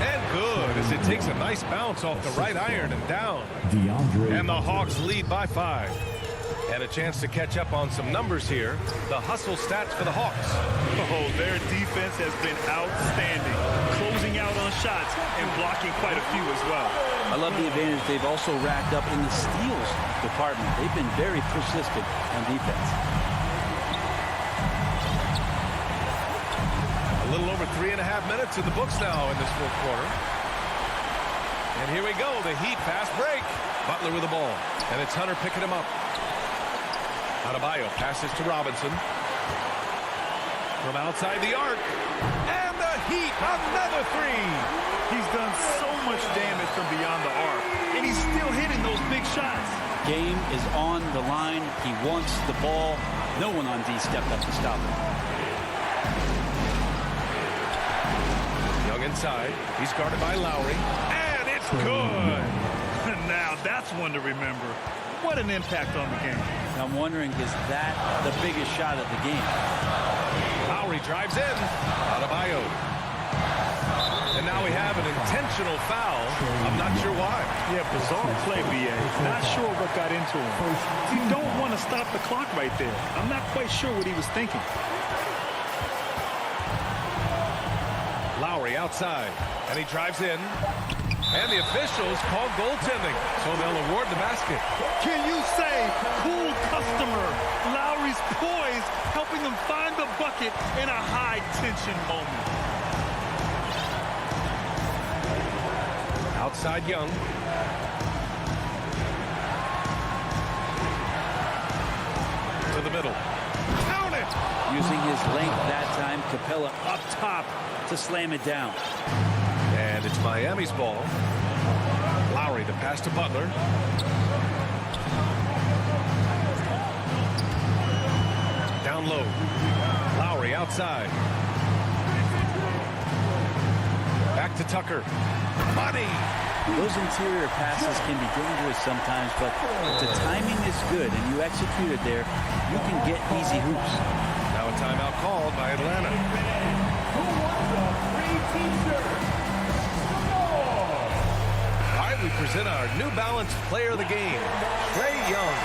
And good, as it takes a nice bounce off the right iron and down. And the Hawks lead by 5. And a chance to catch up on some numbers here. The hustle stats for the Hawks. Oh, their defense has been outstanding. Closing out on shots and blocking quite a few as well. I love the advantage they've also racked up in the steals department. They've been very persistent on defense. A little over 3.5 minutes in the books now in this fourth quarter. And here we go, the Heat fast break. Butler with the ball, and it's Hunter picking him up. Adebayo passes to Robinson. From outside the arc. And the Heat, another 3. He's done so much damage from beyond the arc, and he's still hitting those big shots. Game is on the line. He wants the ball. No one on D stepped up to stop him. Young inside. He's guarded by Lowry. And it's good. Now that's one to remember. What an impact on the game. I'm wondering, is that the biggest shot of the game? Lowry drives in. Adebayo. And now we have an intentional foul. I'm not sure why. Yeah, bizarre play, B.A. Not sure what got into him. You don't want to stop the clock right there. I'm not quite sure what he was thinking. Lowry outside. And he drives in. And the officials call goaltending, so they'll award the basket. Can you say, cool customer? Lowry's poise, helping them find the bucket in a high-tension moment. Outside Young. To the middle. Count it! Using his length that time, Capella up top to slam it down. And it's Miami's ball. Lowry, the pass to Butler. Down low. Lowry outside. Back to Tucker. Money! Those interior passes can be dangerous sometimes, but if the timing is good and you execute it there, you can get easy hoops. Now a timeout called by Atlanta. We present our New Balance Player of the Game, Trae Young.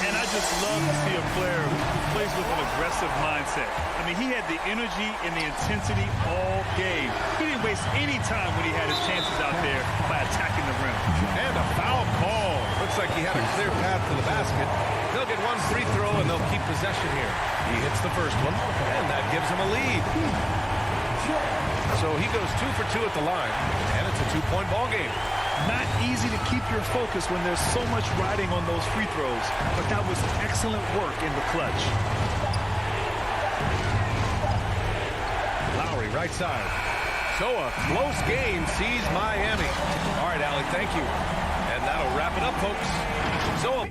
And I just love to see a player who plays with an aggressive mindset. I mean, he had the energy and the intensity all game. He didn't waste any time when he had his chances out there by attacking the rim. And a foul call. Looks like he had a clear path to the basket. They'll get one free throw, and they'll keep possession here. He hits the first one, and that gives him a lead. So he goes 2 for 2 at the line, and it's a 2-point ball game. Not easy to keep your focus when there's so much riding on those free throws, but that was excellent work in the clutch. right side. So a close game sees Miami. All right, Allie, thank you. And that'll wrap it up, folks. So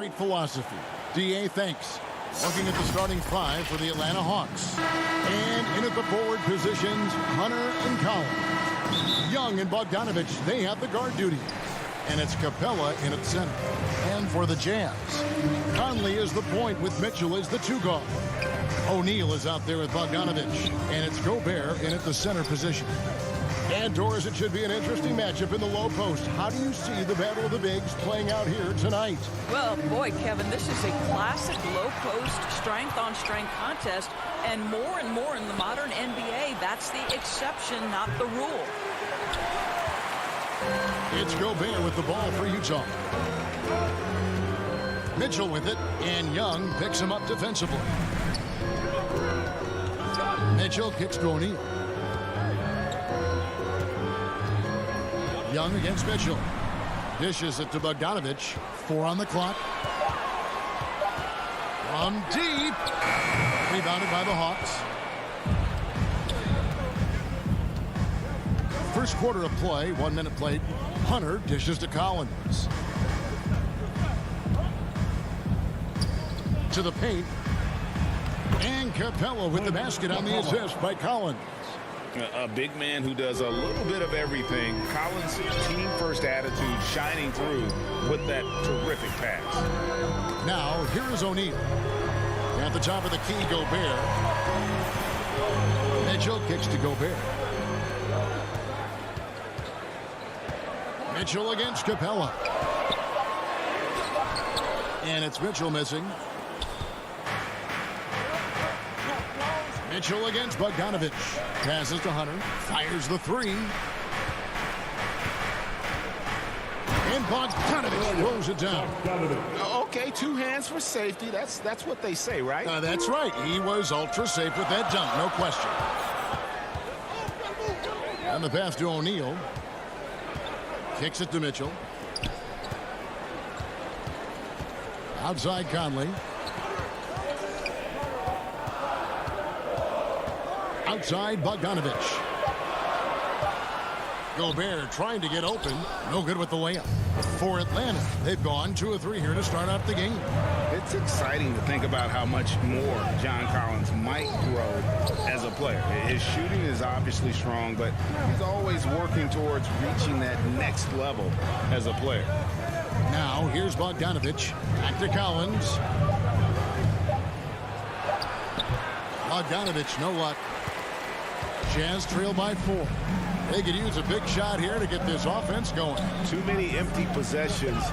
Great philosophy. DA thanks. Looking at the starting five for the Atlanta Hawks. And in at the forward positions, Hunter and Collins. Young and Bogdanovich, they have the guard duty. And it's Capella in at center. And for the Jazz, Conley is the point with Mitchell as the two guard. O'Neal is out there with Bogdanovich. And it's Gobert in at the center position. And Doris, it should be an interesting matchup in the low post. How do you see the battle of the bigs playing out here tonight? Well, boy, Kevin, this is a classic low post strength-on-strength contest. And more in the modern NBA, that's the exception, not the rule. It's Gobert with the ball for Utah. Mitchell with it, and Young picks him up defensively. Mitchell kicks to O'Neal. Young against Mitchell. Dishes it to Bogdanovich. 4 on the clock. From deep. Rebounded by the Hawks. First quarter of play, 1 minute played. Hunter dishes to Collins. To the paint. And Capella with the basket on the assist by Collins. A big man who does a little bit of everything. Collins' team-first attitude shining through with that terrific pass. Now, here is O'Neal. At the top of the key, Gobert. Mitchell kicks to Gobert. Mitchell against Capella. And it's Mitchell missing. Mitchell against Bogdanovich. Passes to Hunter. Fires the three. And Bogdanovich throws it down. Okay, 2 hands for safety. That's what they say, right? That's right. He was ultra safe with that dunk, no question. And the pass to O'Neal. Kicks it to Mitchell. Outside Conley. Outside Bogdanovich. Gobert trying to get open. No good with the layup. For Atlanta, they've gone 2 of 3 here to start out the game. It's exciting to think about how much more John Collins might grow as a player. His shooting is obviously strong, but he's always working towards reaching that next level as a player. Now, here's Bogdanovich. Back to Collins. Bogdanovich, no luck. Jazz trail by 4. They could use a big shot here to get this offense going. Too many empty possessions.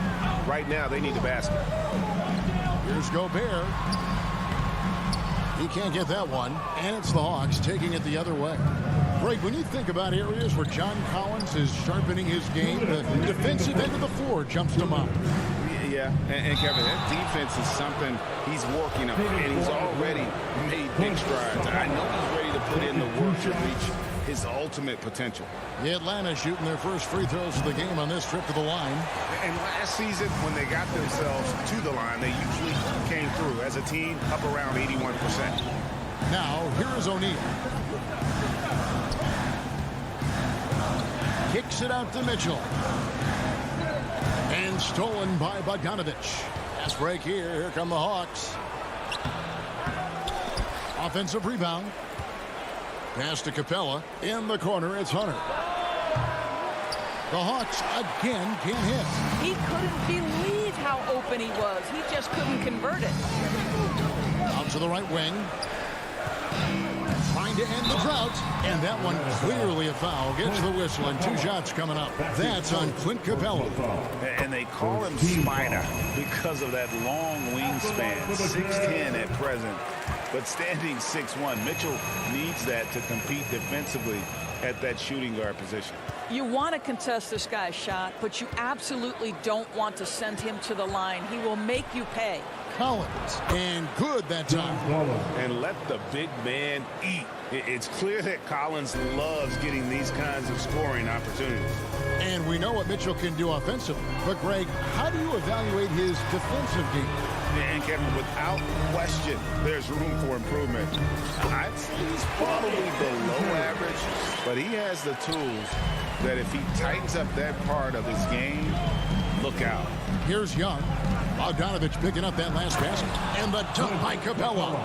Right now, they need the basket. Here's Gobert. He can't get that one, and it's the Hawks taking it the other way. Greg, when you think about areas where John Collins is sharpening his game, the defensive end of the floor jumps to mind. Yeah, and Kevin, that defense is something he's working on, and he's already made big strides. I know he's ready to put in the work to reach his ultimate potential. The Atlanta shooting their first free throws of the game on this trip to the line. And last season, when they got themselves to the line, they usually came through as a team up around 81%. Now, here is O'Neal. Kicks it out to Mitchell. And stolen by Bogdanovich. Fast break here. Here come the Hawks. Offensive rebound. Pass to Capella. In the corner, it's Hunter. The Hawks again can't hit. He couldn't believe how open he was. He just couldn't convert it. Out to the right wing. Trying to end the drought. And that one clearly a foul. Gets the whistle and 2 shots coming up. That's on Clint Capella. And they call him Spider because of that long wingspan. 6'10" at present, but standing 6'1". Mitchell needs that to compete defensively at that shooting guard position. You want to contest this guy's shot, but you absolutely don't want to send him to the line. He will make you pay. Collins, and good that time. And let the big man eat. It's clear that Collins loves getting these kinds of scoring opportunities. And we know what Mitchell can do offensively. But, Greg, how do you evaluate his defensive game? And, Kevin, without question, there's room for improvement. I'd say he's probably below average, but he has the tools that if he tightens up that part of his game, look out. Here's Young. Bogdanovich picking up that last basket. And the dunk by Capella.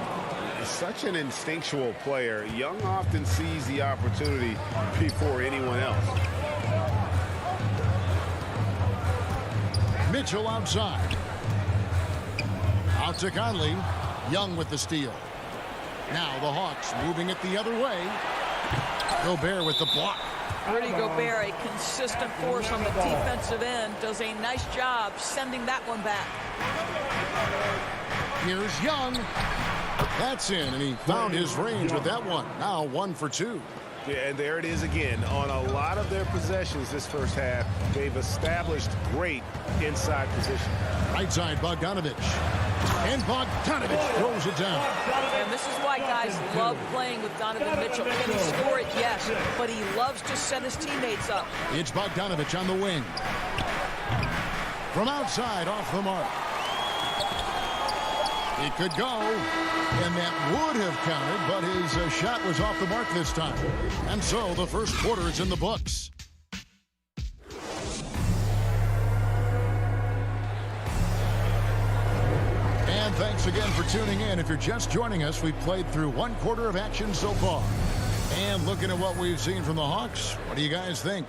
Such an instinctual player. Young often sees the opportunity before anyone else. Mitchell outside. Out to Conley. Young with the steal. Now the Hawks moving it the other way. Gobert with the block. Rudy Gobert, a consistent force on the defensive end, does a nice job sending that one back. Here's Young. That's in, and he found his range with that one. Now 1 for 2. Yeah, and there it is again. On a lot of their possessions this first half, they've established great inside position. Right side, Bogdanovich. And Bogdanovich throws it down. And this is why guys love playing with Donovan Mitchell. Can he score it? Yes. But he loves to set his teammates up. It's Bogdanovich on the wing. From outside, off the mark. It could go, and that would have counted, but his shot was off the mark this time. And so the first quarter is in the books. And thanks again for tuning in. If you're just joining us, we've played through 1 quarter of action so far. And looking at what we've seen from the Hawks, what do you guys think?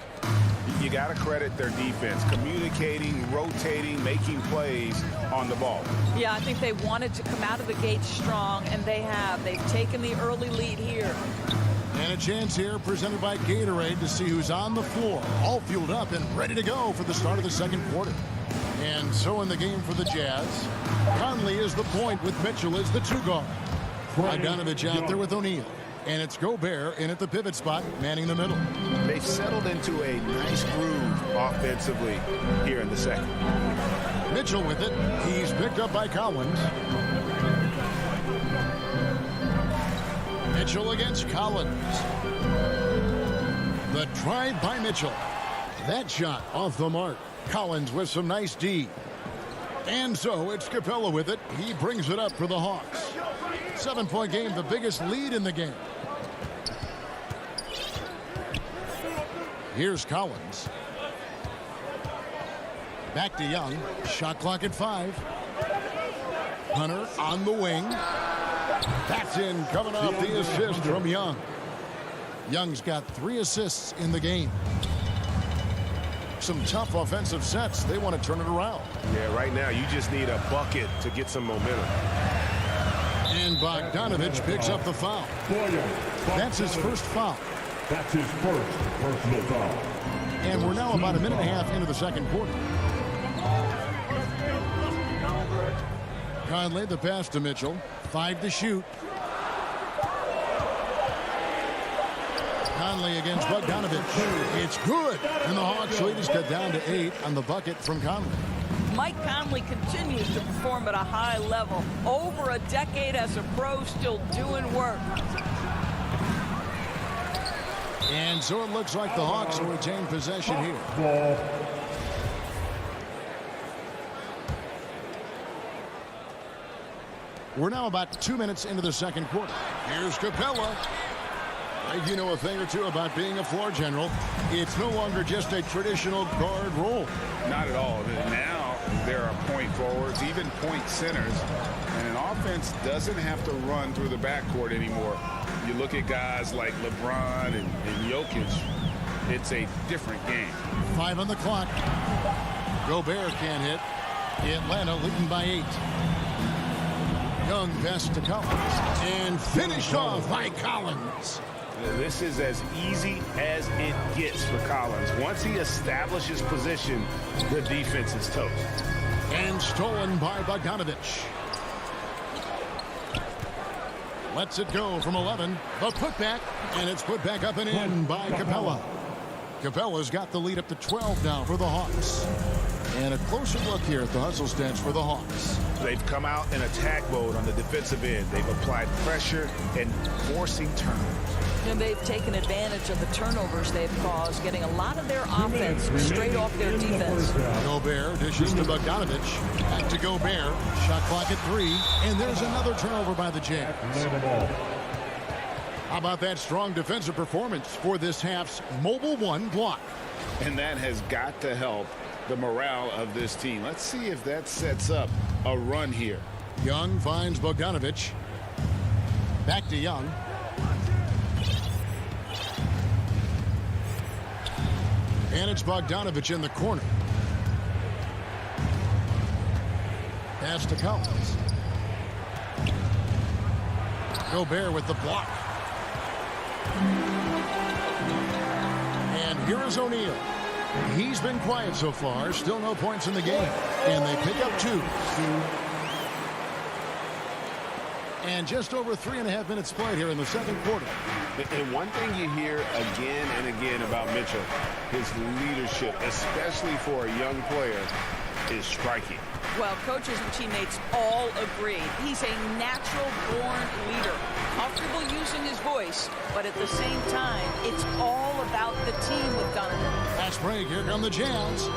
You got to credit their defense, communicating, rotating, making plays on the ball. Yeah, I think they wanted to come out of the gate strong, and they have. They've taken the early lead here. And a chance here presented by Gatorade to see who's on the floor, all fueled up and ready to go for the start of the second quarter. And so in the game for the Jazz, Conley is the point with Mitchell as the 2 guard. Bogdanovich out there with O'Neal. And it's Gobert in at the pivot spot, manning the middle. They've settled into a nice groove offensively here in the second. Mitchell with it. He's picked up by Collins. Mitchell against Collins. The drive by Mitchell. That shot off the mark. Collins with some nice D. And so it's Capella with it. He brings it up for the Hawks. 7-point game, the biggest lead in the game. Here's Collins. Back to Young. Shot clock at 5. Hunter on the wing. That's in, coming off the assist from Young. Young's got 3 assists in the game. Some tough offensive sets. They want to turn it around. Yeah, right now you just need a bucket to get some momentum. And Bogdanovich picks up the foul. That's his first foul. That's his first personal foul. And we're now about a minute and a half into the second quarter. Conley, the pass to Mitchell. 5 to shoot. Conley against Bogdanovich. It's good. And the Hawks lead is cut down to 8 on the bucket from Conley. Mike Conley continues to perform at a high level. Over a decade as a pro, still doing work. And so it looks like the Hawks will retain possession here. We're now about 2 minutes into the second quarter. Here's Capella. I think you know a thing or two about being a floor general. It's no longer just a traditional guard role. Not at all. Now there are point forwards, even point centers, and an offense doesn't have to run through the backcourt anymore. You look at guys like LeBron and Jokic, it's a different game. 5 on the clock. Gobert can't hit. Atlanta leading by 8. Young pass to Collins. And finished off by Collins. This is as easy as it gets for Collins. Once he establishes position, the defense is toast. And stolen by Bogdanovich. Lets it go from 11. The putback. And it's put back up and in by Capella. Capella's got the lead up to 12 now for the Hawks. And a closer look here at the hustle stats for the Hawks. They've come out in attack mode on the defensive end. They've applied pressure and forcing turnovers. And they've taken advantage of the turnovers they've caused, getting a lot of their offense straight off their defense. Gobert dishes to Bogdanovich. Back to Gobert. Shot clock at 3. And there's another turnover by the Jazz. How about that strong defensive performance for this half's mobile 1 block? And that has got to help the morale of this team. Let's see if that sets up a run here. Young finds Bogdanovich. Back to Young. And it's Bogdanovich in the corner. Pass to Collins. Gobert with the block. And here is O'Neal. He's been quiet so far. Still no points in the game. And they pick up 2. And just over 3.5 minutes played here in the second quarter. And one thing you hear again and again about Mitchell, his leadership, especially for a young player, is striking. Well, coaches and teammates all agree. He's a natural-born leader, comfortable using his voice, but at the same time, it's all about the team with Donovan. Fast break. Here come the Jazz.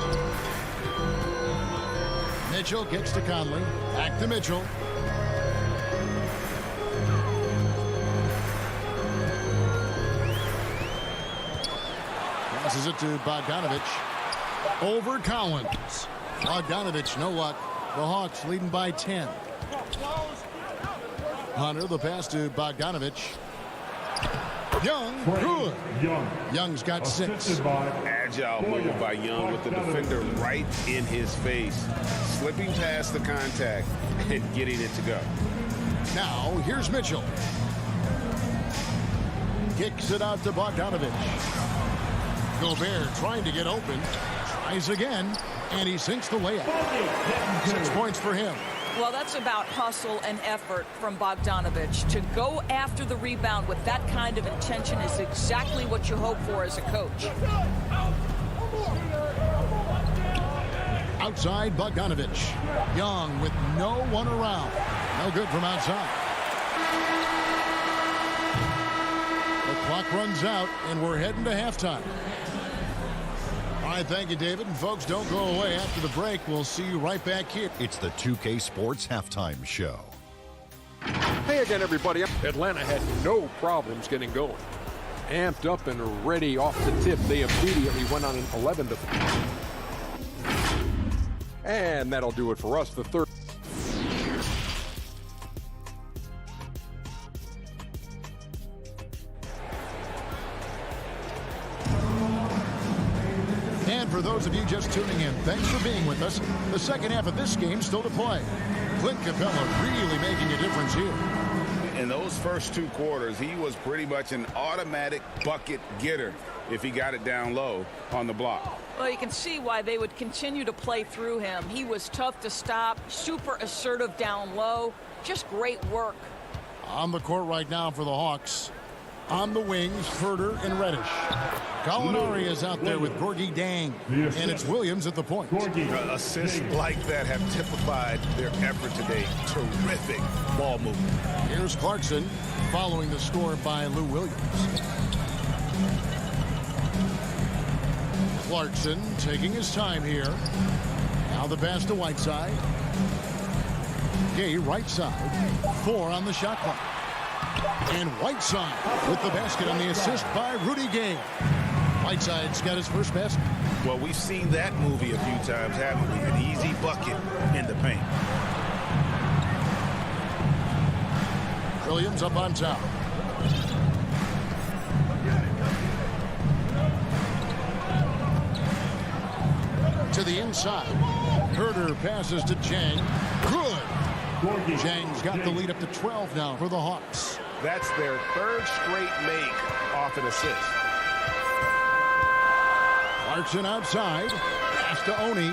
Mitchell gets to Conley. Back to Mitchell. Passes it to Bogdanovich. Over Collins. Bogdanovich, no luck. The Hawks leading by 10. Hunter, the pass to Bogdanovich. Young, good. Young's got 6. Agile move by Young with the defender right in his face. Slipping past the contact and getting it to go. Now, here's Mitchell. Kicks it out to Bogdanovich. Gobert trying to get open. Tries again. And he sinks the layup. 6 points for him. Well, that's about hustle and effort from Bogdanovich. To go after the rebound with that kind of intention is exactly what you hope for as a coach. Outside, Bogdanovich. Young with no one around. No good from outside. The clock runs out, and we're heading to halftime. All right, thank you, David. And folks, don't go away. After the break, we'll see you right back here. It's the 2K Sports Halftime Show. Hey again, everybody. Atlanta had no problems getting going. Amped up and ready off the tip, they immediately went on an 11-3. And that'll do it for us. The third. For those those of you just tuning in, thanks for being with us. The second half of this game still to play. Clint Capella really making a difference here. In those first 2 quarters, he was pretty much an automatic bucket getter if he got it down low on the block. Well, you can see why they would continue to play through him. He was tough to stop, super assertive down low. Just great work. On the court right now for the Hawks. On the wings, Herder and Reddish. Gallinari is out there with Gorgie Dang. And it's Williams at the point. Assists like that have typified their effort today. Terrific ball movement. Here's Clarkson following the score by Lou Williams. Clarkson taking his time here. Now the pass to Whiteside. Gay right side. 4 on the shot clock. And Whiteside with the basket on the assist by Rudy Gay. Whiteside's got his first basket. Well, we've seen that movie a few times, haven't we? An easy bucket in the paint. Williams up on top. To the inside. Herder passes to Chang. Good. Chang's got the lead up to 12 now for the Hawks. That's their 3rd straight make off an assist. Clarkson outside. Pass to Oni.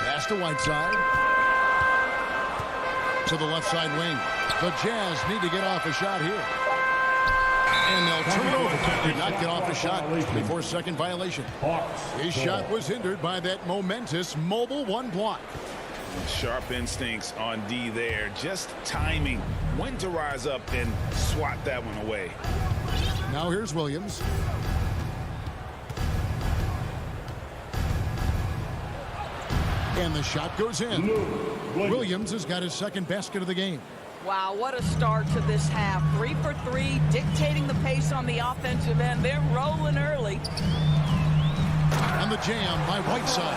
Pass to Whiteside. To the left side wing. The Jazz need to get off a shot here. And they'll turn it over. Did not get off the shot before second violation. His shot was hindered by that momentous mobile 1 block. Sharp instincts on D there. Just timing when to rise up and swat that one away. Now here's Williams. And the shot goes in. Williams has got his second basket of the game. Wow, what a start to this half. 3 for 3, dictating the pace on the offensive end. They're rolling early. And the jam by Whiteside.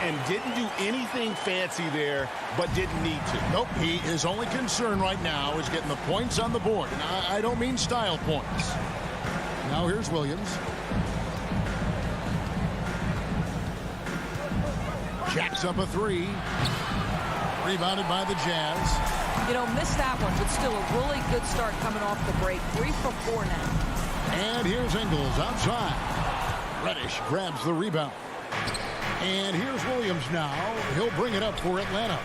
And didn't do anything fancy there, but didn't need to. Nope, his only concern right now is getting the points on the board. And I don't mean style points. Now here's Williams. Jacks up a 3. Rebounded by the Jazz. You know, missed that one, but still a really good start coming off the break. 3 for 4 now. And here's Ingles outside. Reddish grabs the rebound. And here's Williams now. He'll bring it up for Atlanta.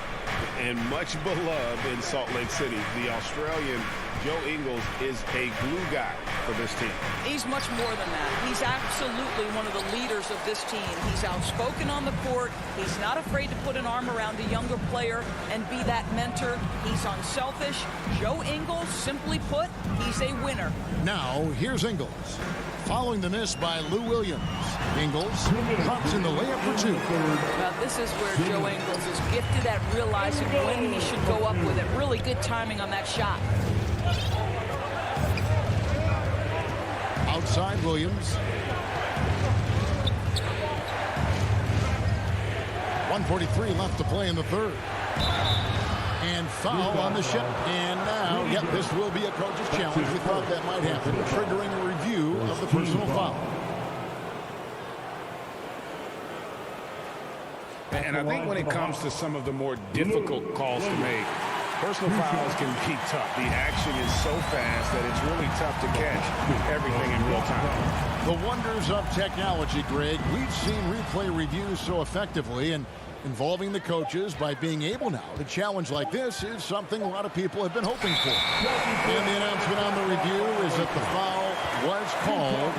And much beloved in Salt Lake City, the Australian Joe Ingles is a glue guy for this team. He's much more than that. He's absolutely one of the leaders of this team. He's outspoken on the court. He's not afraid to put an arm around a younger player and be that mentor. He's unselfish. Joe Ingles, simply put, he's a winner. Now, here's Ingles. Following the miss by Lou Williams. Ingles drops in the layup for 2. Well, this is where Joe Ingles is gifted at realizing when he should go up with it. Really good timing on that shot. Outside Williams. 1:43 left to play in the third. And foul on the ship. And now, yep, this will be a coach's challenge. We thought that might happen, triggering a review of the personal foul. And I think when it comes to some of the more difficult calls to make, personal fouls can be tough. The action is so fast that it's really tough to catch everything in real time. The wonders of technology, Greg. We've seen replay reviews so effectively, and involving the coaches by being able now to challenge like this is something a lot of people have been hoping for. And the announcement on the review is that the foul was called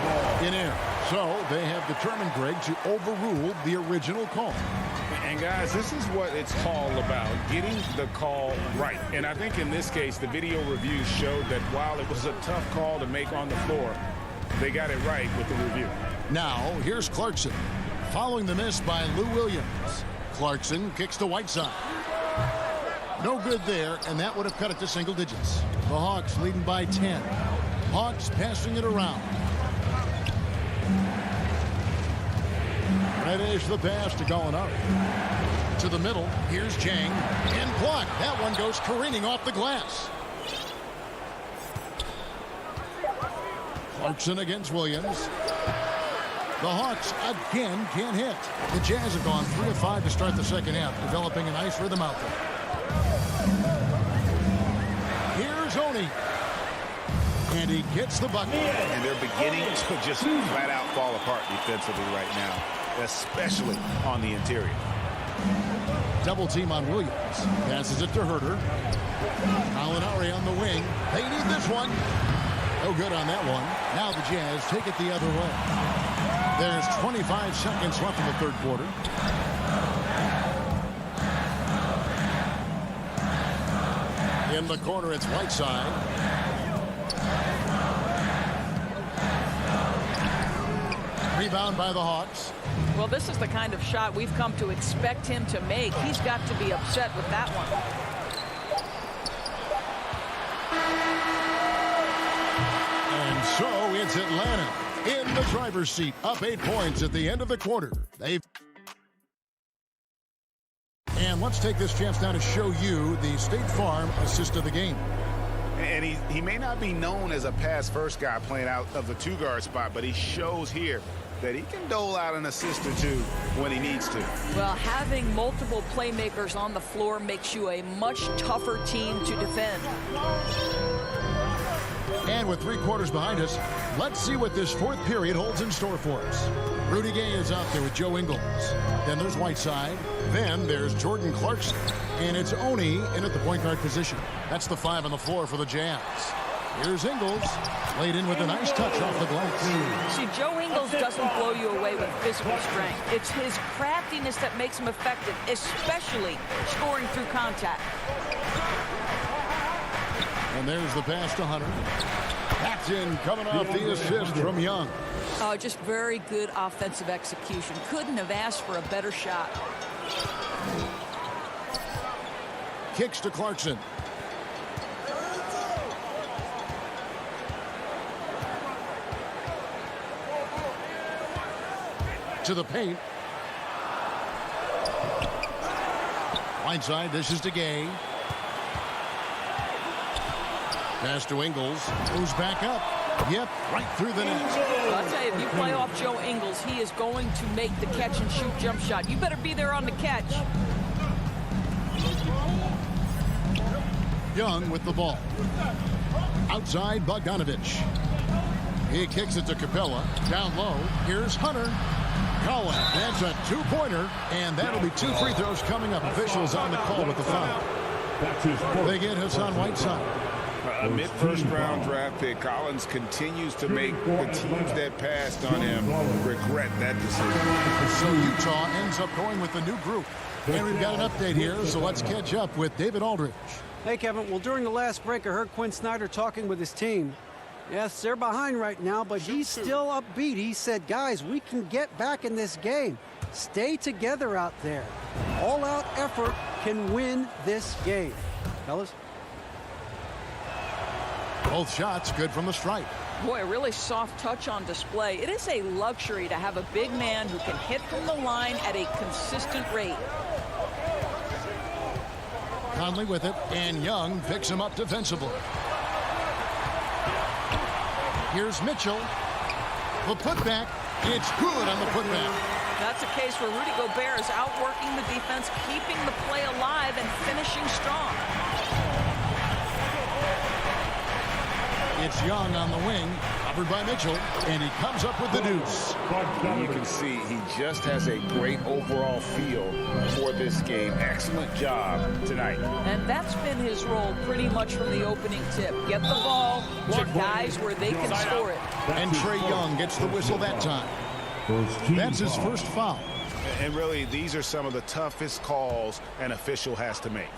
in error. So they have determined, Greg, to overrule the original call. And guys, this is what it's all about, getting the call right. And I think in this case, the video review showed that while it was a tough call to make on the floor, they got it right with the review. Now, here's Clarkson. Following the miss by Lou Williams. Clarkson kicks to Whiteside. No good there, and that would have cut it to single digits. The Hawks leading by 10. Hawks passing it around. Reddish the pass to Gallinari. To the middle, here's Chang. And blocked. That one goes careening off the glass. Clarkson against Williams. The Hawks again can't hit. The Jazz have gone 3 of 5 to start the second half, developing a nice rhythm out there. Here's Oni. And he gets the bucket. And they're beginning to just flat out fall apart defensively right now, especially on the interior. Double team on Williams. Passes it to Herter. Molinari on the wing. They need this one. No good on that one. Now the Jazz take it the other way. There's 25 seconds left in the third quarter. In the corner, it's Whiteside. Rebound by the Hawks. Well, this is the kind of shot we've come to expect him to make. He's got to be upset with that one. And so it's Atlanta in the driver's seat, up 8 points at the end of the quarter. And let's take this chance now to show you the State Farm assist of the game. And he may not be known as a pass-first guy playing out of the two-guard spot, but he shows here that he can dole out an assist or two when he needs to. Well, having multiple playmakers on the floor makes you a much tougher team to defend. And with 3 quarters behind us, let's see what this fourth period holds in store for us. Rudy Gay is out there with Joe Ingles. Then there's Whiteside. Then there's Jordan Clarkson. And it's Oni in at the point guard position. That's the 5 on the floor for the Jazz. Here's Ingles, laid in with a nice touch off the glass. See, Joe Ingles doesn't blow you away with physical strength. It's his craftiness that makes him effective, especially scoring through contact. And there's the pass to Hunter. That's in, coming off the assist from Young. Just very good offensive execution. Couldn't have asked for a better shot. Kicks to Clarkson. To the paint. Whiteside, this is to Gay. Pass to Ingles. Moves back up. Yep, right through the net. I'll tell you, if you play off Joe Ingles, he is going to make the catch and shoot jump shot. You better be there on the catch. Young with the ball. Outside, Bogdanovich. He kicks it to Capella. Down low. Here's Hunter. Collins. That's a 2-pointer, and that'll be 2 free throws coming up. Officials on the call with the foul. They get Hassan Whiteside. A mid-first round draft pick. Collins continues to make the teams that passed on him regret that decision. So Utah ends up going with the new group. And we've got an update here, so let's catch up with David Aldridge. Hey, Kevin. Well, during the last break, I heard Quinn Snyder talking with his team. Yes, they're behind right now, but he's still upbeat. He said, guys, we can get back in this game. Stay together out there. All-out effort can win this game. Fellas? Both shots good from the stripe. Boy, a really soft touch on display. It is a luxury to have a big man who can hit from the line at a consistent rate. Conley with it, and Young picks him up defensively. Here's Mitchell. The putback. It's good on the putback. That's a case where Rudy Gobert is outworking the defense, keeping the play alive, and finishing strong. It's Young on the wing, covered by Mitchell, and he comes up with the deuce. You can see he just has a great overall feel for this game. Excellent job tonight. And that's been his role pretty much from the opening tip. Get the ball to guys where they can score it. And Trae Young gets the whistle that time. That's his first foul. And really, these are some of the toughest calls an official has to make.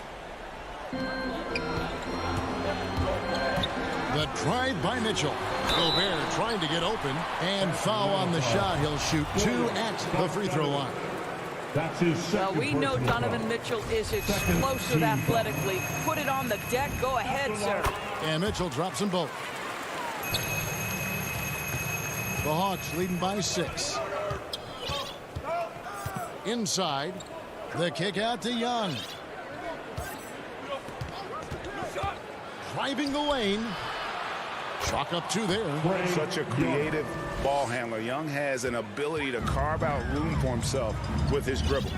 The drive by Mitchell. Gobert trying to get open, and foul on the shot. He'll shoot 2 at the free throw line. Well, we know Donovan Mitchell is explosive athletically. Put it on the deck. Go ahead, sir. And Mitchell drops them both. The Hawks leading by 6. Inside. The kick out to Young. Driving the lane. Chalk up 2 there. Such a creative ball handler. Young has an ability to carve out room for himself with his dribble.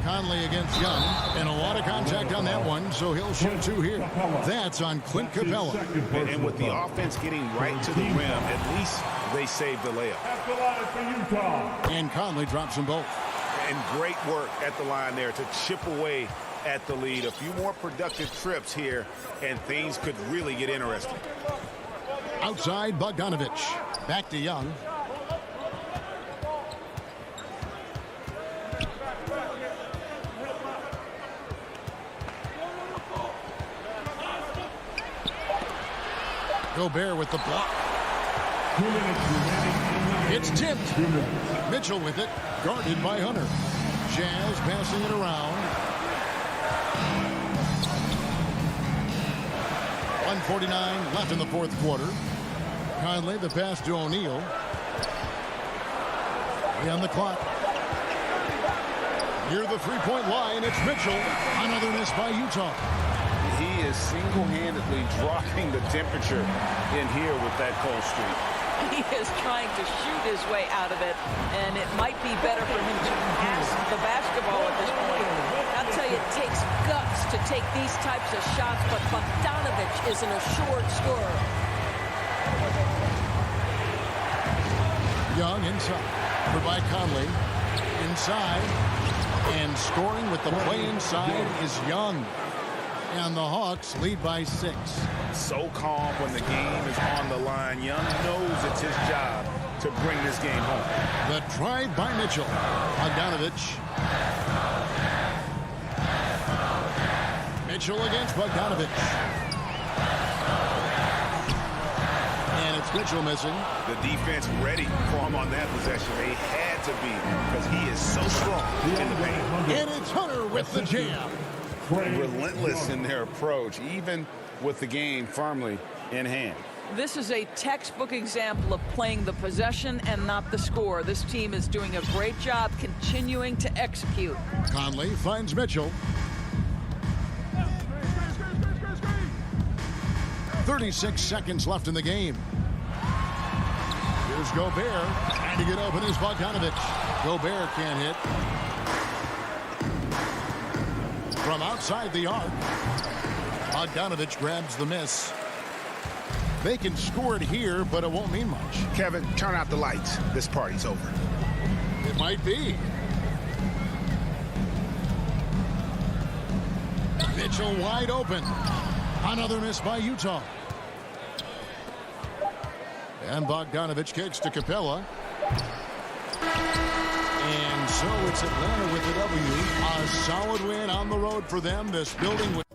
Conley against Young, and a lot of contact on that one, so he'll shoot 2 here. That's on Clint Capella. And with the offense getting right to the rim, at least they saved the layup. And Conley drops them both. And great work at the line there to chip away at the lead. A few more productive trips here, and things could really get interesting. Outside, Bogdanovich. Back to Young. Gobert with the block. It's tipped. Mitchell with it, guarded by Hunter. Jazz passing it around. 1:49 left in the fourth quarter. Conley the pass to O'Neal. On the clock. Near the three-point line, it's Mitchell. Another miss by Utah. He is single-handedly dropping the temperature in here with that cold streak. He is trying to shoot his way out of it, and it might be better for him to pass the basketball at this point. I'll tell you, it takes guts to take these types of shots, but Bogdanovich is an assured scorer. Young inside. For by Conley. Inside. And scoring with the play inside is Young. And the Hawks lead by 6. So calm when the game is on the line. Young knows it's his job to bring this game home. The drive by Mitchell. Bogdanovich. Mitchell against Bogdanovich. And it's Mitchell missing. The defense ready for him on that possession. They had to be, because he is so strong in the paint. And it's Hunter with the jam. Relentless in their approach, even with the game firmly in hand. This is a textbook example of playing the possession and not the score. This team is doing a great job continuing to execute. Conley finds Mitchell. 36 seconds left in the game. Here's Gobert. Trying to get open is Bogdanovich. Gobert can't hit. From outside the arc, Bogdanovich grabs the miss. They can score it here, but it won't mean much. Kevin, turn out the lights. This party's over. It might be. Mitchell wide open. Another miss by Utah. And Bogdanovich kicks to Capella. And so it's Atlanta with the W. A solid win on the road for them. This building with